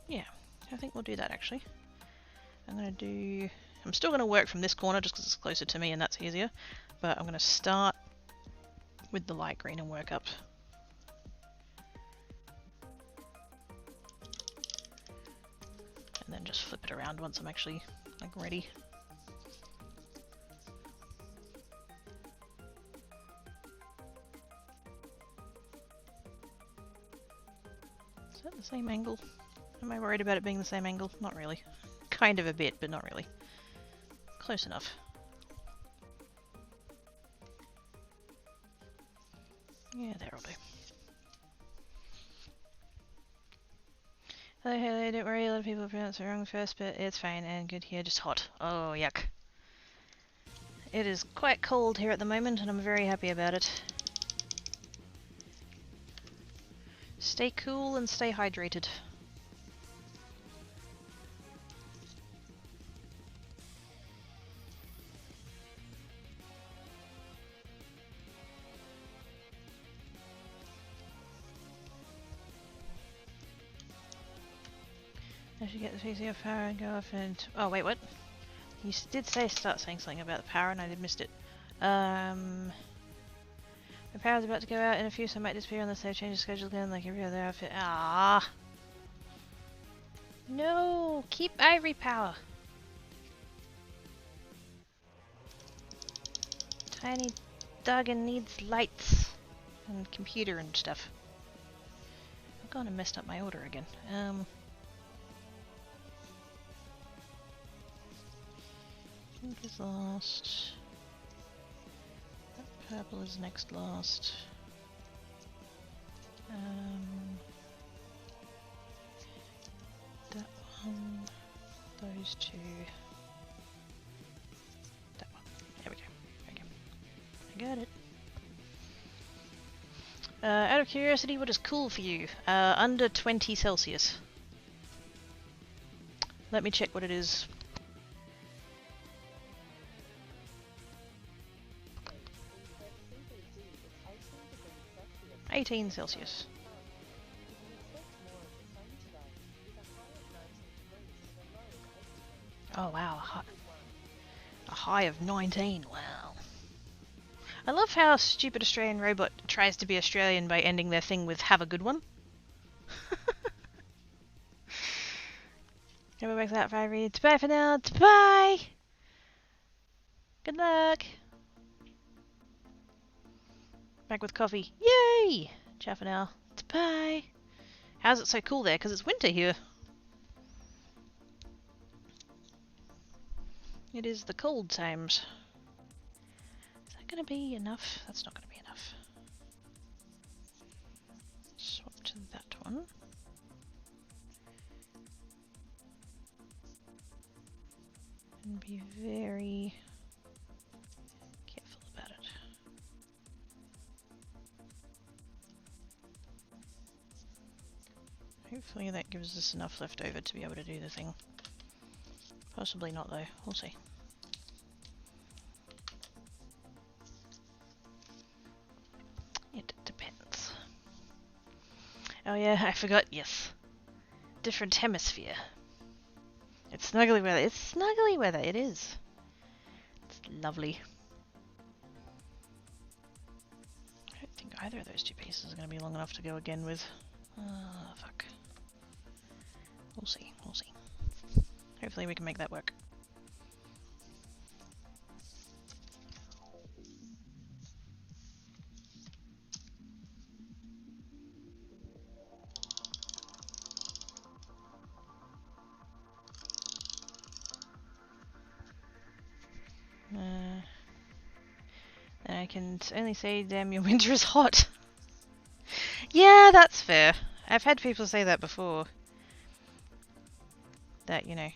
Yeah, I think we'll do that actually. I'm still going to work from this corner just because it's closer to me and that's easier, but I'm going to start with the light green and work up. And then just flip it around once I'm actually like ready. Same angle. Am I worried about it being the same angle? Not really. Kind of a bit, but not really. Close enough. Yeah, that'll do. Hello, hello, don't worry, a lot of people pronounce it wrong first, but it's fine and good here, just hot. Oh, yuck. It is quite cold here at the moment, and I'm very happy about it. Stay cool and stay hydrated. I should get the PC off power and go off and... Oh, wait, what? You did start saying something about the power and I missed it. The power's about to go out in a few, so I might disappear unless they change the schedule again like every other outfit. Ah! No! Keep Ivory power! Tiny Duggan needs lights and computer and stuff. I've gone and messed up my order again. Pink is last. That purple is next last. That one. Those two. That one. There we go. Okay. I got it. Out of curiosity, what is cool for you? Under 20 Celsius. Let me check what it is. 18 Celsius. Oh wow, a high of 19, wow. I love how stupid Australian robot tries to be Australian by ending their thing with "have a good one." Go back to that 5 reads. Bye for now, bye! Good luck! Back with coffee. Yay! Ciao for now. Bye! How's it so cool there? Because it's winter here. It is the cold times. Is that going to be enough? That's not going to be enough. Swap to that one. And be very careful about it. Hopefully that gives us enough left over to be able to do the thing. Possibly not though, we'll see. It depends. Oh yeah, I forgot, yes. Different hemisphere. It's snuggly weather, it's snuggly weather, it is. It's lovely. I don't think either of those two pieces are going to be long enough to go again with. Fuck. We'll see, we'll see. Hopefully we can make that work. Then I can only say, damn, your winter is hot. Yeah, that's fair. I've had people say that before. That, you know,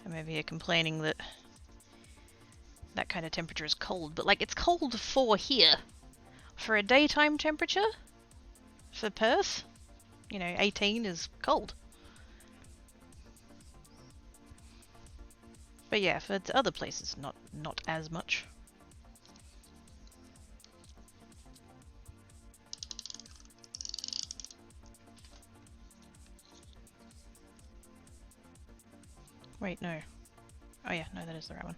I'm over here complaining that that kind of temperature is cold, but like it's cold for here. For a daytime temperature, for Perth, you know, 18 is cold. But yeah, for other places, not as much. Wait, no. Oh yeah, no, that is the right one.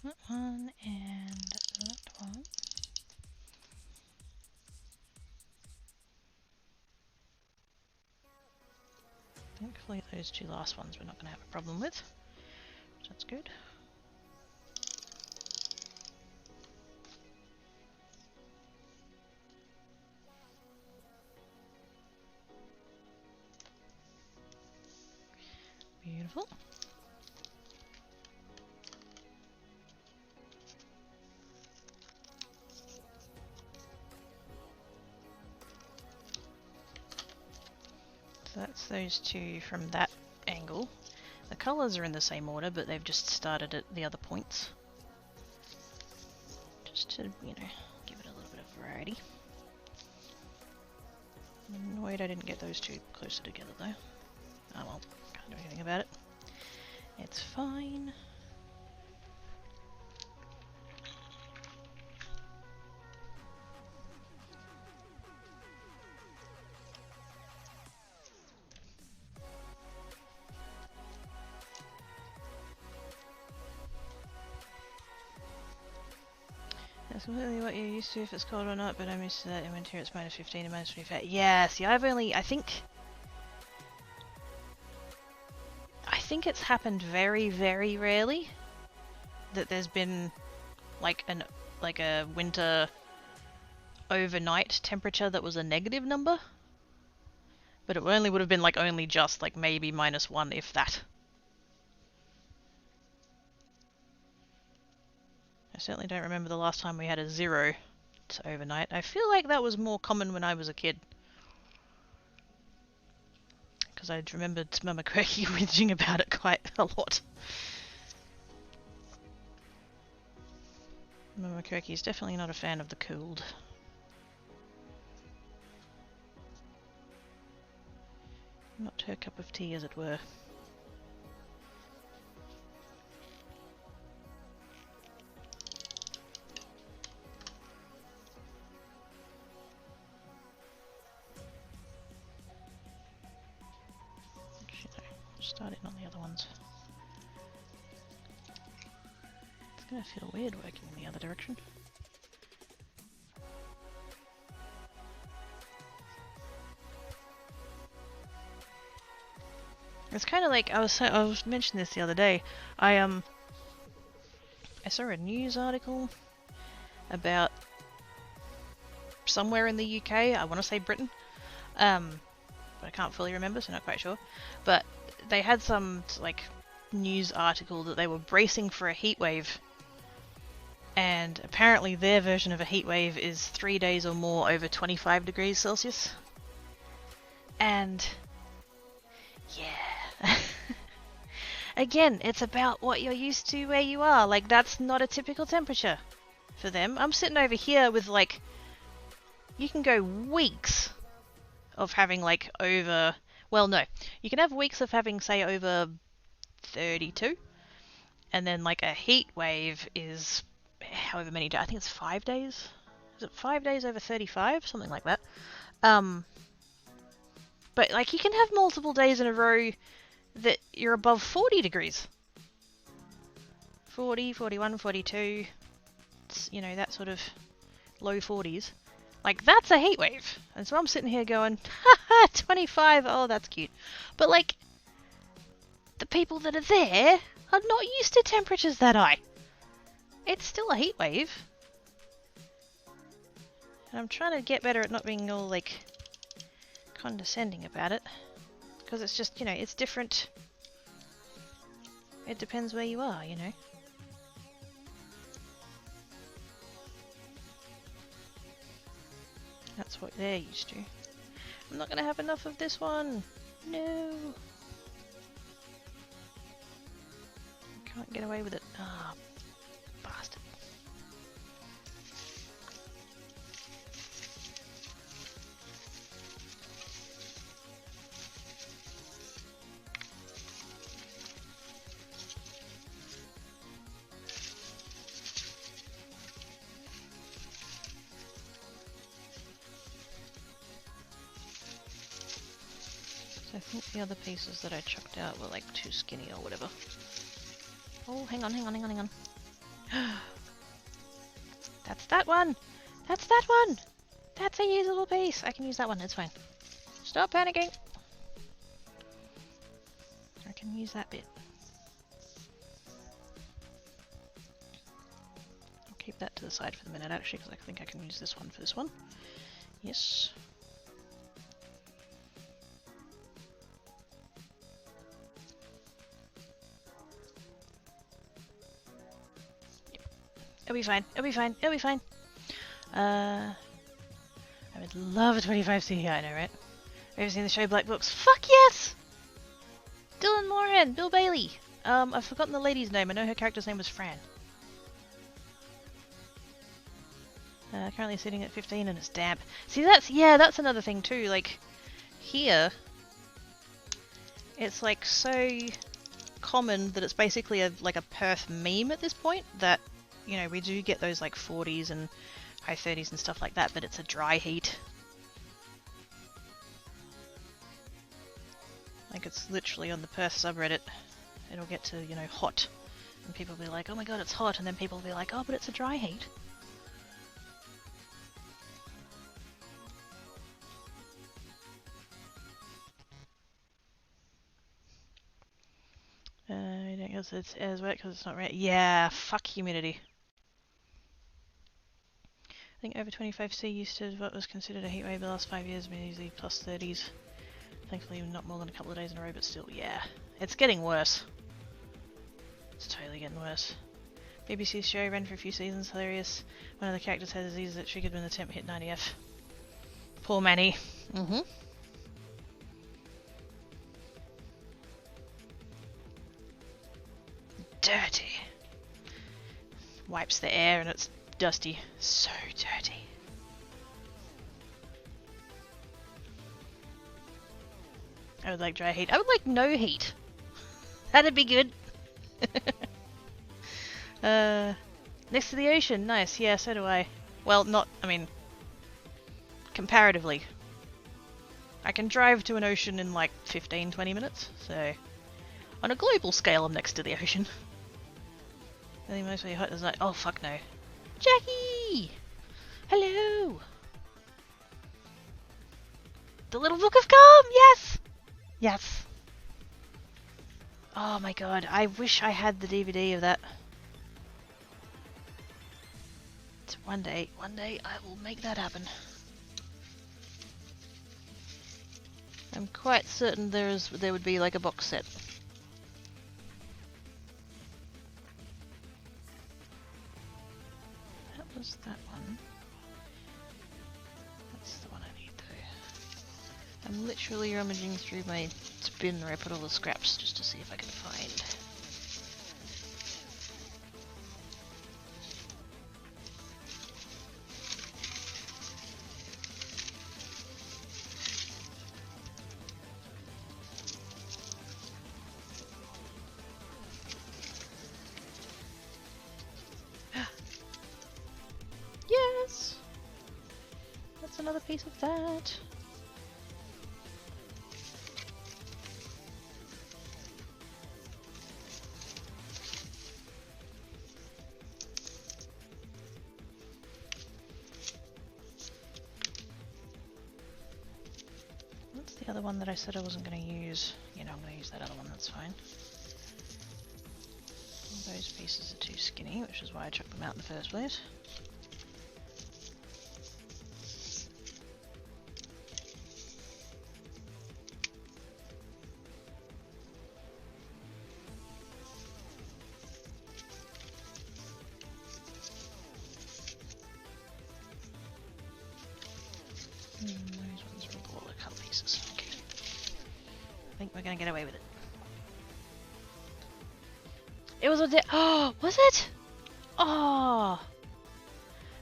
That one and that one. Thankfully those two last ones we're not going to have a problem with. So that's good. Beautiful. So that's those two from that angle. The colours are in the same order, but they've just started at the other points. Just to, you know, give it a little bit of variety. I'm annoyed I didn't get those two closer together though. Oh well, can't do anything about it. It's fine. That's completely what you're used to if it's cold or not, but I'm used to that in winter it's minus 15 and minus 25. Yeah, see I think it's happened very, very rarely that there's been like a winter overnight temperature that was a negative number. But it only would have been like only just like maybe -1 if that. I certainly don't remember the last time we had a 0 to overnight. I feel like that was more common when I was a kid. Because I remembered Mama Quirky whinging about it quite a lot. Mama Quirky's definitely not a fan of the cold. Not her cup of tea, as it were. Starting on the other ones. It's gonna feel weird working in the other direction. It's kind of like I was mentioning this the other day. I saw a news article about somewhere in the UK. I want to say Britain, but I can't fully remember, so not quite sure. But they had some like news article that they were bracing for a heat wave, and apparently their version of a heat wave is 3 days or more over 25 degrees Celsius. And yeah, again, it's about what you're used to where you are. Like, that's not a typical temperature for them. I'm sitting over here with like, you can go weeks of having like over, well no, you can have weeks of having say over 32, and then like a heat wave is however many days. I think it's 5 days. Is it 5 days over 35? Something like that. But like you can have multiple days in a row that you're above 40 degrees. 40, 41, 42, it's, you know, that sort of low 40s. Like, that's a heat wave. And so I'm sitting here going, haha, 25, oh, that's cute. But like, the people that are there are not used to temperatures that high. It's still a heat wave. And I'm trying to get better at not being all, like, condescending about it. Because it's just, you know, it's different. It depends where you are, you know. That's what they're used to. I'm not going to have enough of this one. No. I can't get away with it. Ah, bastard. I think the other pieces that I chucked out were like too skinny or whatever. Oh, hang on. That's that one! That's that one! That's a usable piece! I can use that one, it's fine. Stop panicking! can use that bit. I'll keep that to the side for the minute actually, because I think I can use this one for this one. Yes. Yep. It'll be fine. It'll be fine. It'll be fine. I would love a 25C. Yeah, I know, right? Ever seen the show Black Books? Fuck yes! Dylan Moran, Bill Bailey. I've forgotten the lady's name. I know her character's name was Fran. Currently sitting at 15 and it's damp. See, that's another thing too. Like, here, it's like so common that it's basically like a Perth meme at this point that, you know, we do get those like 40s and high 30s and stuff like that, but it's a dry heat. Like, it's literally on the Perth subreddit. It'll get to, you know, hot. And people will be like, oh my god, it's hot. And then people will be like, oh, but it's a dry heat. I don't guess it's as wet because it's not right. Yeah, fuck humidity. I think over 25C used to what was considered a heatwave the last 5 years, been usually plus 30s. Thankfully not more than a couple of days in a row, but still, yeah. It's getting worse. It's totally getting worse. BBC's show ran for a few seasons, hilarious. One of the characters had disease that triggered when the temp hit 90F. Poor Manny. Mm-hmm. Dirty. Wipes the air and it's dusty. So dirty. I would like dry heat. I would like no heat. That'd be good. Next to the ocean. Nice. Yeah, so do I. Well, not, I mean, comparatively. I can drive to an ocean in like 15-20 minutes, so on a global scale I'm next to the ocean. I think mostly hot as like, oh fuck no. Jackie! Hello! The Little Book of Calm! Yes! Yes! Oh my god, I wish I had the DVD of that. So one day I will make that happen. I'm quite certain there would be like a box set. That was that one. That's the one I need though. I'm literally rummaging through my bin where I put all the scraps just to see if I can find. Yes! That's another piece of that. What's the other one that I said I wasn't going to use? You know, I'm going to use that other one, that's fine. Those pieces are too skinny, which is why I chucked them out in the first place. Those ones are all the cut pieces. Okay. I think we're gonna get away with it. It was a oh, was it? Oh!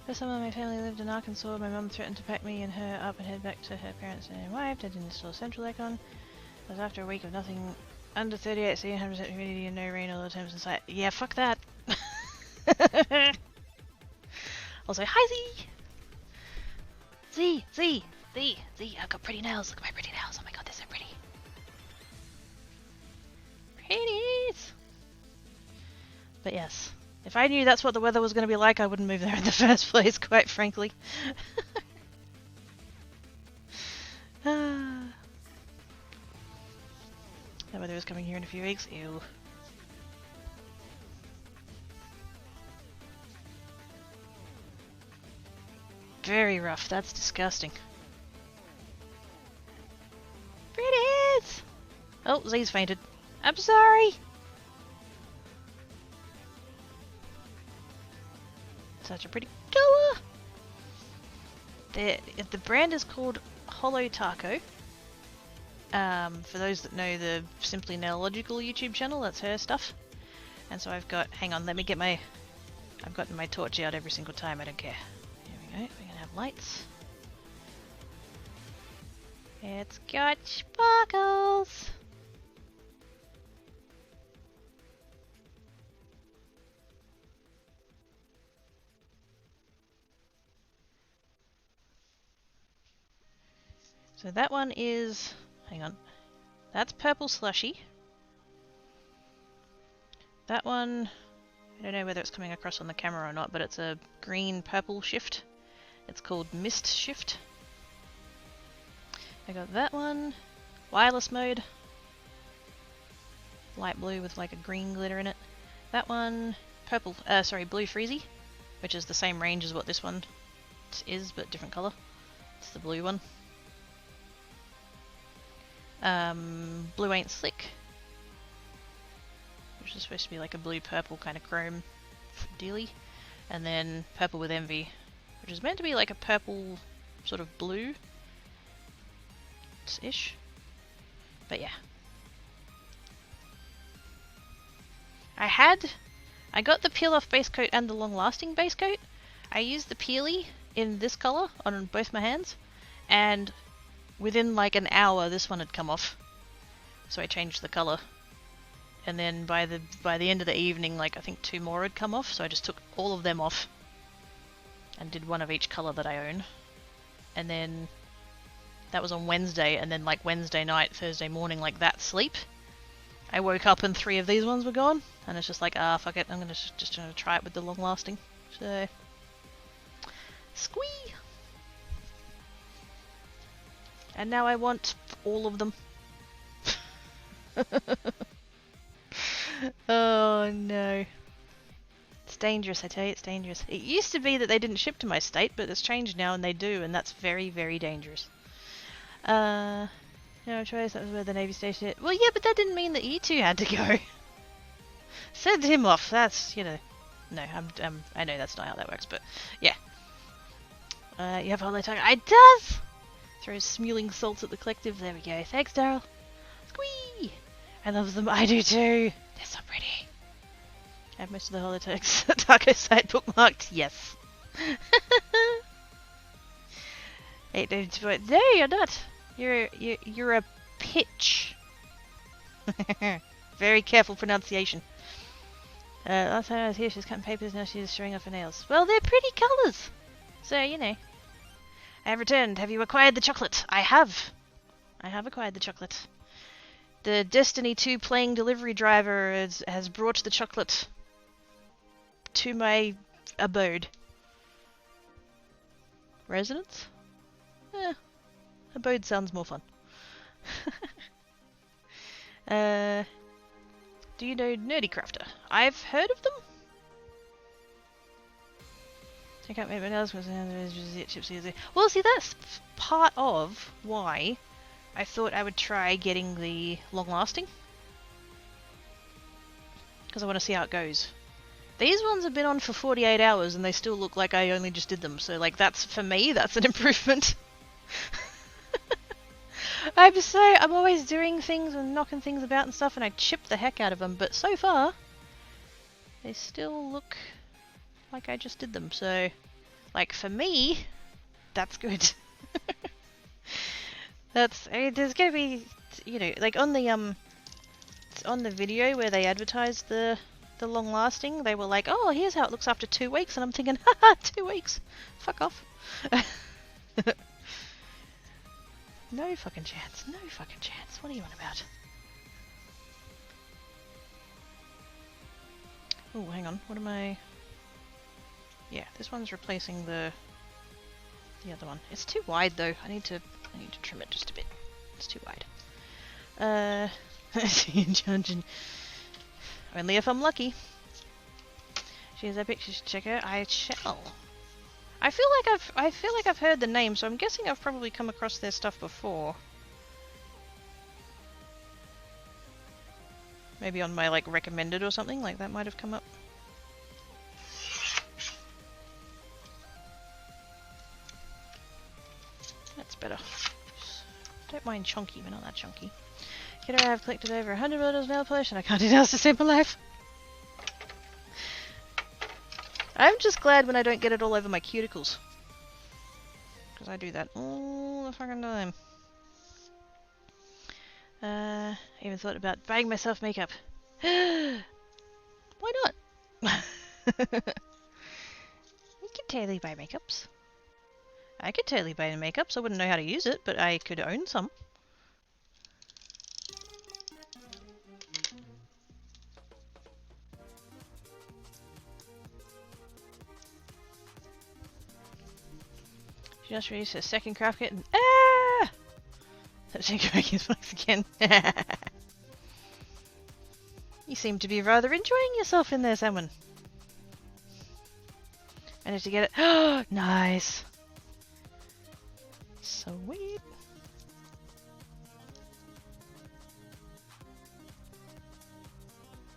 First time my family lived in Arkansas, my mum threatened to pack me and her up and head back to her parents and wife. I didn't install central aircon. It was after a week of nothing under 38 C, 100% humidity and no rain, all the temps in sight. Yeah, fuck that. Also, hi Z! Z! I've got pretty nails. Look at my pretty nails. Oh my god, they're so pretty. Pretties! But yes, if I knew that's what the weather was going to be like, I wouldn't move there in the first place, quite frankly. That weather is coming here in a few weeks. Ew. Very rough. That's disgusting. Pretties! Oh, Z's fainted. I'm sorry! Such a pretty color! The brand is called Hollow Taco. For those that know the Simply Nailogical YouTube channel, that's her stuff. And so I've got, hang on, let me get my, I've gotten my torch out every single time, I don't care. Here we go, we're gonna have lights. It's got sparkles! So that one is, hang on, that's purple slushy. That one, I don't know whether it's coming across on the camera or not, but it's a green-purple shift. It's called Mist Shift. I got that one, wireless mode, light blue with like a green glitter in it. That one, purple, blue freezy, which is the same range as what this one is, but different color. It's the blue one. Blue Ain't Slick, which is supposed to be like a blue-purple kind of chrome dealy. And then Purple with Envy, which is meant to be like a purple sort of blue-ish. But yeah. I got the peel-off base coat and the long-lasting base coat. I used the peely in this color on both my hands, and within like an hour this one had come off. So I changed the color. And then by the end of the evening, like I think 2 more had come off, so I just took all of them off and did one of each color that I own. And then that was on Wednesday, and then like Wednesday night, Thursday morning, like that sleep, I woke up and 3 of these ones were gone, and it's just like, ah, fuck it, I'm gonna just gonna try it with the long lasting. So squee. And now I want all of them. Oh no. It's dangerous, I tell you, it's dangerous. It used to be that they didn't ship to my state, but it's changed now and they do, and that's very, very dangerous. No choice, that was where the Navy station is. Well, yeah, but that didn't mean that you two had to go. Send him off, that's, you know. No, I know that's not how that works, but yeah. You have Hollow Taco. It does! Throws smuling salts at the collective. There we go. Thanks, Daryl. Squee! I love them. I do too. They're so pretty. I have most of the Hollow Taco site bookmarked. Yes. No, you're not. You're a pitch. Very careful pronunciation. Last time I was here, she was cutting papers. Now she's showing off her nails. Well, they're pretty colours. So, you know. I have returned. Have you acquired the chocolate? I have. I have acquired the chocolate. The Destiny 2 playing delivery driver has brought the chocolate to my abode. Residence? Abode sounds more fun. Do you know Nerdy Crafter? I've heard of them. Check out maybe else. Well, see, that's part of why I thought I would try getting the long-lasting. Because I want to see how it goes. These ones have been on for 48 hours and they still look like I only just did them. So, like, that's, for me, that's an improvement. I'm always doing things and knocking things about and stuff, and I chip the heck out of them. But so far, they still look like I just did them. So, like, for me, that's good. That's, I mean, there's gonna be, you know, like on the video where they advertised the long lasting, they were like, oh, here's how it looks after 2 weeks, and I'm thinking, haha, 2 weeks, fuck off. No fucking chance, no fucking chance, what are you on about? Oh, hang on, what am I, yeah, this one's replacing the other one. It's too wide though, I need to trim it just a bit. It's too wide. Judging. Only if I'm lucky. She has a picture to check out. I shall. I feel like I've heard the name, so I'm guessing I've probably come across their stuff before. Maybe on my like recommended or something, like that might have come up. That's better. Don't mind chunky, but not that chunky. Kiddo, I have collected over 100 bottles of nail polish and I can't do else to save my life. I'm just glad when I don't get it all over my cuticles. Because I do that all the fucking time. I even thought about buying myself makeup. Why not? You could totally buy makeups. I could totally buy the makeups. I wouldn't know how to use it, but I could own some. She just released her second craft kit and Touching Craig's voice again. You seem to be rather enjoying yourself in there, Salmon. Managed to get it. Oh, nice. Sweet.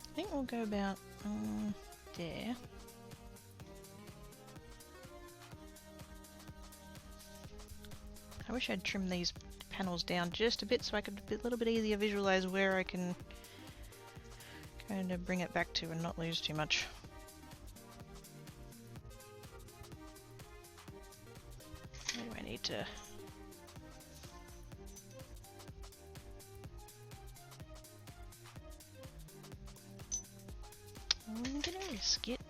I think we'll go about there. I wish I'd trimmed these panels down just a bit so I could a little bit easier visualize where I can kind of bring it back to and not lose too much. Where do I need to... I'm gonna risk it.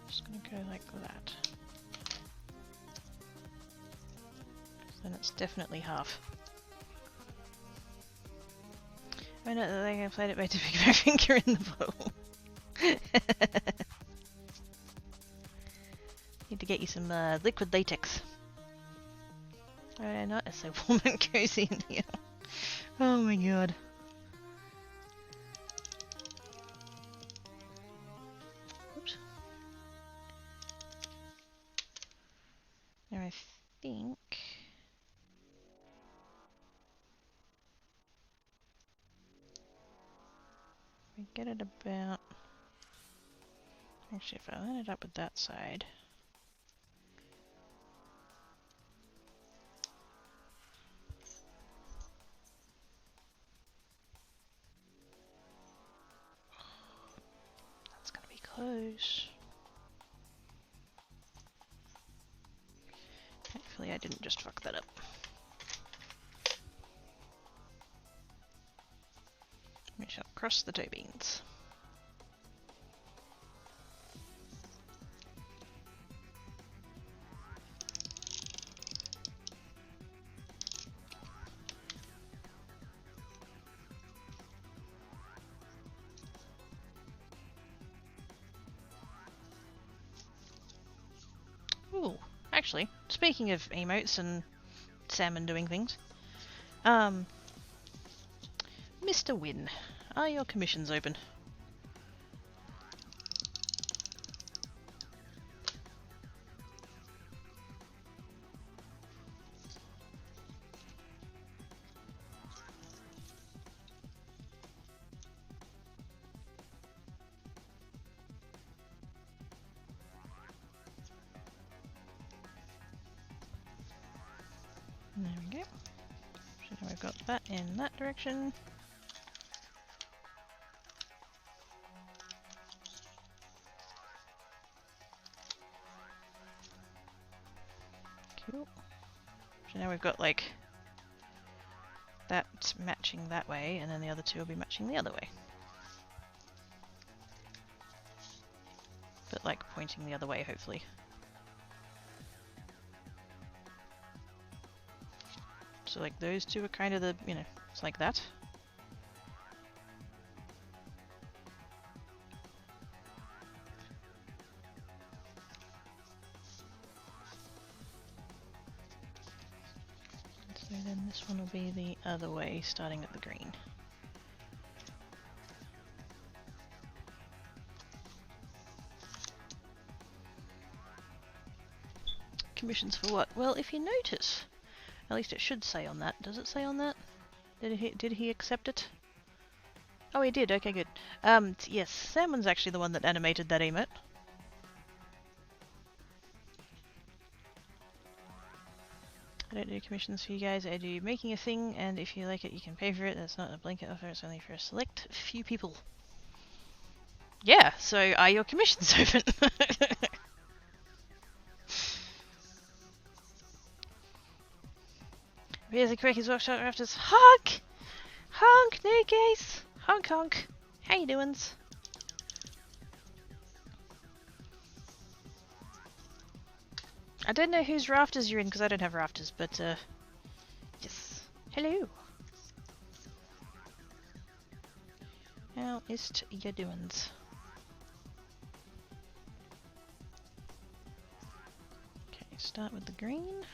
Just gonna go like that. Then it's definitely half. I know that I played it by dipping my finger in the bowl. Need to get you some liquid latex. Not as so warm and cozy in here. Oh my god. Oops. Now I think... we get it about... Actually, if I line it up with that side... That's gonna be close. Hopefully I didn't just fuck that up. We shall cross the toe beans. Ooh, actually, speaking of emotes and salmon doing things, Mr. Wynn, are your commissions open? There we go. So now we've got that in that direction. Cool. So now we've got like that matching that way, and then the other two will be matching the other way. But like pointing the other way, hopefully. So like those two are kind of the, you know, it's like that. So then this one will be the other way, starting at the green. Commissions for what? Well, if you notice, at least it should say on that. Does it say on that? Did he accept it? Oh, he did. Okay, good. Yes, Salmon's actually the one that animated that emote. I don't do commissions for you guys. I do making a thing, and if you like it, you can pay for it. That's not a blanket offer. It's only for a select few people. Yeah. So are your commissions open? Here's the Quickies Workshop Rafters. Honk! Honk, no case! Honk honk. How you doin's? I don't know whose rafters you're in because I don't have rafters, but yes. Hello. How is your doin's? Okay, start with the green.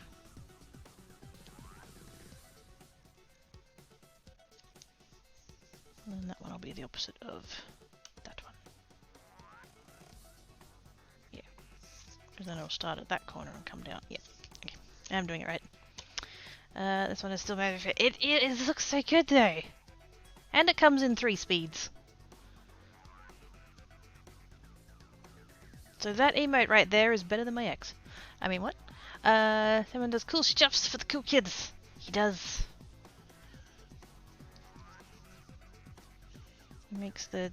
And then that one will be the opposite of that one. Yeah. Because then it'll start at that corner and come down. Yeah. Okay. I'm doing it right. This one is still my favorite. It looks so good though. And it comes in 3 speeds. So that emote right there is better than my ex. I mean, what? Someone does cool stuffs for the cool kids. He does. He makes the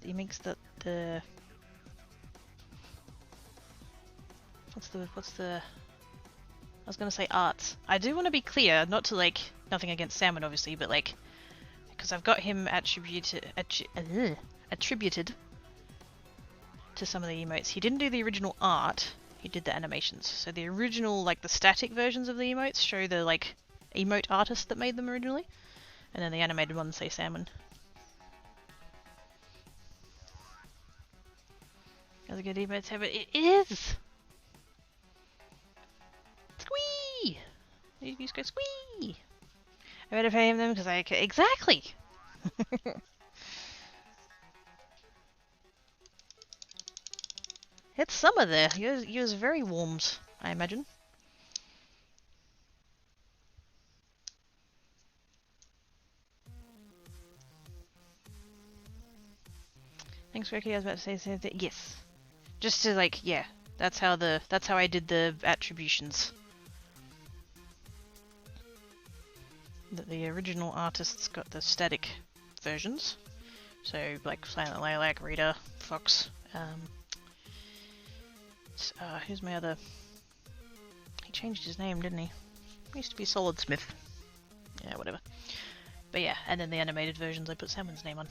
what's the I was gonna say arts. I do want to be clear, not to like nothing against Salmon obviously, but like because I've got him attributed to some of the emotes. He didn't do the original art, he did the animations. So the original, like the static versions of the emotes show the like emote artist that made them originally. And then the animated ones say Salmon. That's a good emote, but it is! Squee! You just go squee! I better pay him them because I can. Exactly! It's summer there. You're very warms, I imagine. Thanks, Ricky. I was about to say something. Yes. Just to like, yeah. That's how I did the attributions. The original artists got the static versions. So like Silent Lilac, Rita, Fox. Who's my other? He changed his name, didn't he? He used to be Solid Smith. Yeah, whatever. But yeah, and then the animated versions I put Salmon's name on.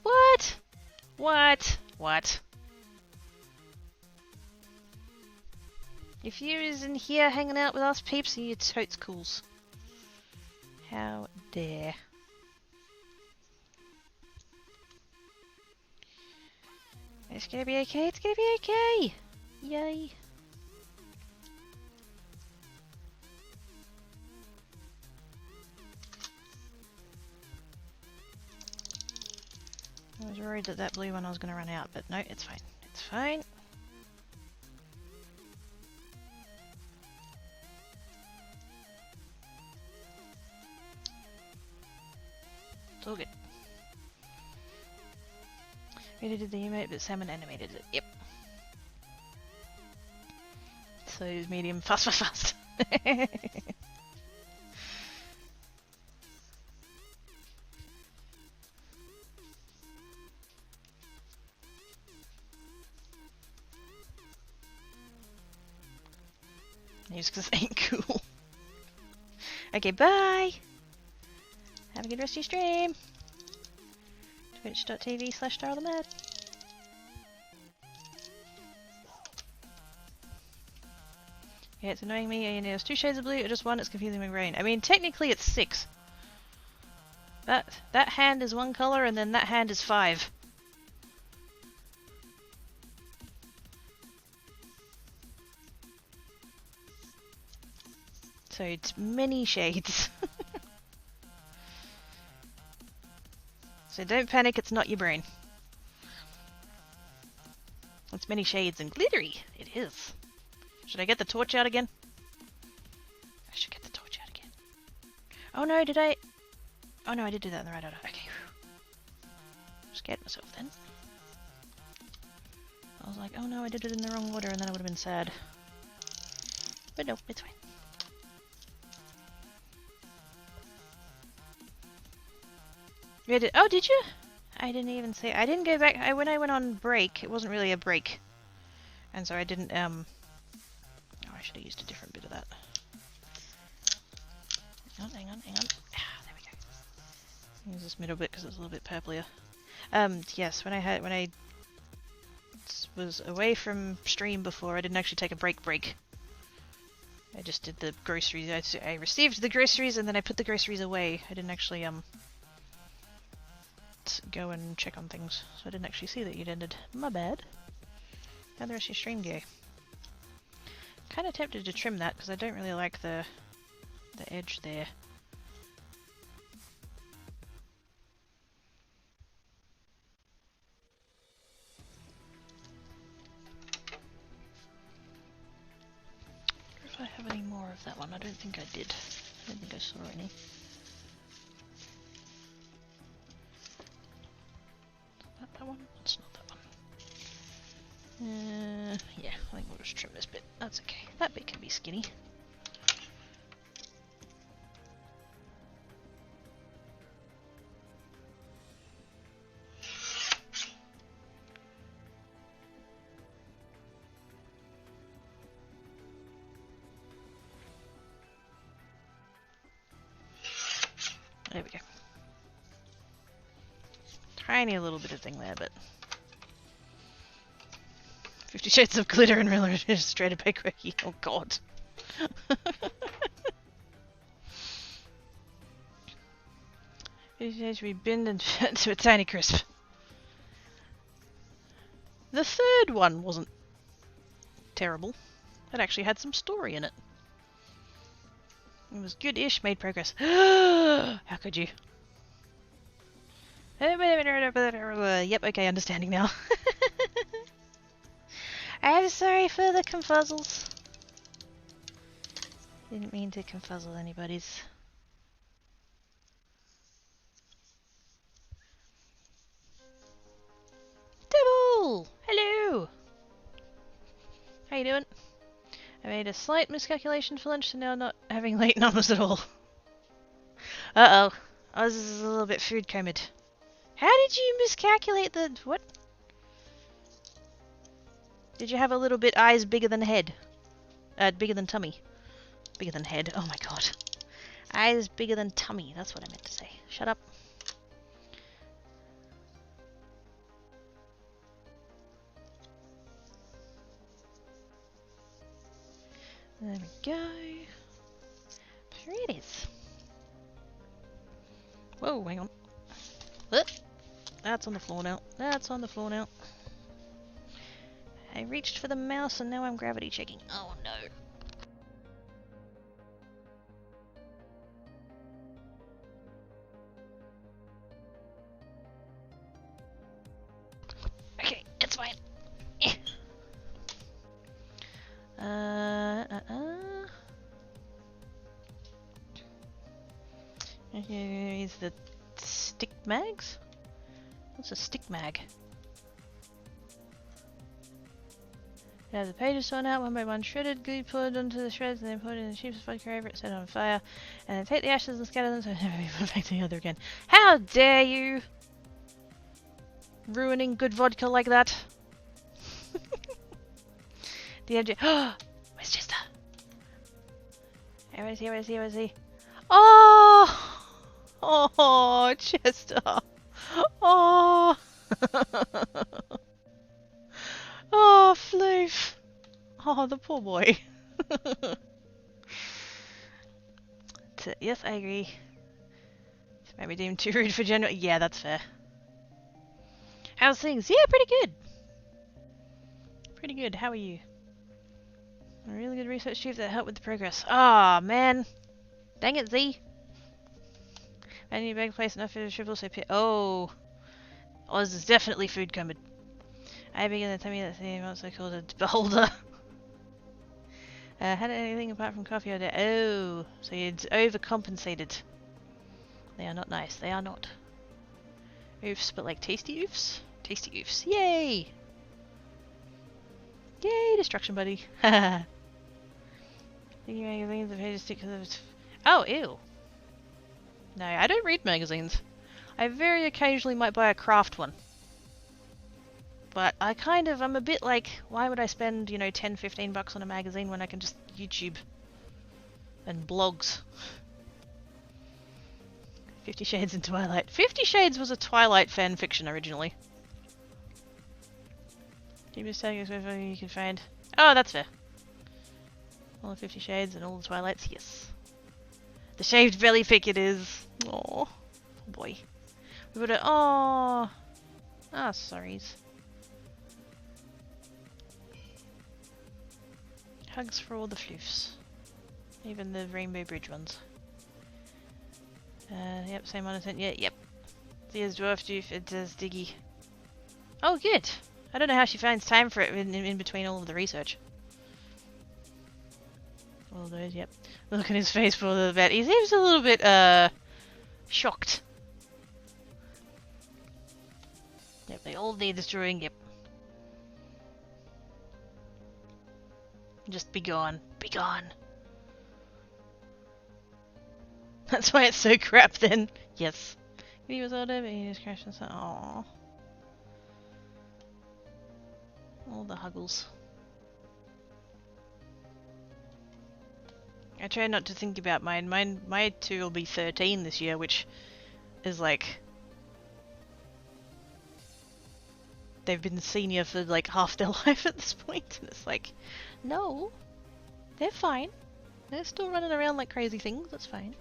What? What? What? If you is in here hanging out with us peeps, you totes cools. How dare. It's gonna be okay, it's gonna be okay! Yay! I was worried that that blue one I was gonna run out, but no, it's fine. It's fine. It's all good. Rita did the emote, but Salmon animated it. Yep. So it's medium, fast. News because it ain't cool. Okay, bye! Have a good rest of your stream! Twitch.tv/StarTheMad. Yeah, it's annoying me. And there's 2 shades of blue or just 1, it's confusing my brain. I mean, technically it's 6. That hand is 1 color and then that hand is 5. So it's many shades. So don't panic, it's not your brain. It's many shades and glittery. It is. Should I get the torch out again? I should get the torch out again. Oh no, did I? Oh no, I did do that in the right order. Okay. Scared myself then. I was like, oh no, I did it in the wrong order and then I would have been sad. But no, it's fine. Oh, did you? I didn't even say. I didn't go back. When I went on break, it wasn't really a break. And so I didn't, Oh, I should have used a different bit of that. Hang on. Ah, there we go. Use this middle bit because it's a little bit purplier. Yes, when I was away from stream before, I didn't actually take a break. I just did the groceries. I received the groceries and then I put the groceries away. I didn't actually, go and check on things. So I didn't actually see that you'd ended. My bad. How'd the rest of your stream go? Kind of tempted to trim that because I don't really like the edge there. If I have any more of that one, I don't think I did. I don't think I saw any. That one? It's not that one. Yeah, I think we'll just trim this bit. That's okay. That bit can be skinny. There we go. Tiny little bit of thing there, but 50 Shades of Glitter and Real Illustrator by Quirky. Oh god. It has to be binned and turned to a tiny crisp. The third one wasn't terrible. It actually had some story in it. It was good-ish, made progress. How could you? Yep, okay, understanding now. I'm sorry for the confuzzles. Didn't mean to confuzzle anybody's. Devil! Hello! How you doing? I made a slight miscalculation for lunch, so now not having late numbers at all. Uh-oh. I was a little bit food comed. How did you miscalculate the... what? Did you have a little bit eyes bigger than head? Bigger than tummy. Bigger than head. Oh my god. Eyes bigger than tummy. That's what I meant to say. Shut up. There we go. Here it is. Whoa, hang on. That's on the floor now. That's on the floor now. I reached for the mouse and now I'm gravity checking. Oh no. Okay, it's fine. Here's the stick mags? What's a stick mag? Yeah, the pages torn out one by one, shredded, glue poured onto the shreds, and then poured in the cheapest vodka over it, set on fire, and then take the ashes and scatter them so they never be put back together again. How dare you! Ruining good vodka like that. The MJ. Oh! Where's Chester? Where is he? Where is he? Where is he? Oh! Oh, Chester! Oh! Oh, Floof! Oh, the poor boy. Yes, I agree. This might be deemed too rude for general. Yeah, that's fair. How's things? Yeah, pretty good. Pretty good. How are you? A really good research chief that helped with the progress. Ah, man. Dang it, Z. I need a big place enough for the triple so pit. Oh. Oh, this is definitely food coming. I begin to tell me that thing also called a beholder. Had anything apart from coffee or day? Oh, so it's overcompensated. They are not nice. They are not. Oofs, but like tasty oofs? Tasty oofs. Yay! Yay, destruction buddy. Haha. Thinking magazines, the pages stick to oh, ew. No, I don't read magazines. I very occasionally might buy a craft one. But I'm a bit like, why would I spend, you know, 10, 15 bucks on a magazine when I can just YouTube and blogs? 50 Shades and Twilight. 50 Shades was a Twilight fan fiction originally. Deepest tag is wherever you can find. Oh, that's fair. All the 50 Shades and all the Twilights, yes. The shaved belly pick it is. Oh boy. We would have. Oh. Ah, sorries. Hugs for all the floofs. Even the Rainbow Bridge ones. Yep, same one. Yeah, yep. There's Dwarf Doof, it does Diggy. Oh, good. I don't know how she finds time for it in between all of the research. All those, yep. Look at his face for the vet. He seems a little bit, shocked. Yep, they all need destroying, yep. Just be gone. Be gone. That's why it's so crap then. Yes. He was older, but he just crashed and so. Aww. All the huggles. I try not to think about mine. My two will be 13 this year, which is like... They've been senior for like half their life at this point, and it's like, no, they're fine. They're still running around like crazy things, that's fine.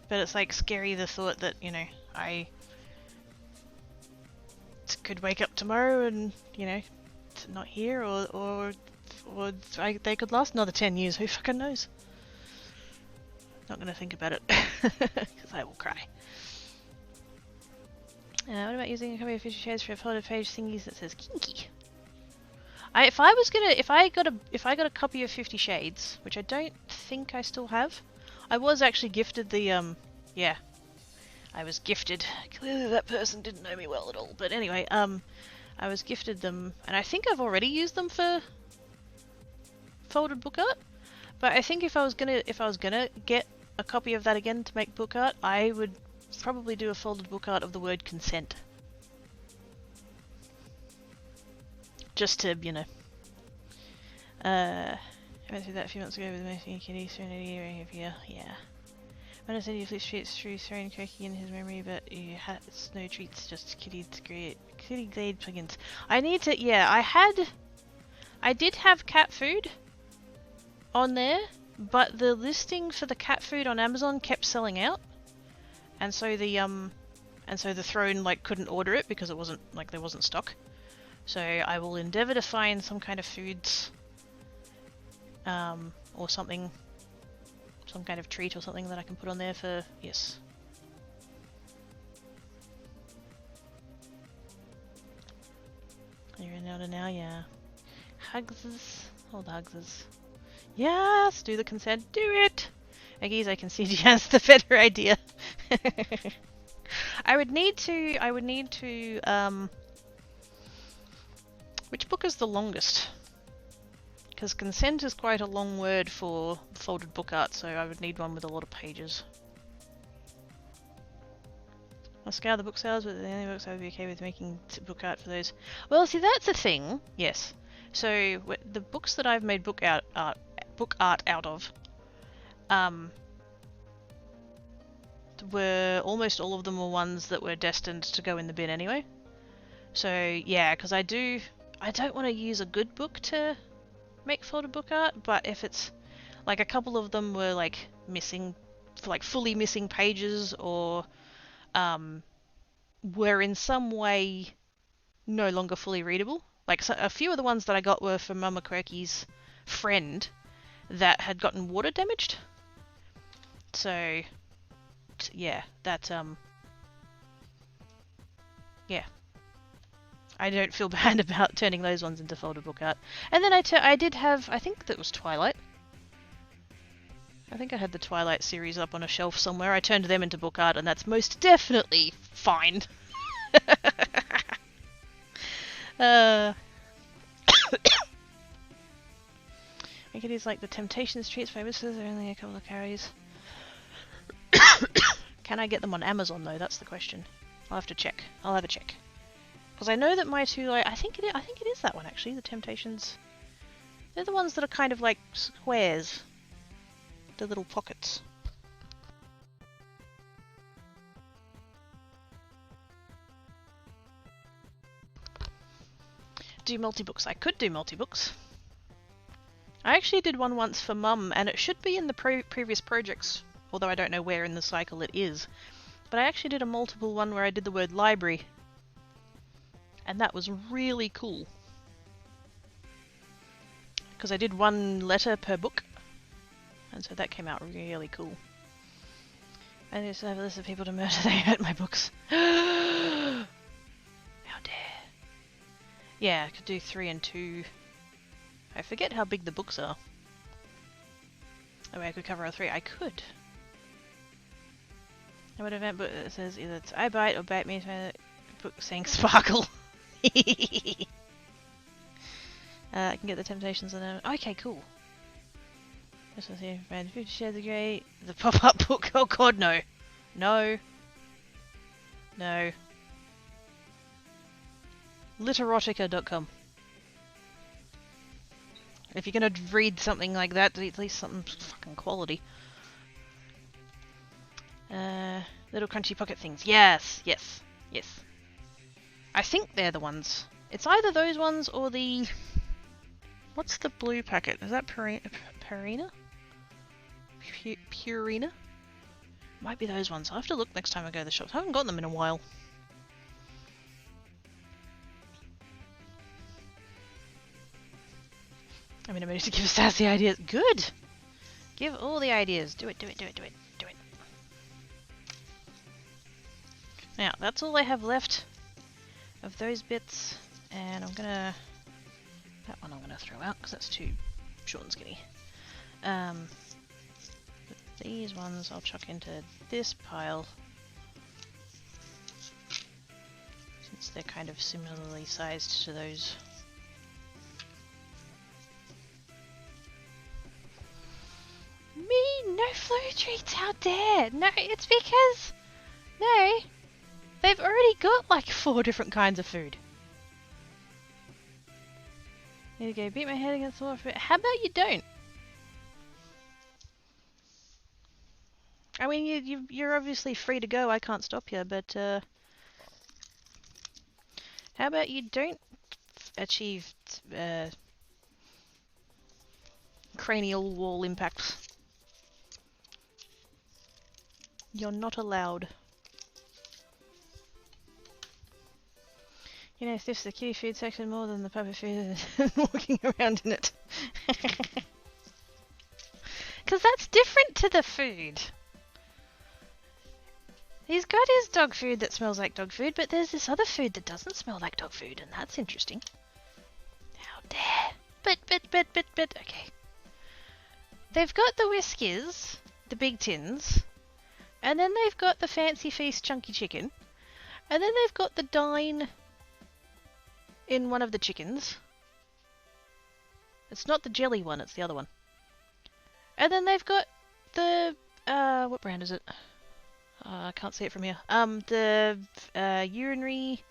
But it's like scary the thought that, you know, I could wake up tomorrow and, you know, it's not here, or they could last another 10 years, who fucking knows? Not gonna think about it, because I will cry. What about using a copy of 50 Shades for a folded page thingies that says kinky? If I got a copy of 50 Shades, which I don't think I still have, I was actually gifted the yeah, I was gifted. Clearly that person didn't know me well at all, but anyway, I was gifted them, and I think I've already used them for folded book art. But I think if I was gonna get a copy of that again to make book art, I would probably do a folded book art of the word consent. Just to, you know. I went through that a few months ago with Mercy and Kitty, Serenity, right here, yeah. When I said you flip streets through throwing cracking in his memory, but you had no treats, just Kitty Glade plugins. I need to, yeah, I did have cat food on there, but the listing for the cat food on Amazon kept selling out. And so the throne like couldn't order it because it wasn't like there wasn't stock. So I will endeavour to find some kind of foods, or something, some kind of treat or something that I can put on there for, yes. You're in order now, yeah. Hugses, all the hugses. Yes, do the consent, do it! Aggies, I can see she has the better idea. I would need to, which book is the longest? Because consent is quite a long word for folded book art, so I would need one with a lot of pages. I'll scour the book sales, but the only books I would be okay with making book art for those. Well, see, that's a thing, yes. So, the books that I've made book art out of, were almost all of them were ones that were destined to go in the bin anyway. So yeah, because I don't want to use a good book to make folded book art, but if it's like a couple of them were like missing, like fully missing pages, or were in some way no longer fully readable. Like, so, a few of the ones that I got were from Mama Quirky's friend that had gotten water damaged. So, yeah, that, yeah. I don't feel bad about turning those ones into folded book art. And then I did have, I think that was Twilight. I think I had the Twilight series up on a shelf somewhere. I turned them into book art, and that's most definitely fine. I think it is like the Temptation Streets famous. There's only a couple of carries. Can I get them on Amazon though? That's the question. I'll have to check. I'll have a check. Because I know that my two, like, I think it is that one actually. The Temptations. They're the ones that are kind of like squares. The little pockets. Do multi-books. I could do multi-books. I actually did one once for Mum, and it should be in the previous projects, although I don't know where in the cycle it is. But I actually did a multiple one where I did the word library. And that was really cool. Because I did one letter per book. And so that came out really cool. I used to have a list of people to murder, they hurt my books. How dare. Yeah, I could do 3 and 2. I forget how big the books are. Oh, I could cover all 3. I could. I would event book that says either it's I bite or bite me, book saying sparkle. I can get the Temptations on them. Okay, cool. This one's here. Red 50 Shades of Grey. The pop-up book. Oh god, no. No. No. Literotica.com. If you're gonna read something like that, at least something fucking quality. Little crunchy pocket things. Yes, yes, yes. I think they're the ones. It's either those ones or the... What's the blue packet? Is that Purina? Purina? Might be those ones. I'll have to look next time I go to the shops. I haven't gotten them in a while. I'm in a mood to give sassy ideas. Good! Give all the ideas. Do it, do it, do it, do it, do it. Now, that's all I have left of those bits. And I'm gonna... That one I'm gonna throw out because that's too short and skinny. These ones I'll chuck into this pile. Since they're kind of similarly sized to those. Me? No flu treats, how dare! No, it's because... No! They've already got like 4 different kinds of food. Need to go beat my head against the wall for it. How about you don't? I mean, you're obviously free to go. I can't stop you, but how about you don't achieve cranial wall impacts? You're not allowed. You know, sniffs the kitty food section more than the puppy food and walking around in it. Because that's different to the food. He's got his dog food that smells like dog food, but there's this other food that doesn't smell like dog food, and that's interesting. How dare. But, okay. They've got the Whiskers, the big tins, and then they've got the Fancy Feast chunky chicken, and then they've got the Dine in one of the chickens. It's not the jelly one, it's the other one. And then they've got the, what brand is it? I can't see it from here. The urinary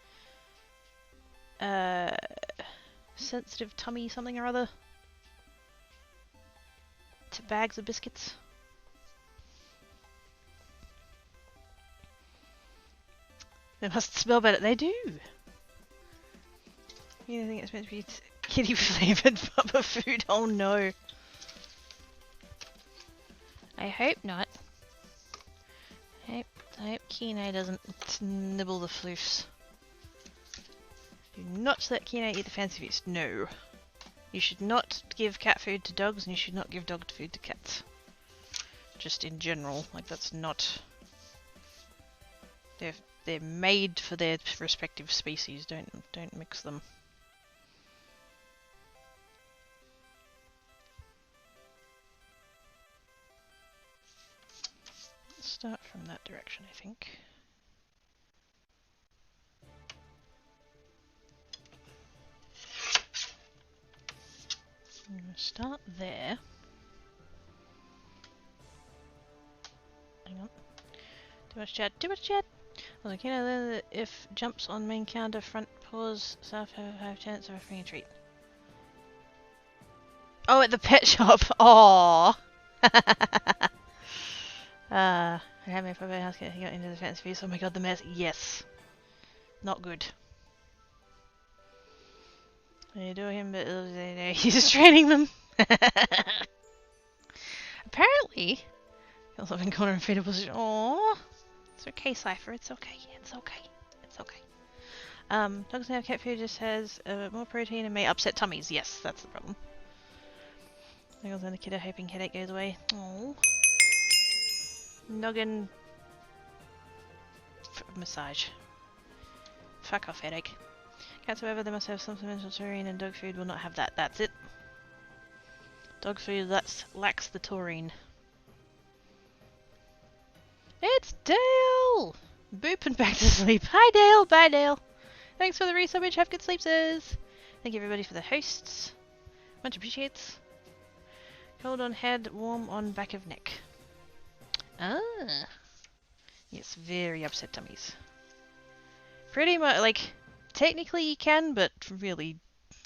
sensitive tummy something or other. To bags of biscuits. They must smell better. They do. You think it's meant to be kitty flavoured puppa food? Oh no. I hope not. I hope Kenai doesn't nibble the floofs. Do not let Kina eat the fancy feast. No. You should not give cat food to dogs, and you should not give dog food to cats. Just in general, like that's not... They're made for their respective species. Don't mix them. Let's start from that direction, I think. I'm going to start there. Hang on. Too much chat, too much chat! I was like, you know, that if jumps on main counter, front paws, south have a high chance of a free treat. Oh, at the pet shop! Aww! I had my puppy house get he got into the fancy feast. Oh my god, the mess. Yes! Not good. You do him, but he's just training them. Apparently, he also been corner and fetal position. Aww! It's okay, Cypher. It's okay. It's okay. It's okay. Dogs now cat food just has more protein and may upset tummies. Yes, that's the problem. Niggles and the kiddo hoping headache goes away. Aww. Noggin massage. Fuck off, headache. Cats, however, they must have some dimensional taurine, and dog food will not have that. That's it. Dog food lacks the taurine. It's Dale! Booping back to sleep. Hi, Dale! Bye, Dale! Thanks for the resub, which have good sleeps. Thank you, everybody, for the hosts. Much appreciates. Cold on head, warm on back of neck. Ah. Yes, very upset tummies. Pretty much, like, technically you can, but really,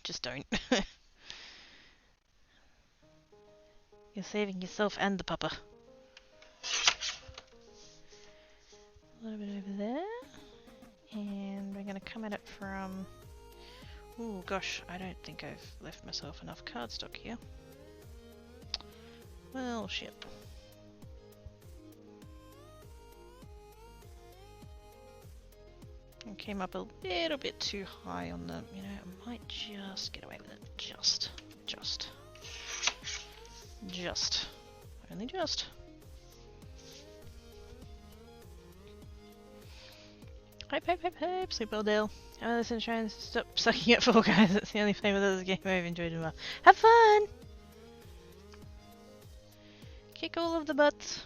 just don't. You're saving yourself and the pupper. A little bit over there. And we're going to come at it from... Oh gosh, I don't think I've left myself enough cardstock here. Well, shit. I came up a little bit too high on the... You know, I might just get away with it. Just. Only just. Hype, sleep well, Dale. I'm listening to try and stop sucking at Fall Guys. That's the only flavour of this game I've enjoyed in a while. Have fun! Kick all of the butts.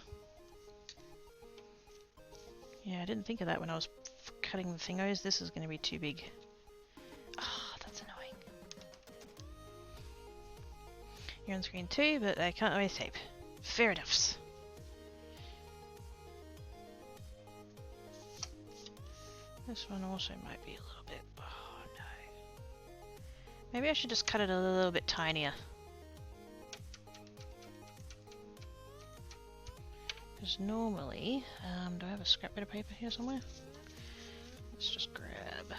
Yeah, I didn't think of that when I was cutting the thingos. This is going to be too big. Ah, that's annoying. You're on screen too, but I can't always tape. Fair enough. This one also might be a little bit... Oh no. Maybe I should just cut it a little bit tinier. Because normally... do I have a scrap bit of paper here somewhere? Let's just grab...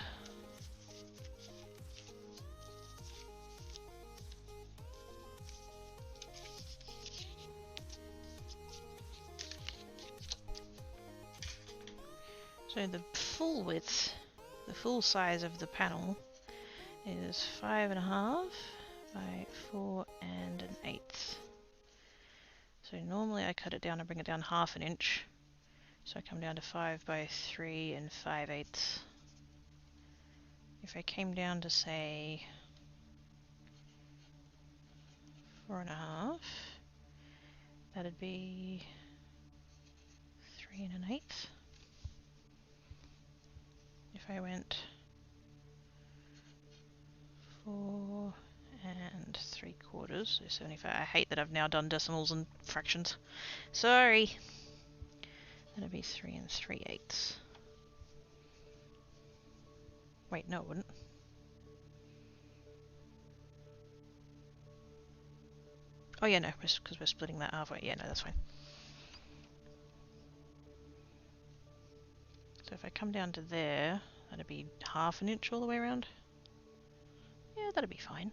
So the full width, the full size of the panel is 5.5 by 4 1/8. So normally I cut it down and bring it down 1/2 inch. So I come down to 5 by 3 5/8. If I came down to say 4.5, that'd be 3 1/8. If I went 4 3/4, so 75. I hate that I've now done decimals and fractions. Sorry. That'd be 3 3/8. Wait, no, it wouldn't. Oh yeah, no, because we're splitting that halfway. Yeah, no, that's fine. So if I come down to there, that'd be 1/2 inch all the way around. Yeah, that'd be fine.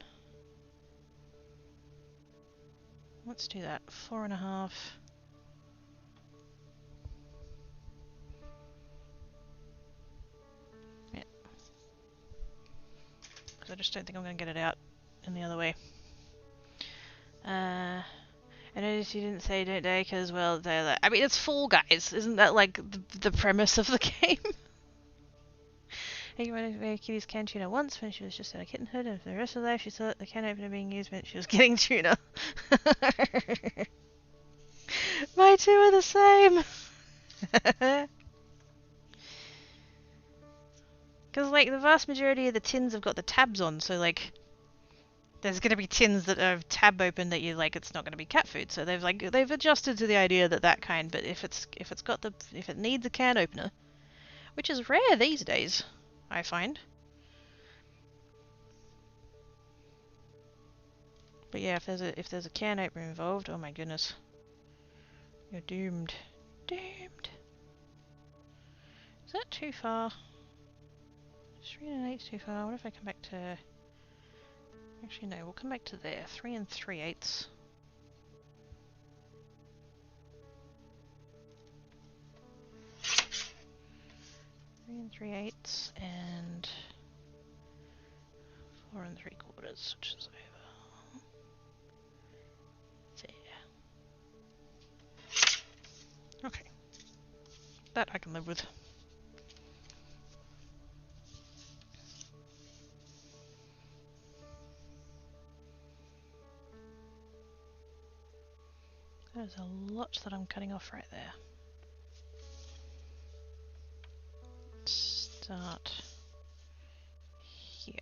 Let's do that. 4.5. Yeah. because I just don't think I'm going to get it out in the other way. I noticed you didn't say don't they, because, well, they're like, I mean, it's Fall Guys. Isn't that, like, the premise of the game? Hey, wanted to make Kitty's can tuna once when she was just at a kittenhood, and for the rest of her life she thought the can opener being used meant she was getting tuna. My two are the same! Because, like, the vast majority of the tins have got the tabs on, so, like, there's going to be tins that are tab open that you like. It's not going to be cat food, so they've adjusted to the idea that kind. But if it needs a can opener, which is rare these days, I find. But yeah, if there's a can opener involved, oh my goodness, you're doomed. Doomed. Is that too far? 3 and 8's too far. What if I come back to? Actually, no. We'll come back to there. 3 and 3/8. 3 and 3/8 and 4 and 3/4, which is over there. Okay. That I can live with. There's a lot that I'm cutting off right there. Let's start here.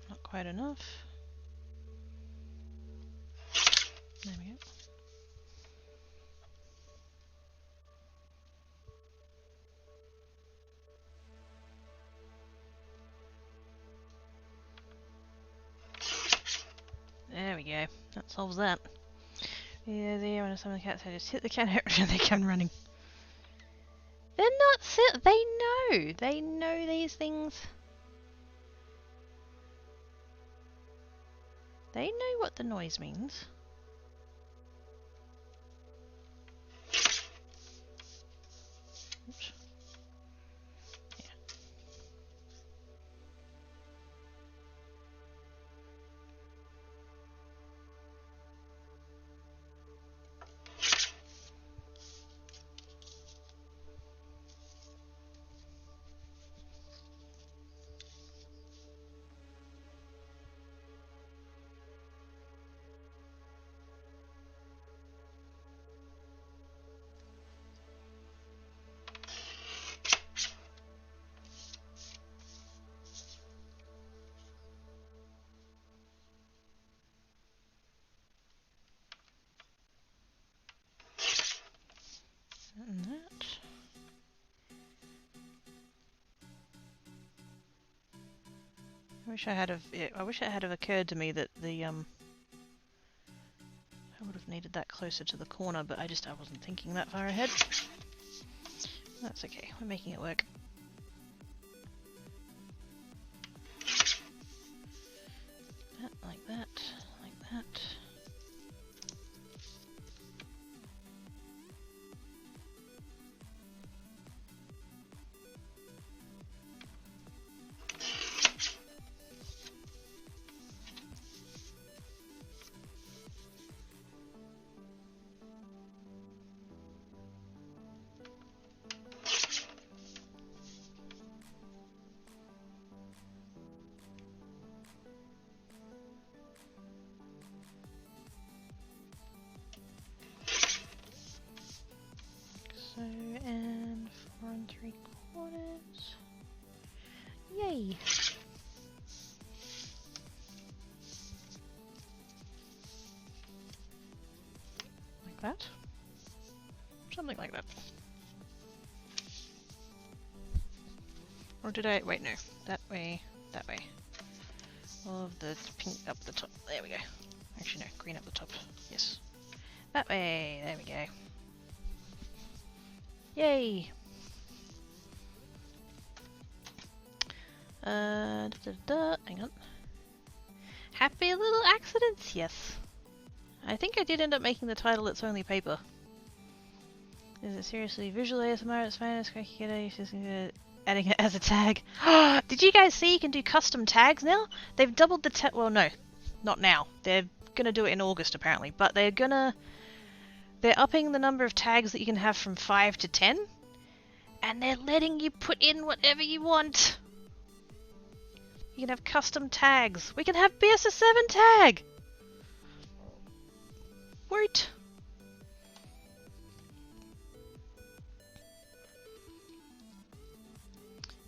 Not quite enough. There we go. There we go. That solves that. Yeah, there when some of the cats I just hit the can and they come running. They're not they know. They know these things. They know what the noise means. Oops. And that. I wish it had have occurred to me that the I would have needed that closer to the corner, but I wasn't thinking that far ahead. That's okay. We're making it work. That, like that, like that. And 4 3/4. Yay! Like that? Something like that. Or did I? Wait, no. That way. That way. All of the pink up the top. There we go. Actually, no. Green up the top. Yes. That way. There we go. Yay! Hang on. Happy little accidents, yes. I think I did end up making the title It's Only Paper. Is it seriously visual ASMR? It's fine. It's cranky kiddo. Just adding it as a tag. Did you guys see you can do custom tags now? They've doubled the tag. Well, no, not now. They're gonna do it in August apparently, but they're upping the number of tags that you can have from 5 to 10, and they're letting you put in whatever you want. You can have custom tags. We can have BSS7 tag. Woot.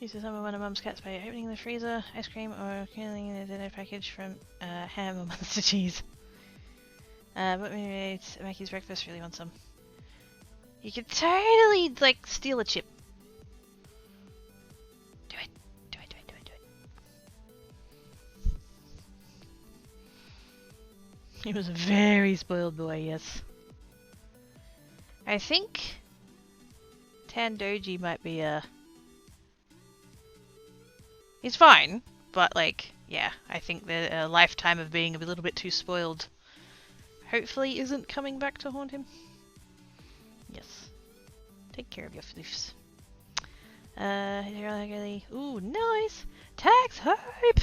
This is one of Mum's cats by opening the freezer, ice cream, or killing the dinner package from ham or monster cheese. But maybe Mackey's breakfast really wants some. You could totally, like, steal a chip. Do it. Do it, do it, do it, do it. He was a very spoiled boy, yes. I think Tandoji might be he's fine, but like, yeah, I think that a lifetime of being a little bit too spoiled hopefully isn't coming back to haunt him. Yes. Take care of your floofs. Ooh, nice! Tags hope!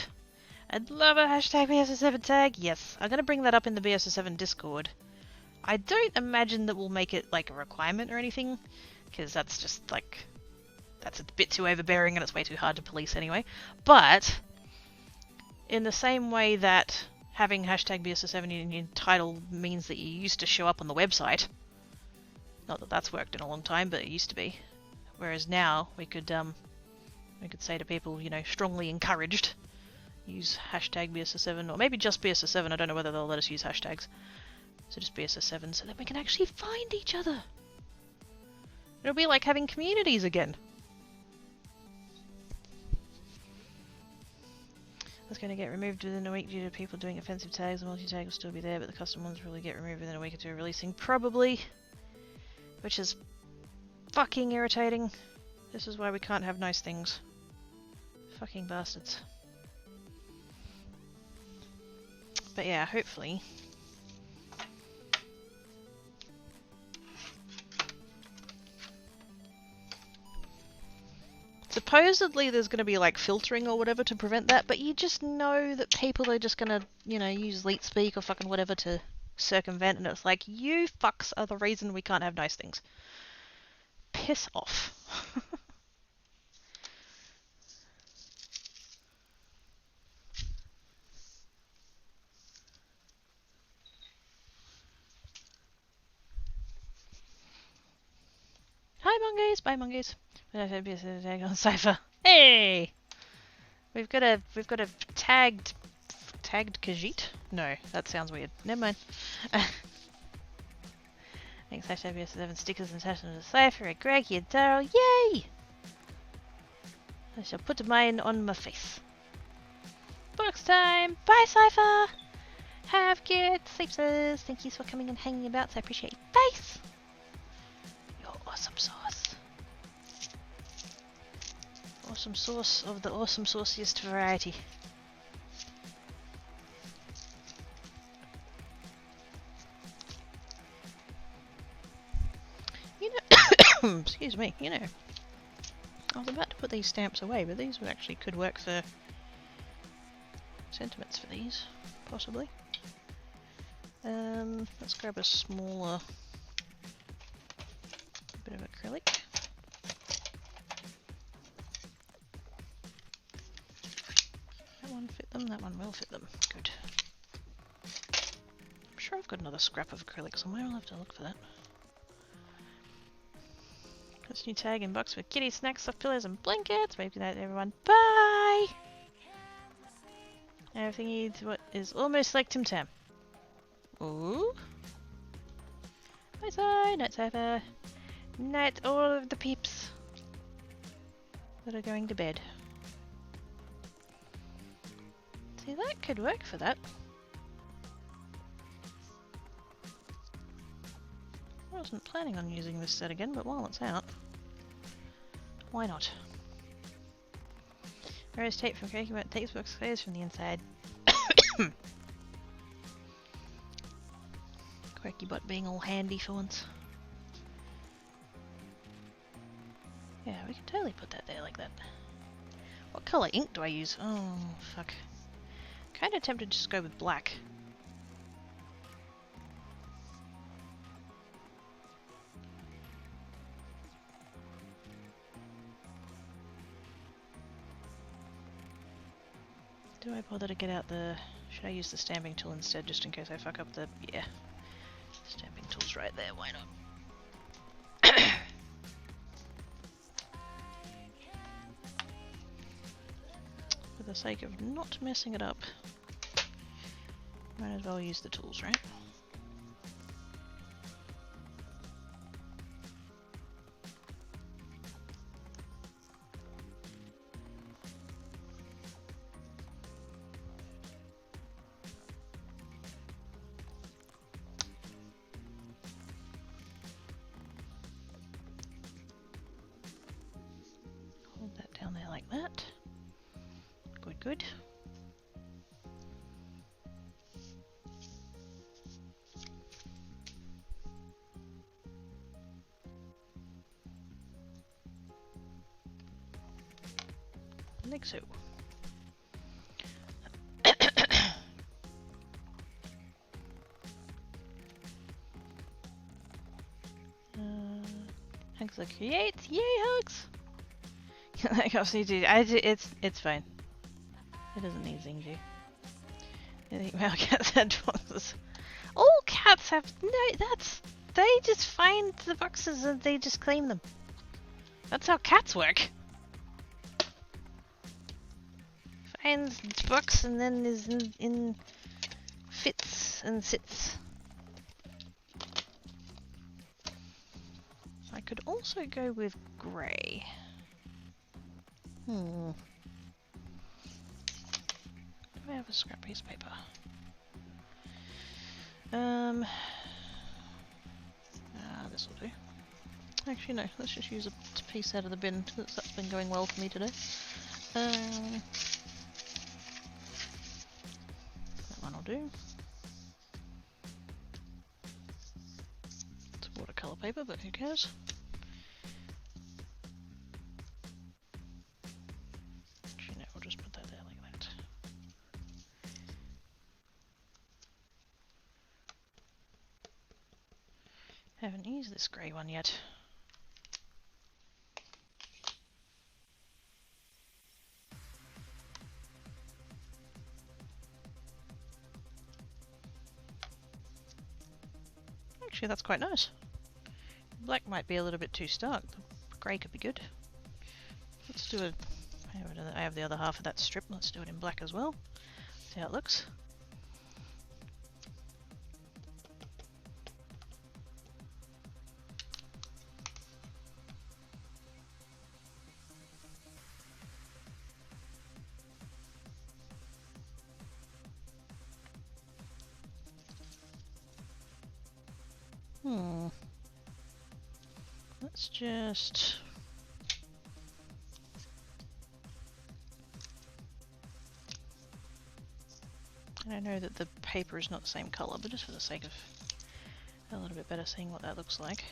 I'd love a hashtag BSS7 tag. Yes, I'm gonna bring that up in the BSS7 Discord. I don't imagine that we'll make it like a requirement or anything, because that's just like, that's a bit too overbearing and it's way too hard to police anyway. But in the same way that having hashtag BSS7 in your title means that you used to show up on the website, not that that's worked in a long time, but it used to be. Whereas now we could say to people, you know, strongly encouraged, use hashtag BSS7, or maybe just BSS7. I don't know whether they'll let us use hashtags. So just BSS7, so that we can actually find each other. It'll be like having communities again. It's going to get removed within a week due to people doing offensive tags. The multi-tag will still be there, but the custom ones will probably get removed within a week or two of releasing. Probably. Which is fucking irritating. This is why we can't have nice things. Fucking bastards. But yeah, hopefully. Supposedly there's going to be like filtering or whatever to prevent that, but you just know that people are just going to, you know, use leet speak or fucking whatever to circumvent, and it's like, you fucks are the reason we can't have nice things. Piss off. Hi mongoose, bye mongoose. On Cypher. Hey! We've got a tagged Khajiit? No, that sounds weird. Never mind. Thanks, hashtag BS7 stickers and attachments to Cypher, Greg, and Daryl. Yay! I shall put mine on my face. Box time! Bye, Cypher! Have good sleepers. Thank you for coming and hanging about, so I appreciate your face. Your awesome sauce. Awesome sauce of the awesome sauciest variety. You know, excuse me, you know, I was about to put these stamps away, but these would actually could work for sentiments for these, possibly. Let's grab a smaller bit of acrylic. That one fit them, that one will fit them. Good. I'm sure I've got another scrap of acrylic somewhere, I'll have to look for that. This new tag in box with kitty snacks, soft pillows and blankets. Maybe good night everyone. Bye! Everything needs what is almost like Tim Tam. Ooh. Night side, night cypher. Night all of the peeps that are going to bed. See, that could work for that. I wasn't planning on using this set again, but while it's out, why not? Rose tape from Crazy About takes books closed from the inside. Quirky bot being all handy for once. Yeah, we can totally put that there like that. What colour ink do I use? Oh, fuck. Kinda tempted to just go with black. Do I bother to get out the... Should I use the stamping tool instead, just in case I fuck up the... Yeah. Stamping tool's right there, why not? For the sake of not messing it up, might as well use the tools, right? Hold that down there like that. Good, good. Like so. Hugs are creates! Yay, Hugs! Like obviously, dude, it's fine. It doesn't need Zingju. I think male cats had boxes. All cats have they just find the boxes and they just claim them. That's how cats work. Finds books and then is in fits and sits. I could also go with grey. Do I have a scrap piece of paper? This will do. Actually no, let's just use a piece out of the bin, since that's been going well for me today. That one will do. It's watercolour paper, but who cares? Actually no, we'll just put that there like that. Haven't used this grey one yet. Actually, that's quite nice. Black might be a little bit too stark. The grey could be good. Let's do it. I have the other half of that strip. Let's do it in black as well. See how it looks. Let's just... And I know that the paper is not the same colour, but just for the sake of a little bit better seeing what that looks like.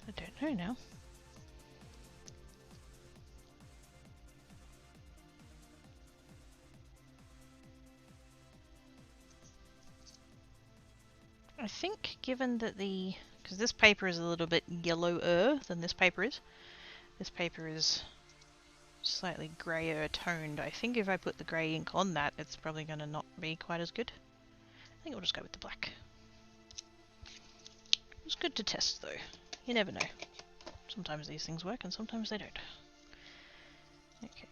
I don't know now. I think given that because this paper is a little bit yellower than this paper is slightly greyer toned. I think if I put the grey ink on that, it's probably going to not be quite as good. I think we'll just go with the black. It's good to test though. You never know. Sometimes these things work and sometimes they don't. Okay.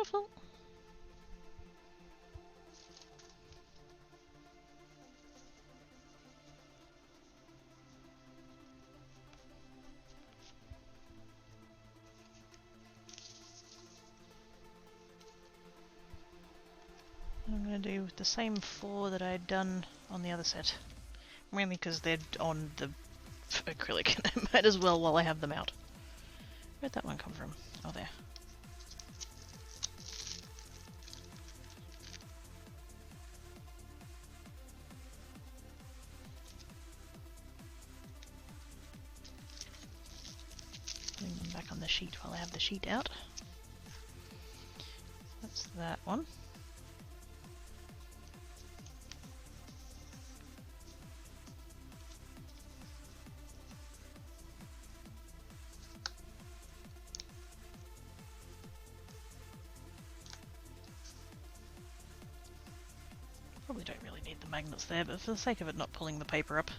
Careful. I'm going to do the same 4 that I'd done on the other set. Mainly because they're on the acrylic. I might as well while I have them out. Where'd that one come from? Oh, there. Putting them back on the sheet while I have the sheet out. That's that one. Probably don't really need the magnets there, but for the sake of it not pulling the paper up.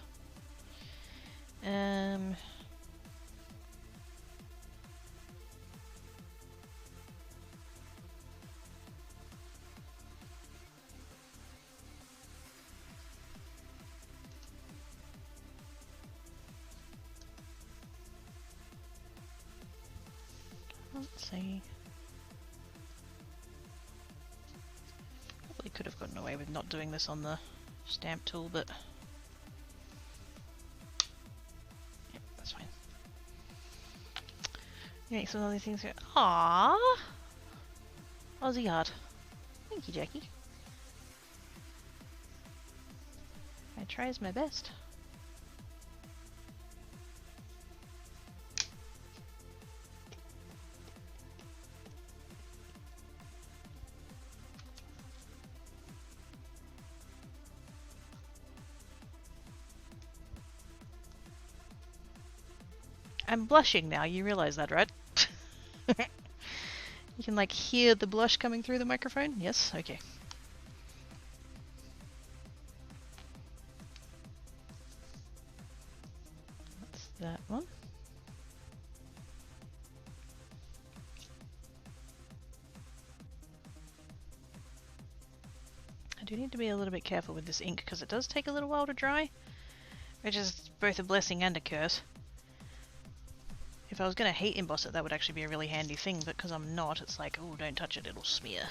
Let's see. Probably could have gotten away with not doing this on the stamp tool, but yep, that's fine. You make some other things here. Aww! Aussie heart. Thank you, Jackie. I tries my best. I'm blushing now, you realize that, right? You can like hear the blush coming through the microphone? Yes? Okay. That's that one. I do need to be a little bit careful with this ink because it does take a little while to dry, which is both a blessing and a curse. If I was going to heat emboss it, that would actually be a really handy thing, but because I'm not, it's like, oh, don't touch it, it'll smear.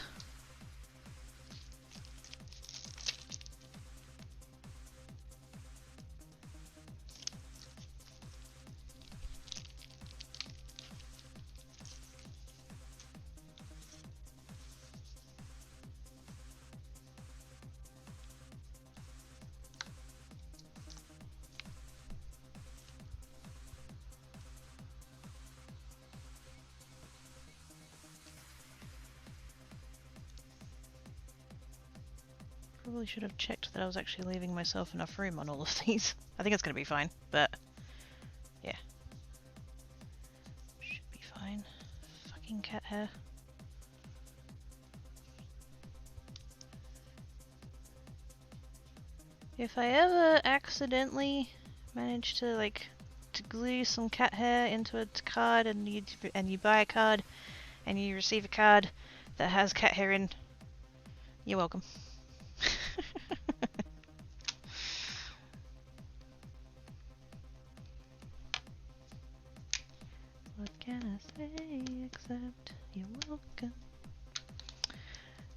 Probably should have checked that I was actually leaving myself enough room on all of these. I think it's going to be fine, but yeah. Should be fine. Fucking cat hair. If I ever accidentally manage to glue some cat hair into a card and you buy a card and you receive a card that has cat hair in, you're welcome. What can I say except you're welcome?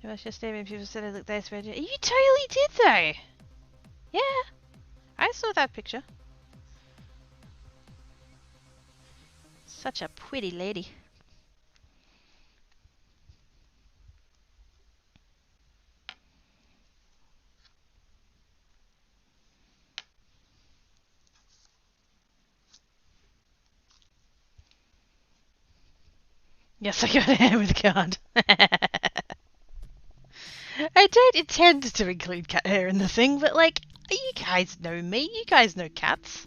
It was just even people said I looked nice. You totally did though! Yeah! I saw that picture. Such a pretty lady. Yes, I got a hair with a card. I don't intend to include cat hair in the thing, but like, you guys know me. You guys know cats.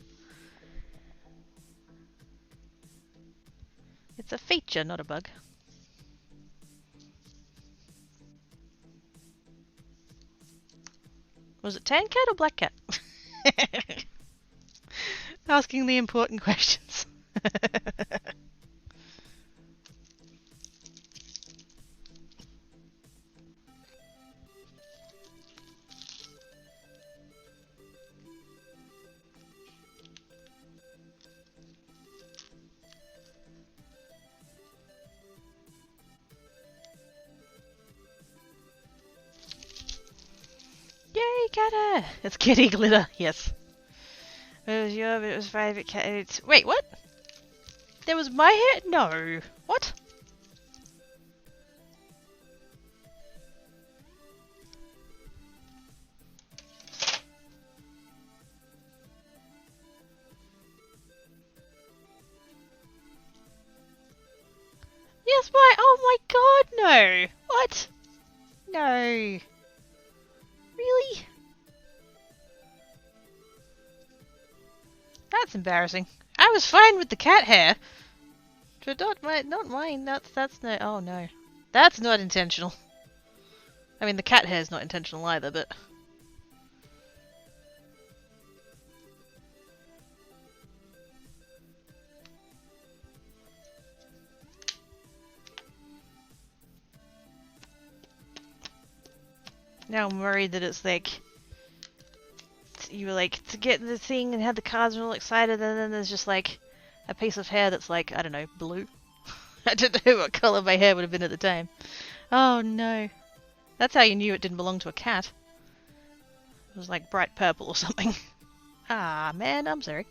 It's a feature, not a bug. Was it tan cat or black cat? Asking the important questions. cat hair! It's kitty glitter, yes. It was your, but it was private cat. Wait, what? There was my hair? No. What? Yes, my. Oh my god, no! What? No. Really? That's embarrassing. I was fine with the cat hair. But not mine. That's no. Oh no. That's not intentional. I mean, the cat hair's not intentional either, but. Now I'm worried that it's like you were like to get the thing and had the cards and all excited, and then there's just like a piece of hair that's like, I don't know, blue. I don't know what colour my hair would have been at the time. Oh no. That's how you knew it didn't belong to a cat. It was like bright purple or something. Ah man, I'm sorry.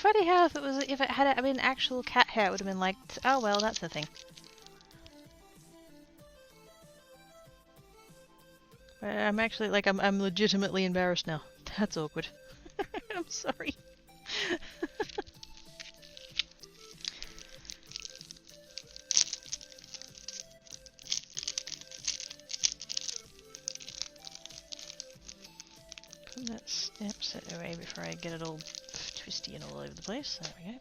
Funny how if it had been actual cat hair, it would have been like, oh well, that's the thing. I'm actually like I'm legitimately embarrassed now. That's awkward. I'm sorry. Put that stamp set away before I get it all twisty and all over the place. There we go.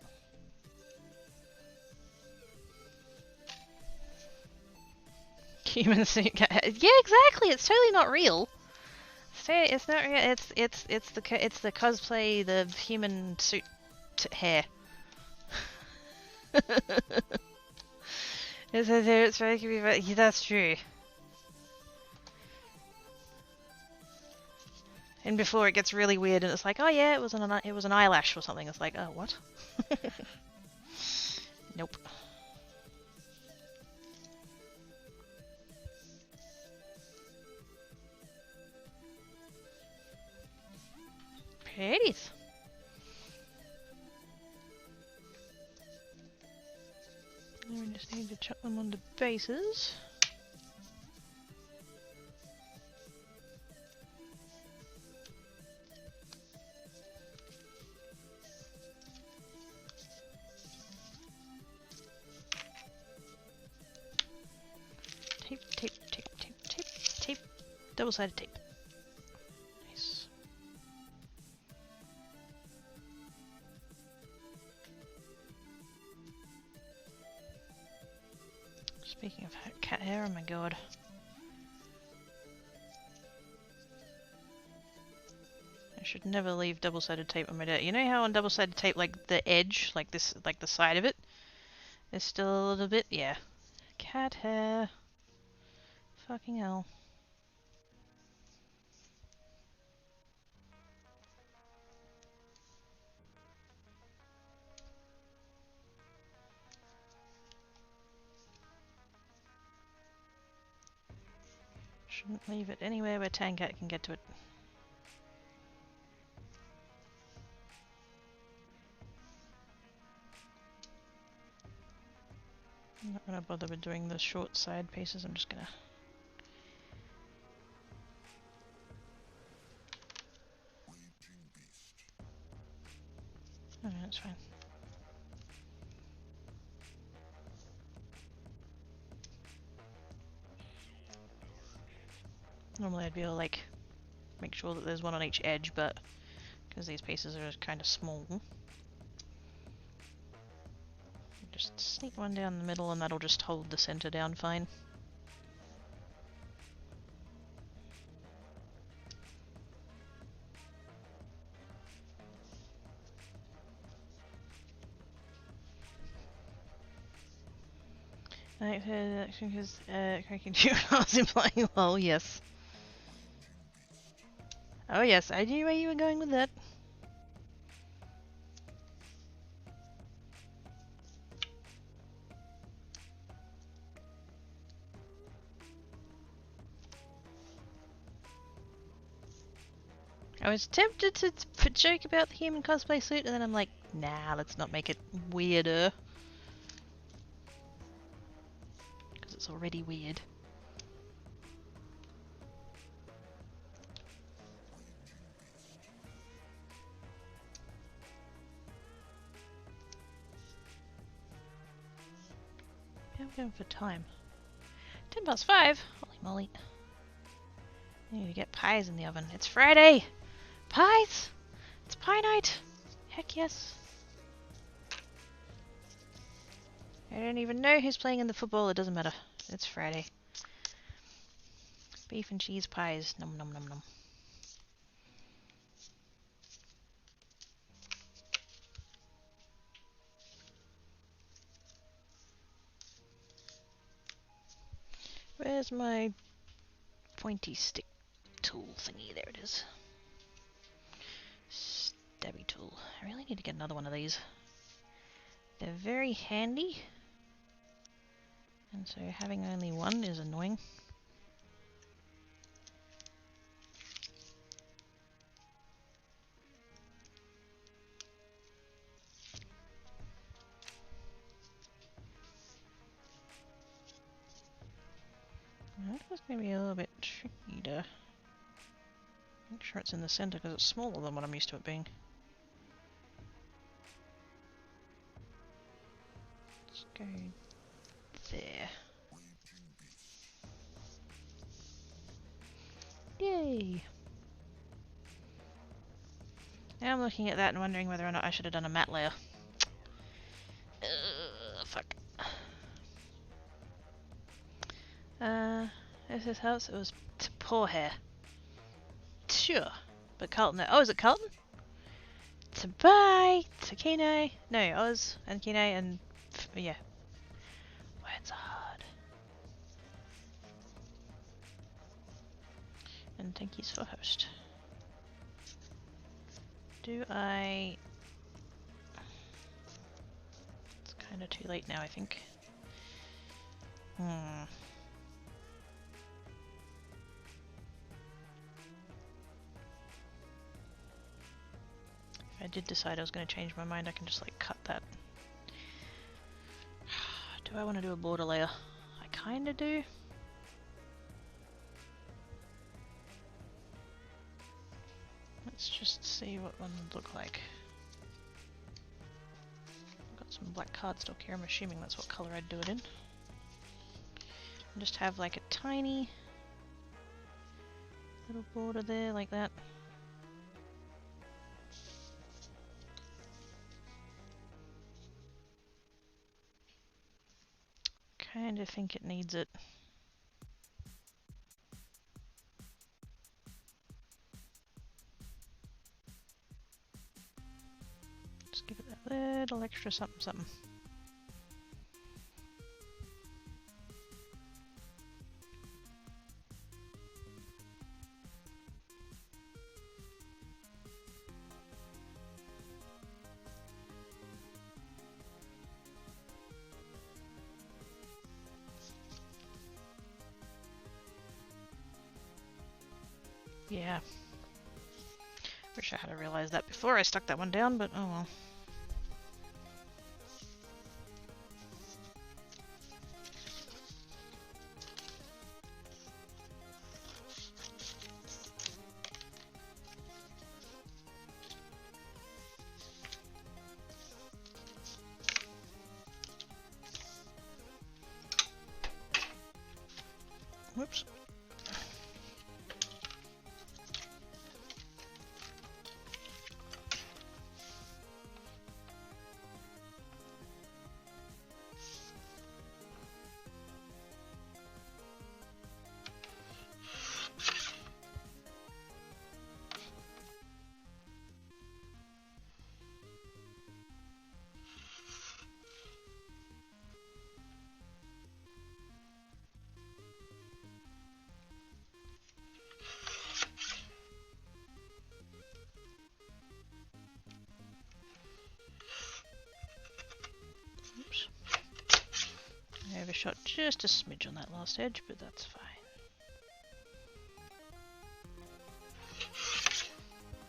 Human suit cat. Yeah, exactly. It's totally not real. It's not real. It's the cosplay, the human suit hair. It's very. Yeah, that's true. And before it gets really weird, and it's like, oh yeah, it was an eyelash or something. It's like, oh what? Nope. Pretties. Now we just need to chuck them on the bases. Tape, tape, tape, tape, tape, tape. Double-sided tape. Nice. Speaking of cat hair, oh my god. I should never leave double-sided tape on my desk. You know how on double-sided tape, like the edge, like this, like the side of it, is still a little bit? Yeah. Cat hair. Fucking hell. Shouldn't leave it anywhere where Tancat can get to it. I'm not gonna bother with doing the short side pieces, I'm just gonna... Oh no, that's fine. Normally I'd be able to like make sure that there's one on each edge, but because these pieces are kind of small, I'm just sneak one down the middle and that'll just hold the center down fine. I heard that because cracking juveniles implying lol, yes. Oh yes, I knew where you were going with that. I was tempted to joke about the human cosplay suit, and then I'm like, nah, let's not make it weirder. Because it's already weird. Yeah, I'm going for time. 5:10. Holy moly. I need to get pies in the oven. It's Friday! Pies! It's pie night! Heck yes. I don't even know who's playing in the football, it doesn't matter. It's Friday. Beef and cheese pies. Nom nom nom nom. Where's my pointy stick tool thingy? There it is. Stabby tool. I really need to get another one of these. They're very handy. And so having only one is annoying. That's going to be a little bit tricky to make sure it's in the center because it's smaller than what I'm used to it being. Let's go there. Yay! Now I'm looking at that and wondering whether or not I should have done a matte layer. Fuck. This is house. It was poor hair. Sure. But Carlton. Oh, is it Carlton? To bye! To Kino. No, Oz and Kino and. Yeah. Words are hard. And thank yous for host. Do I. It's kind of too late now, I think. If I did decide I was going to change my mind, I can just like cut that. Do I want to do a border layer? I kind of do. Let's just see what one would look like. I've got some black cardstock here, I'm assuming that's what colour I'd do it in. And just have like a tiny little border there, like that. Kinda think it needs it. Just give it that little extra something something. Yeah. Wish I had realized that before I stuck that one down, but oh well. Whoops. shot just a smidge on that last edge, but that's fine.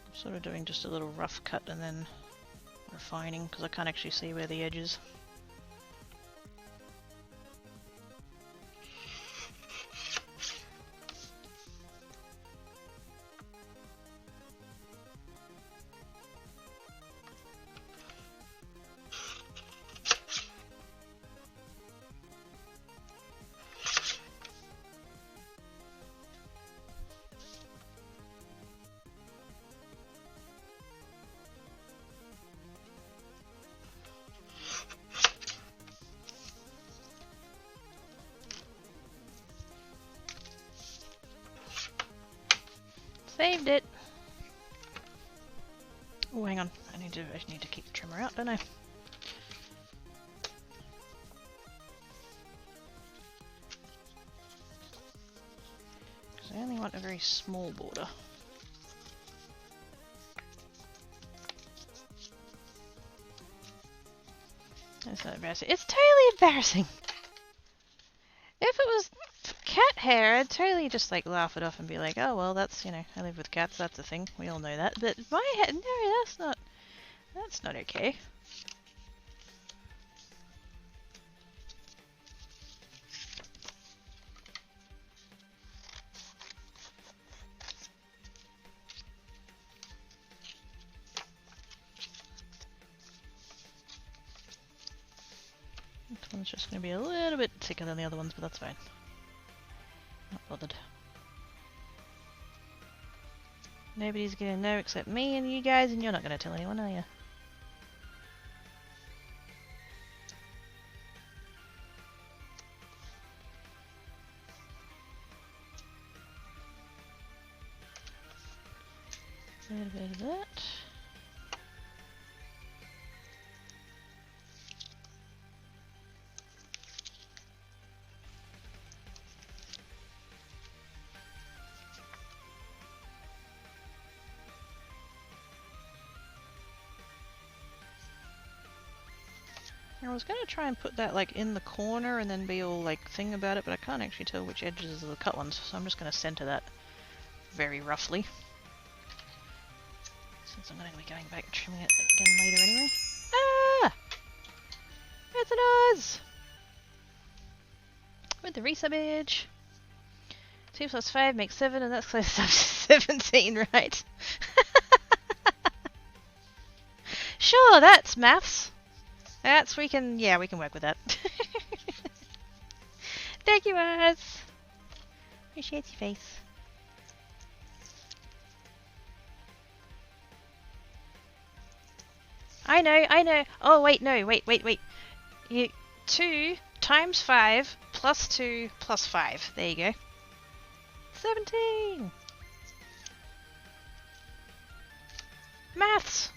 I'm sort of doing just a little rough cut and then refining because I can't actually see where the edge is. Saved it! Oh, hang on. I need to keep the trimmer out, don't I? Because I only want a very small border. That's not embarrassing. It's totally embarrassing! If it was cat hair, I'd totally just like laugh it off and be like, oh well, that's, you know, I live with cats, that's a thing, we all know that. But my hair, no, that's not okay. This one's just going to be a little bit thicker than the other ones, but that's fine. Not bothered. Nobody's gonna know except me and you guys, and you're not gonna tell anyone, are you? A little bit of that. I was gonna try and put that like in the corner and then be all like thing about it, but I can't actually tell which edges are the cut ones, so I'm just gonna center that very roughly. Since I'm gonna be going back and trimming it again later anyway. Ah! It's an Oz! With the resub edge. 2 plus 5 makes 7, and that's close to 17, right? Sure, that's maths. That's, we can work with that. Thank you, Oz. Appreciate your face. I know. Oh, wait, no, wait. 2 times 5 plus 2 plus 5. There you go. 17! Maths!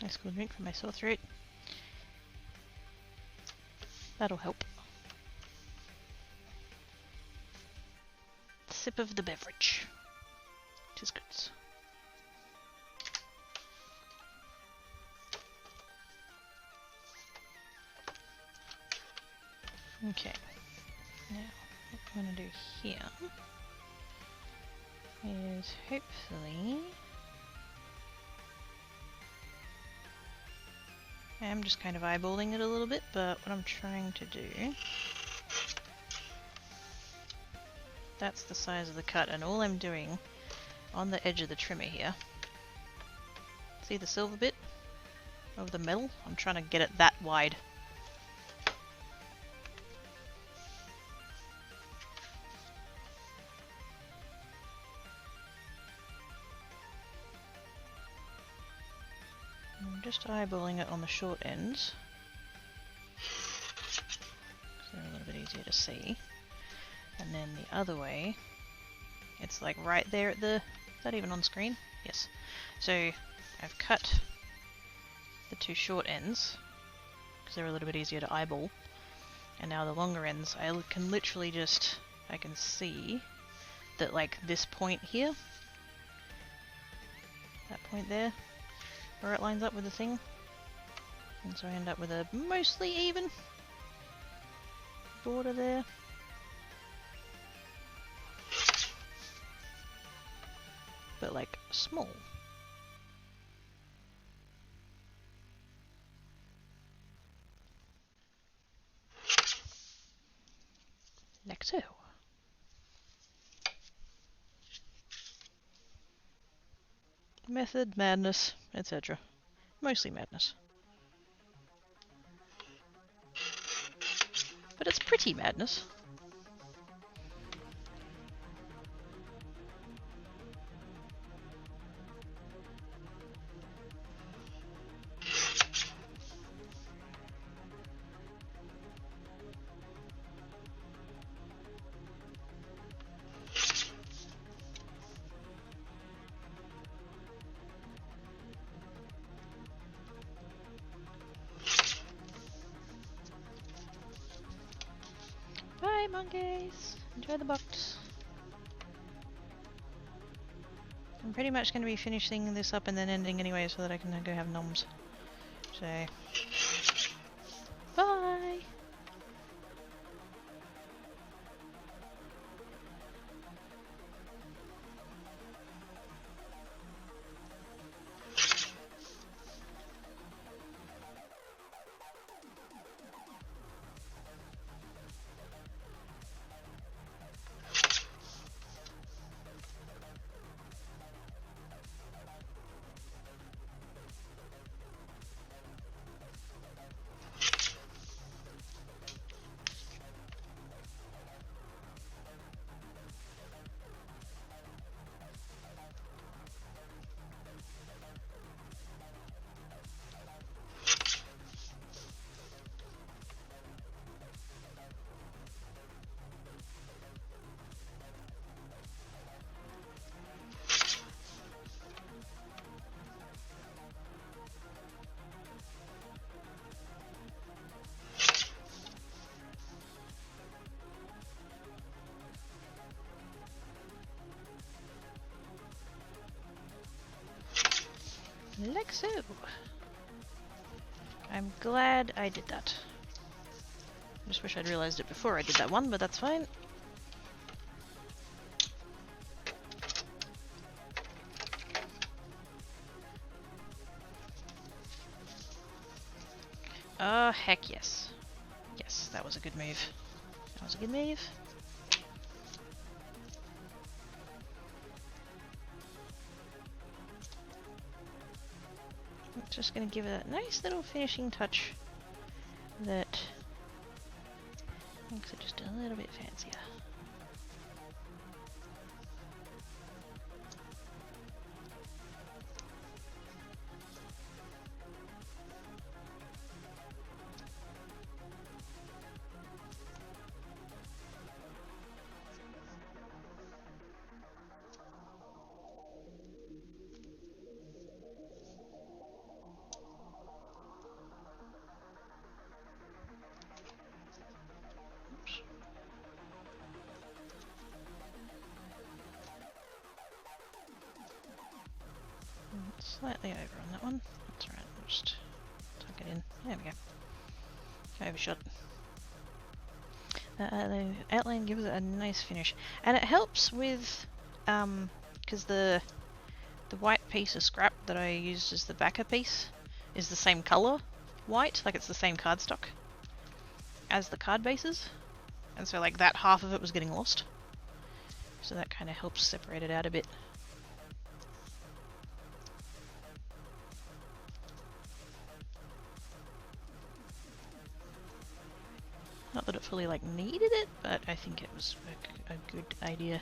Nice cool drink for my sore throat. That'll help. Sip of the beverage. Which is good. Okay. Now, what I'm going to do here is hopefully... I'm just kind of eyeballing it a little bit, but what I'm trying to do... That's the size of the cut, and all I'm doing on the edge of the trimmer here... See the silver bit of the metal? I'm trying to get it that wide. just eyeballing it on the short ends. So they're a little bit easier to see. And then the other way, it's like right there at the... Is that even on screen? Yes. So I've cut the two short ends because they're a little bit easier to eyeball. And now the longer ends, I can literally just... I can see that like this point here, that point there, where it lines up with the thing. And so I end up with a mostly even border there. But like small. Like so. Method, madness, etc. Mostly madness. But it's pretty madness. Bye, monkeys! Enjoy the box. I'm pretty much going to be finishing this up and then ending anyway so that I can go have noms. So... Bye! Like so. I'm glad I did that. I just wish I'd realized it before I did that one, but that's fine. Oh, heck yes. Yes, that was a good move. That was a good move. Just going to give it a nice little finishing touch that makes it just a little bit fancier. Slightly over on that one. That's right, we'll just tuck it in. There we go. Overshot. The outline gives it a nice finish. And it helps with, because the white piece of scrap that I used as the backer piece is the same colour white, like it's the same cardstock as the card bases. And so like that half of it was getting lost. So that kind of helps separate it out a bit. Not that it fully like needed it, but I think it was a good idea.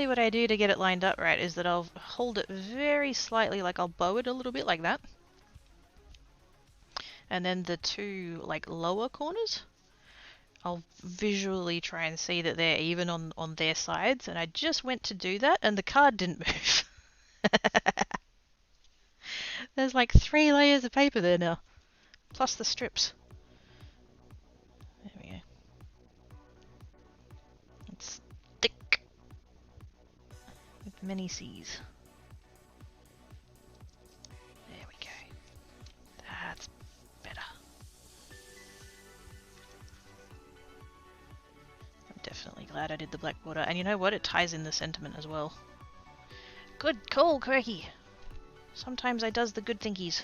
usually what I do to get it lined up right is that I'll hold it very slightly, like I'll bow it a little bit like that. And then the two like lower corners, I'll visually try and see that they're even on their sides. And I just went to do that and the card didn't move. There's like 3 layers of paper there now, plus the strips. There we go. It's thick with many C's. There we go. That's better. I'm definitely glad I did the black border. And you know what? It ties in the sentiment as well. Good call, Quirky. Sometimes I does the good thinkies.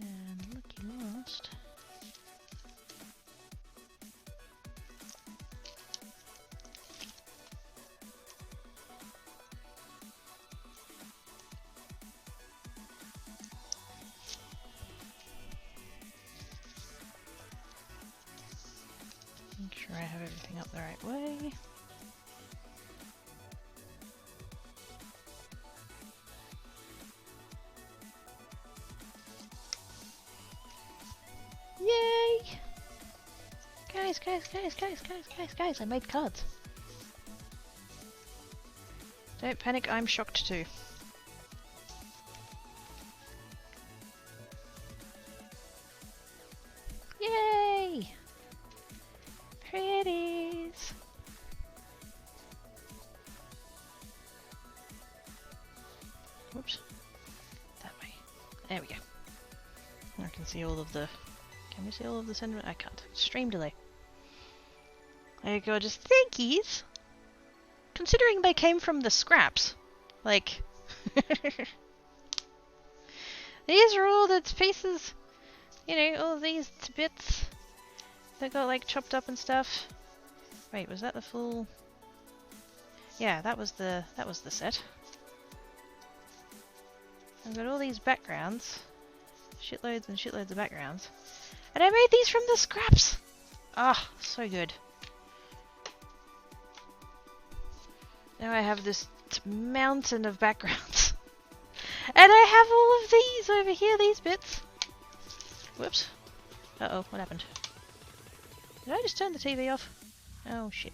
And lucky last. Make sure I have everything up the right way. Yay! Guys, I made cards. Don't panic, I'm shocked too. Yay! Pretties! Whoops. That way. There we go. I can see all of the... Can we see all of the sentiment? I can't. Stream delay. There you go, just thankies! Considering they came from the scraps. Like... These are all the pieces... You know, all these bits that got like chopped up and stuff. Wait, was that the full... Yeah, that was the set. I've got all these backgrounds. Shitloads and shitloads of backgrounds. And I made these from the scraps! Ah, so good. Now I have this mountain of backgrounds. And I have all of these over here, these bits. Whoops. Uh-oh, what happened? Did I just turn the TV off? Oh, shit.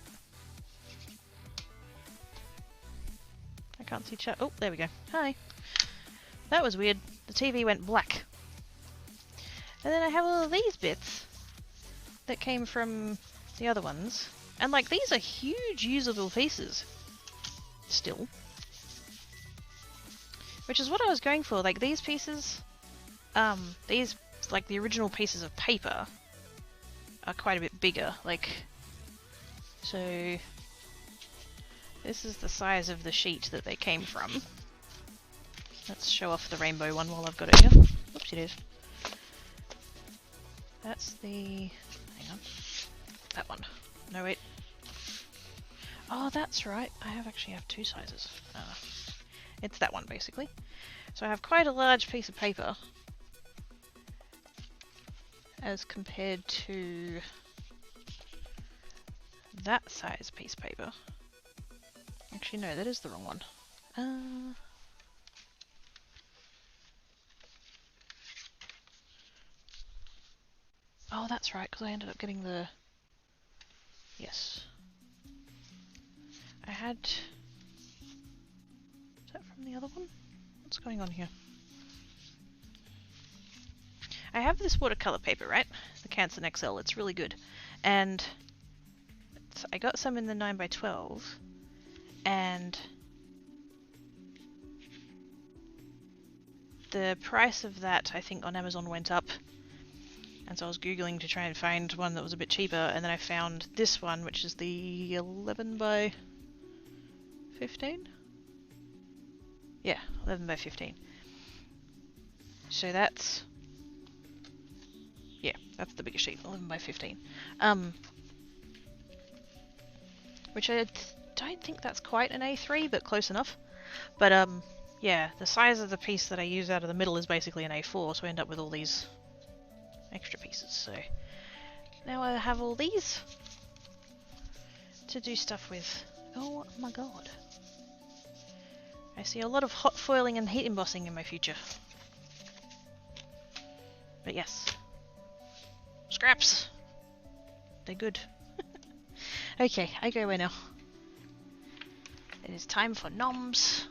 I can't see chat. Oh, there we go. Hi. That was weird. The TV went black. And then I have all of these bits that came from the other ones. And, like, these are huge usable pieces. Still. Which is what I was going for. Like, these pieces... these, like, the original pieces of paper are quite a bit bigger. Like, so... This is the size of the sheet that they came from. Let's show off the rainbow one while I've got it here. Whoopsie days. That's the... Hang on. That one. No, wait. Oh, that's right. I actually have 2 sizes. It's that one, basically. So I have quite a large piece of paper as compared to that size piece of paper. Actually, no, that is the wrong one. Oh, that's right, because I ended up getting the... Yes. I had... Is that from the other one? What's going on here? I have this watercolor paper, right? The Canson XL. It's really good. And I got some in the 9x12. And the price of that, I think, on Amazon went up. And so I was Googling to try and find one that was a bit cheaper. And then I found this one, which is the 11x15? Yeah, 11x15. So that's... yeah, that's the bigger sheet, 11x15. Which I don't think that's quite an A3, but close enough. But yeah, the size of the piece that I use out of the middle is basically an A4, so I end up with all these extra pieces. So now I have all these to do stuff with. Oh my god. I see a lot of hot foiling and heat embossing in my future. But yes. Scraps! They're good. Okay, I go away now. It is time for noms.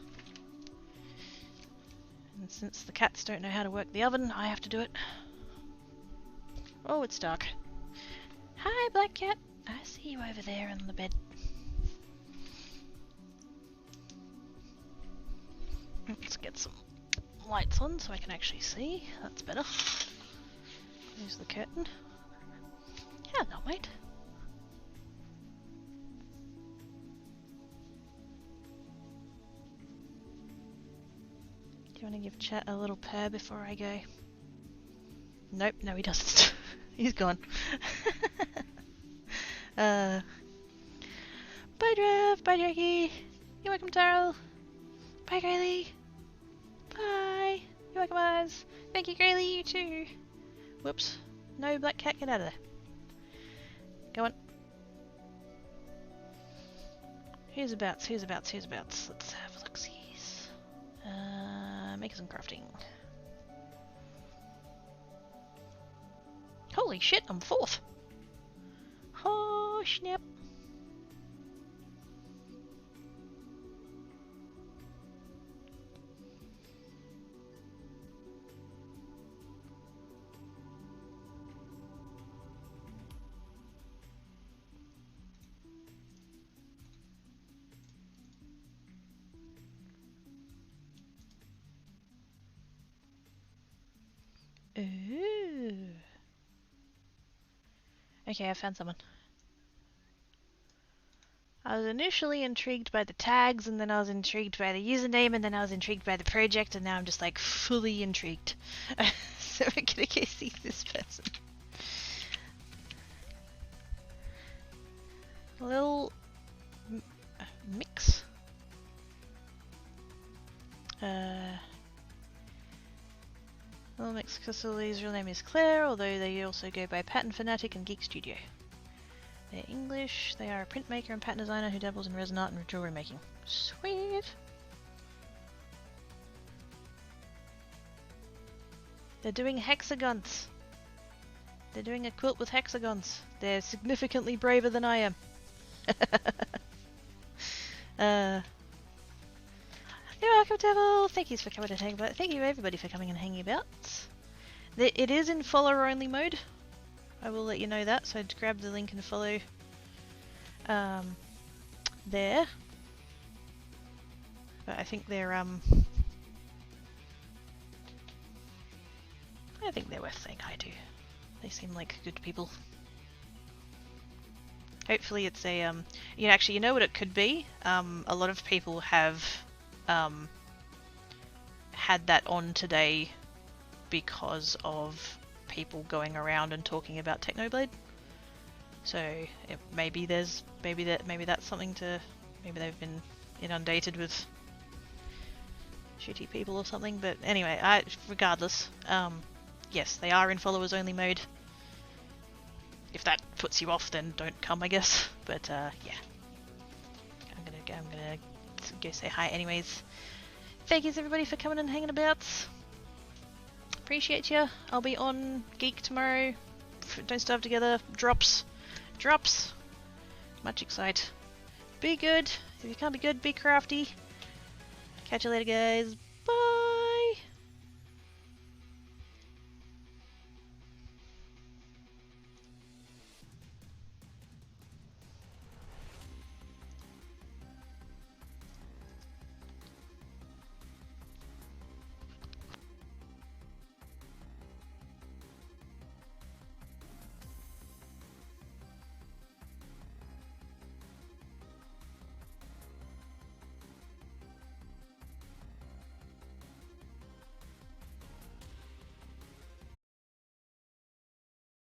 And since the cats don't know how to work the oven, I have to do it. Oh, it's dark. Hi, Black Cat. I see you over there on the bed. Let's get some lights on so I can actually see. That's better. There's the curtain. Hello, mate. Do you want to give chat a little purr before I go? Nope, no he doesn't. He's gone. Bye Drev, bye Jackie. You're welcome, Daryl. Bye Graylee. Bye. You're welcome, Oz. Thank you, Graylee, you too. Whoops. No, Black Cat, get out of there. Go on. Here's abouts. Let's have a look-sees. Make some crafting. Holy shit, I'm fourth. Oh, snap. Ooh. Okay, I found someone. I was initially intrigued by the tags, and then I was intrigued by the username, and then I was intrigued by the project, and now I'm just like fully intrigued. So we're gonna go see this person. A little mix. Little Mix Cassoli's real name is Claire, although they also go by Pattern Fanatic and Geek Studio. They're English, they are a printmaker and pattern designer who dabbles in resin art and jewelry making. Sweet! They're doing hexagons! They're doing a quilt with hexagons. They're significantly braver than I am. You're welcome, Devil! Thank you for coming and hanging about. Thank you everybody for coming and hanging about. It is in follower only mode. I will let you know that, so grab the link and follow there. But I think they're I think they're worth saying hi to. They seem like good people. Hopefully it's a you know what it could be? A lot of people have had that on today because of people going around and talking about Technoblade. So maybe that's something to, maybe they've been inundated with shitty people or something. But anyway, regardless, yes, they are in followers only mode. If that puts you off, then don't come, I guess. But yeah, I'm gonna go say hi anyways. Thank you everybody for coming and hanging about. Appreciate you. I'll be on Geek tomorrow. Don't Starve Together. Drops. Much excite. Be good. If you can't be good, be crafty. Catch you later, guys.